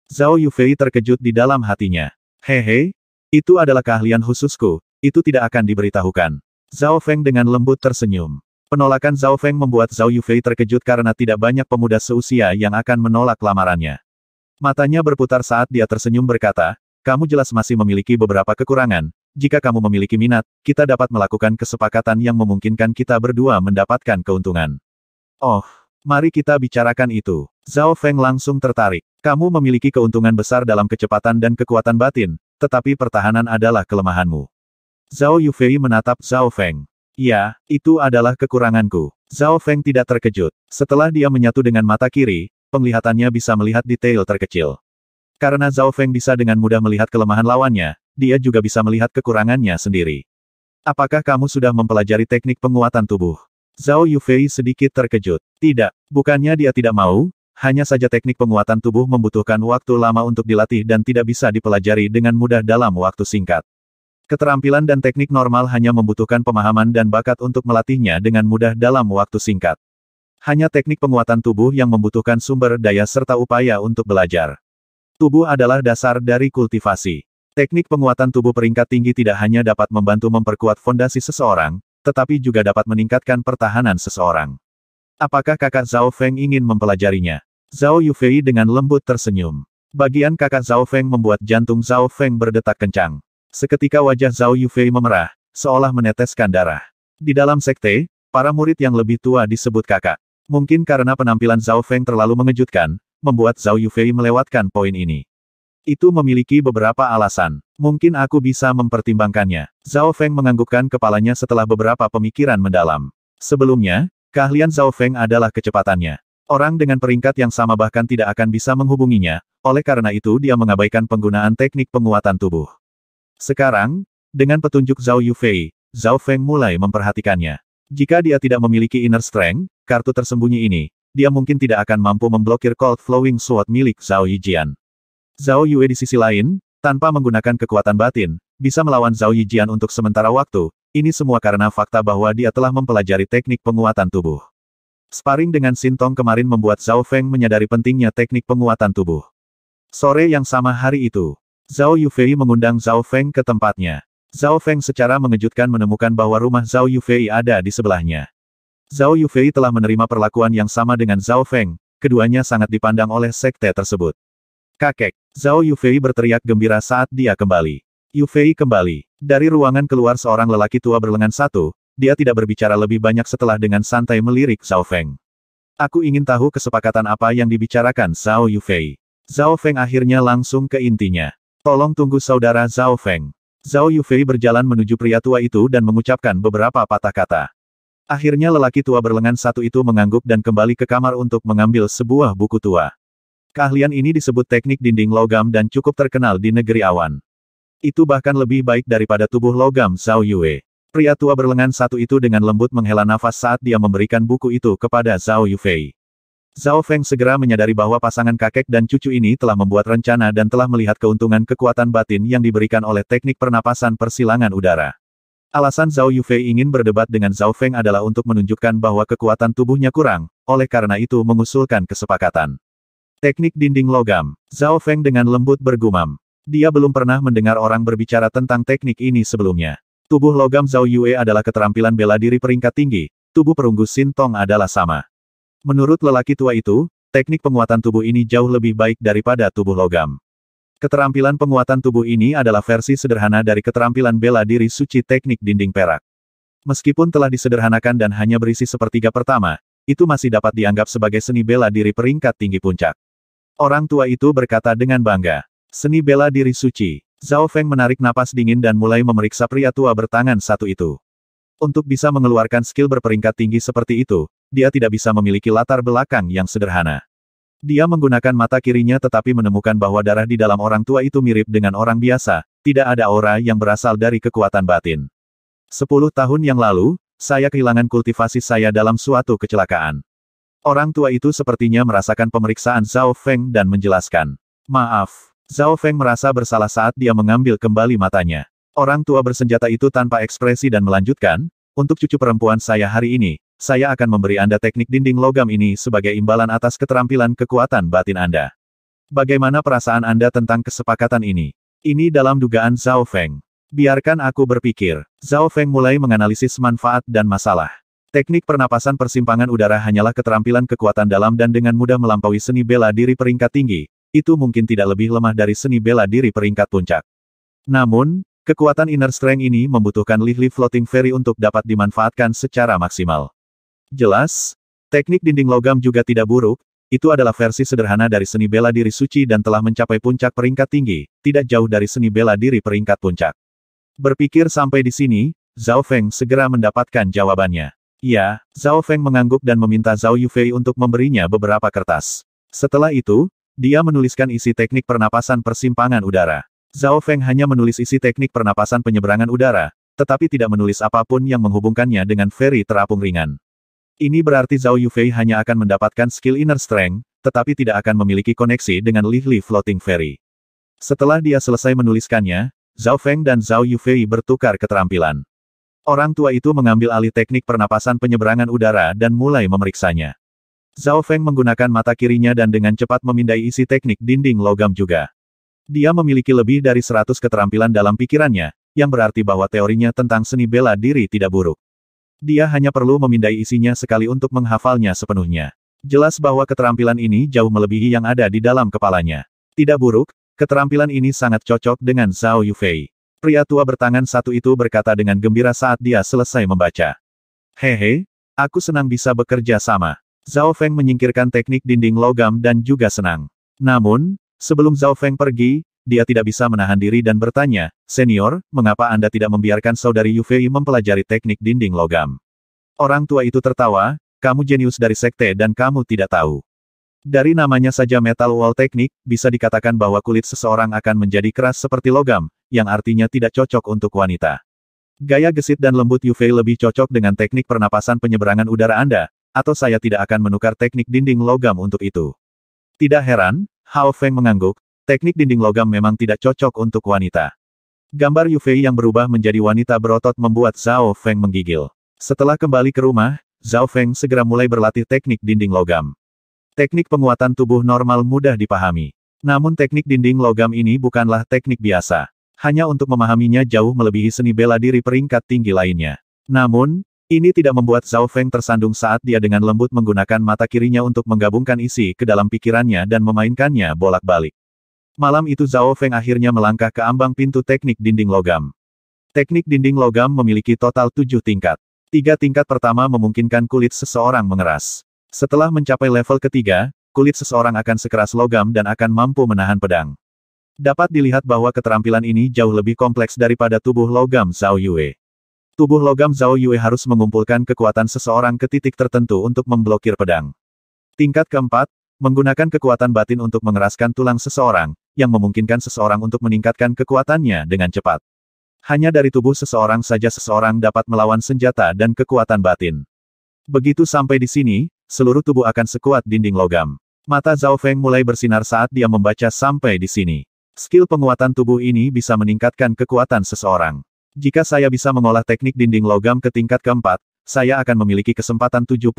Zhao Yufei terkejut di dalam hatinya. Hehe, itu adalah keahlian khususku, itu tidak akan diberitahukan. Zhao Feng dengan lembut tersenyum. Penolakan Zhao Feng membuat Zhao Yufei terkejut karena tidak banyak pemuda seusia yang akan menolak lamarannya. Matanya berputar saat dia tersenyum berkata, kamu jelas masih memiliki beberapa kekurangan. Jika kamu memiliki minat, kita dapat melakukan kesepakatan yang memungkinkan kita berdua mendapatkan keuntungan. Oh, mari kita bicarakan itu. Zhao Feng langsung tertarik. Kamu memiliki keuntungan besar dalam kecepatan dan kekuatan batin, tetapi pertahanan adalah kelemahanmu. Zhao Yufei menatap Zhao Feng. Ya, itu adalah kekuranganku. Zhao Feng tidak terkejut. Setelah dia menyatu dengan mata kiri, penglihatannya bisa melihat detail terkecil. Karena Zhao Feng bisa dengan mudah melihat kelemahan lawannya, dia juga bisa melihat kekurangannya sendiri. Apakah kamu sudah mempelajari teknik penguatan tubuh? Zhao Yufei sedikit terkejut. Tidak, bukannya dia tidak mau, hanya saja teknik penguatan tubuh membutuhkan waktu lama untuk dilatih dan tidak bisa dipelajari dengan mudah dalam waktu singkat. Keterampilan dan teknik normal hanya membutuhkan pemahaman dan bakat untuk melatihnya dengan mudah dalam waktu singkat. Hanya teknik penguatan tubuh yang membutuhkan sumber daya serta upaya untuk belajar. Tubuh adalah dasar dari kultivasi. Teknik penguatan tubuh peringkat tinggi tidak hanya dapat membantu memperkuat fondasi seseorang, tetapi juga dapat meningkatkan pertahanan seseorang. Apakah kakak Zhao Feng ingin mempelajarinya? Zhao Yufei dengan lembut tersenyum. Bagian kakak Zhao Feng membuat jantung Zhao Feng berdetak kencang. Seketika wajah Zhao Yufei memerah, seolah meneteskan darah. Di dalam sekte, para murid yang lebih tua disebut kakak. Mungkin karena penampilan Zhao Feng terlalu mengejutkan, membuat Zhao Yufei melewatkan poin ini. Itu memiliki beberapa alasan. Mungkin aku bisa mempertimbangkannya. Zhao Feng menganggukkan kepalanya setelah beberapa pemikiran mendalam. Sebelumnya, keahlian Zhao Feng adalah kecepatannya. Orang dengan peringkat yang sama bahkan tidak akan bisa menghubunginya, oleh karena itu dia mengabaikan penggunaan teknik penguatan tubuh. Sekarang, dengan petunjuk Zhao Yufei, Zhao Feng mulai memperhatikannya. Jika dia tidak memiliki inner strength, kartu tersembunyi ini, dia mungkin tidak akan mampu memblokir Cold Flowing Sword milik Zhao Yijian. Zhao Yue di sisi lain, tanpa menggunakan kekuatan batin, bisa melawan Zhao Yijian untuk sementara waktu, ini semua karena fakta bahwa dia telah mempelajari teknik penguatan tubuh. Sparring dengan Xin Tong kemarin membuat Zhao Feng menyadari pentingnya teknik penguatan tubuh. Sore yang sama hari itu, Zhao Yufei mengundang Zhao Feng ke tempatnya. Zhao Feng secara mengejutkan menemukan bahwa rumah Zhao Yufei ada di sebelahnya. Zhao Yufei telah menerima perlakuan yang sama dengan Zhao Feng, keduanya sangat dipandang oleh sekte tersebut. Kakek, Zhao Yufei berteriak gembira saat dia kembali. Yufei kembali. Dari ruangan keluar seorang lelaki tua berlengan satu, dia tidak berbicara lebih banyak setelah dengan santai melirik Zhao Feng. Aku ingin tahu kesepakatan apa yang dibicarakan Zhao Yufei. Zhao Feng akhirnya langsung ke intinya. Tolong tunggu saudara Zhao Feng. Zhao Yufei berjalan menuju pria tua itu dan mengucapkan beberapa patah kata. Akhirnya lelaki tua berlengan satu itu mengangguk dan kembali ke kamar untuk mengambil sebuah buku tua. Keahlian ini disebut teknik dinding logam dan cukup terkenal di negeri awan. Itu bahkan lebih baik daripada tubuh logam Zhao Yue. Pria tua berlengan satu itu dengan lembut menghela nafas saat dia memberikan buku itu kepada Zhao Yufei. Zhao Feng segera menyadari bahwa pasangan kakek dan cucu ini telah membuat rencana dan telah melihat keuntungan kekuatan batin yang diberikan oleh teknik pernapasan persilangan udara. Alasan Zhao Yufei ingin berdebat dengan Zhao Feng adalah untuk menunjukkan bahwa kekuatan tubuhnya kurang, oleh karena itu mengusulkan kesepakatan. Teknik dinding logam. Zhao Feng dengan lembut bergumam. Dia belum pernah mendengar orang berbicara tentang teknik ini sebelumnya. Tubuh logam Zhao Yue adalah keterampilan bela diri peringkat tinggi, tubuh perunggu Xin Tong adalah sama. Menurut lelaki tua itu, teknik penguatan tubuh ini jauh lebih baik daripada tubuh logam. Keterampilan penguatan tubuh ini adalah versi sederhana dari keterampilan bela diri suci teknik dinding perak. Meskipun telah disederhanakan dan hanya berisi sepertiga pertama, itu masih dapat dianggap sebagai seni bela diri peringkat tinggi puncak. Orang tua itu berkata dengan bangga. Seni bela diri suci. Zhao Feng menarik napas dingin dan mulai memeriksa pria tua bertangan satu itu. Untuk bisa mengeluarkan skill berperingkat tinggi seperti itu, dia tidak bisa memiliki latar belakang yang sederhana. Dia menggunakan mata kirinya tetapi menemukan bahwa darah di dalam orang tua itu mirip dengan orang biasa, tidak ada aura yang berasal dari kekuatan batin. 10 tahun yang lalu, saya kehilangan kultivasi saya dalam suatu kecelakaan. Orang tua itu sepertinya merasakan pemeriksaan Zhao Feng dan menjelaskan. Maaf. Zhao Feng merasa bersalah saat dia mengambil kembali matanya. Orang tua bersenjata itu tanpa ekspresi dan melanjutkan, untuk cucu perempuan saya hari ini, saya akan memberi Anda teknik dinding logam ini sebagai imbalan atas keterampilan kekuatan batin Anda. Bagaimana perasaan Anda tentang kesepakatan ini? Ini dalam dugaan Zhao Feng. Biarkan aku berpikir. Zhao Feng mulai menganalisis manfaat dan masalah. Teknik pernapasan persimpangan udara hanyalah keterampilan kekuatan dalam dan dengan mudah melampaui seni bela diri peringkat tinggi. Itu mungkin tidak lebih lemah dari seni bela diri peringkat puncak. Namun, kekuatan inner strength ini membutuhkan Li Floating Fairy untuk dapat dimanfaatkan secara maksimal. Jelas, teknik dinding logam juga tidak buruk. Itu adalah versi sederhana dari seni bela diri suci dan telah mencapai puncak peringkat tinggi, tidak jauh dari seni bela diri peringkat puncak. Berpikir sampai di sini, Zhao Feng segera mendapatkan jawabannya. Ya, Zhao Feng mengangguk dan meminta Zhao Yufei untuk memberinya beberapa kertas. Setelah itu, dia menuliskan isi teknik pernapasan persimpangan udara. Zhao Feng hanya menulis isi teknik pernapasan penyeberangan udara, tetapi tidak menulis apapun yang menghubungkannya dengan fairy terapung ringan. Ini berarti Zhao Yufei hanya akan mendapatkan skill inner strength, tetapi tidak akan memiliki koneksi dengan Li Floating Fairy. Setelah dia selesai menuliskannya, Zhao Feng dan Zhao Yufei bertukar keterampilan. Orang tua itu mengambil alih teknik pernapasan penyeberangan udara dan mulai memeriksanya. Zhao Feng menggunakan mata kirinya dan dengan cepat memindai isi teknik dinding logam juga. Dia memiliki lebih dari 100 keterampilan dalam pikirannya, yang berarti bahwa teorinya tentang seni bela diri tidak buruk. Dia hanya perlu memindai isinya sekali untuk menghafalnya sepenuhnya. Jelas bahwa keterampilan ini jauh melebihi yang ada di dalam kepalanya. Tidak buruk, keterampilan ini sangat cocok dengan Zhao Yufei. Pria tua bertangan satu itu berkata dengan gembira saat dia selesai membaca. Hehe, aku senang bisa bekerja sama. Zhao Feng menyingkirkan teknik dinding logam dan juga senang. Namun, sebelum Zhao Feng pergi, dia tidak bisa menahan diri dan bertanya, "Senior, mengapa Anda tidak membiarkan saudari Yufei mempelajari teknik dinding logam?" Orang tua itu tertawa, "Kamu jenius dari sekte dan kamu tidak tahu. Dari namanya saja Metal Wall Technique, bisa dikatakan bahwa kulit seseorang akan menjadi keras seperti logam, yang artinya tidak cocok untuk wanita. Gaya gesit dan lembut Yufei lebih cocok dengan teknik pernapasan penyeberangan udara Anda, atau saya tidak akan menukar teknik dinding logam untuk itu." Tidak heran, Hao Feng mengangguk. Teknik dinding logam memang tidak cocok untuk wanita. Gambar Yufei yang berubah menjadi wanita berotot membuat Zhao Feng menggigil. Setelah kembali ke rumah, Zhao Feng segera mulai berlatih teknik dinding logam. Teknik penguatan tubuh normal mudah dipahami. Namun teknik dinding logam ini bukanlah teknik biasa. Hanya untuk memahaminya jauh melebihi seni bela diri peringkat tinggi lainnya. Namun, ini tidak membuat Zhao Feng tersandung saat dia dengan lembut menggunakan mata kirinya untuk menggabungkan isi ke dalam pikirannya dan memainkannya bolak-balik. Malam itu Zhao Feng akhirnya melangkah ke ambang pintu teknik dinding logam. Teknik dinding logam memiliki total 7 tingkat. 3 tingkat pertama memungkinkan kulit seseorang mengeras. Setelah mencapai level ketiga, kulit seseorang akan sekeras logam dan akan mampu menahan pedang. Dapat dilihat bahwa keterampilan ini jauh lebih kompleks daripada tubuh logam Zhao Yue. Tubuh logam Zhao Yue harus mengumpulkan kekuatan seseorang ke titik tertentu untuk memblokir pedang. Tingkat keempat, menggunakan kekuatan batin untuk mengeraskan tulang seseorang, yang memungkinkan seseorang untuk meningkatkan kekuatannya dengan cepat. Hanya dari tubuh seseorang saja seseorang dapat melawan senjata dan kekuatan batin. Begitu sampai di sini, seluruh tubuh akan sekuat dinding logam. Mata Zhao Feng mulai bersinar saat dia membaca sampai di sini. Skill penguatan tubuh ini bisa meningkatkan kekuatan seseorang. Jika saya bisa mengolah teknik dinding logam ke tingkat keempat, saya akan memiliki kesempatan 70%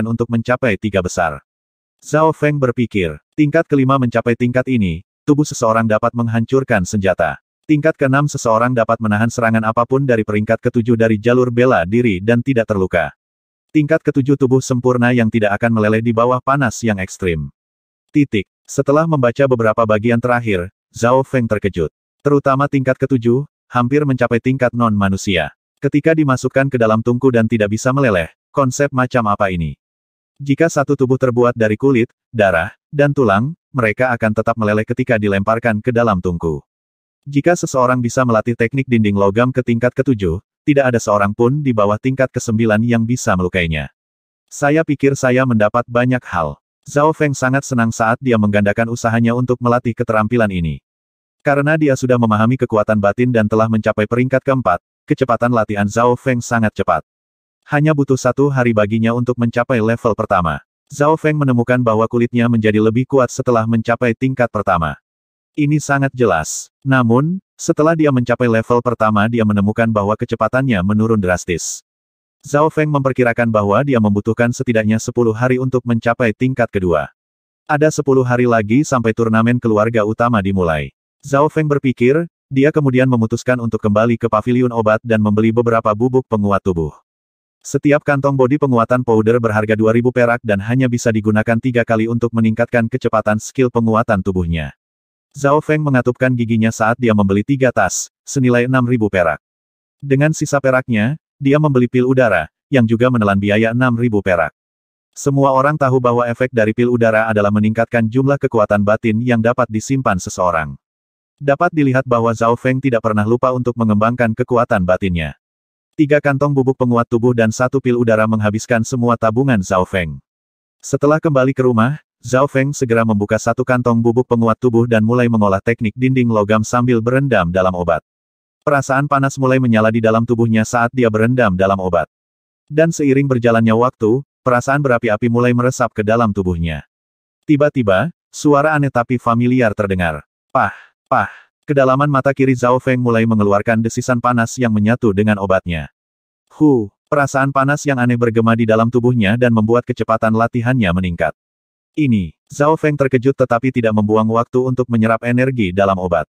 untuk mencapai 3 besar. Zhao Feng berpikir, tingkat kelima mencapai tingkat ini, tubuh seseorang dapat menghancurkan senjata. Tingkat keenam seseorang dapat menahan serangan apapun dari peringkat ketujuh dari jalur bela diri dan tidak terluka. Tingkat ketujuh tubuh sempurna yang tidak akan meleleh di bawah panas yang ekstrim. Titik. Setelah membaca beberapa bagian terakhir, Zhao Feng terkejut. Terutama tingkat ketujuh, hampir mencapai tingkat non-manusia. Ketika dimasukkan ke dalam tungku dan tidak bisa meleleh, konsep macam apa ini? Jika satu tubuh terbuat dari kulit, darah, dan tulang, mereka akan tetap meleleh ketika dilemparkan ke dalam tungku. Jika seseorang bisa melatih teknik dinding logam ke tingkat ketujuh, tidak ada seorang pun di bawah tingkat ke-9 yang bisa melukainya. Saya pikir saya mendapat banyak hal. Zhao Feng sangat senang saat dia menggandakan usahanya untuk melatih keterampilan ini. Karena dia sudah memahami kekuatan batin dan telah mencapai peringkat keempat, kecepatan latihan Zhao Feng sangat cepat. Hanya butuh 1 hari baginya untuk mencapai level pertama. Zhao Feng menemukan bahwa kulitnya menjadi lebih kuat setelah mencapai tingkat pertama. Ini sangat jelas. Namun, setelah dia mencapai level pertama dia menemukan bahwa kecepatannya menurun drastis. Zhao Feng memperkirakan bahwa dia membutuhkan setidaknya 10 hari untuk mencapai tingkat kedua. Ada 10 hari lagi sampai turnamen keluarga utama dimulai. Zhao Feng berpikir, Dia kemudian memutuskan untuk kembali ke paviliun obat dan membeli beberapa bubuk penguat tubuh. Setiap kantong bodi penguatan powder berharga 2.000 perak dan hanya bisa digunakan 3 kali untuk meningkatkan kecepatan skill penguatan tubuhnya. Zhao Feng mengatupkan giginya saat dia membeli 3 tas, senilai 6.000 perak. Dengan sisa peraknya, dia membeli pil udara, yang juga menelan biaya 6.000 perak. Semua orang tahu bahwa efek dari pil udara adalah meningkatkan jumlah kekuatan batin yang dapat disimpan seseorang. Dapat dilihat bahwa Zhao Feng tidak pernah lupa untuk mengembangkan kekuatan batinnya. 3 kantong bubuk penguat tubuh dan 1 pil udara menghabiskan semua tabungan Zhao Feng. Setelah kembali ke rumah, Zhao Feng segera membuka 1 kantong bubuk penguat tubuh dan mulai mengolah teknik dinding logam sambil berendam dalam obat. Perasaan panas mulai menyala di dalam tubuhnya saat dia berendam dalam obat. Dan seiring berjalannya waktu, perasaan berapi-api mulai meresap ke dalam tubuhnya. Tiba-tiba, suara aneh tapi familiar terdengar. Pah, pah. Kedalaman mata kiri Zhao Feng mulai mengeluarkan desisan panas yang menyatu dengan obatnya. Perasaan panas yang aneh bergema di dalam tubuhnya dan membuat kecepatan latihannya meningkat. Zhao Feng terkejut tetapi tidak membuang waktu untuk menyerap energi dalam obat.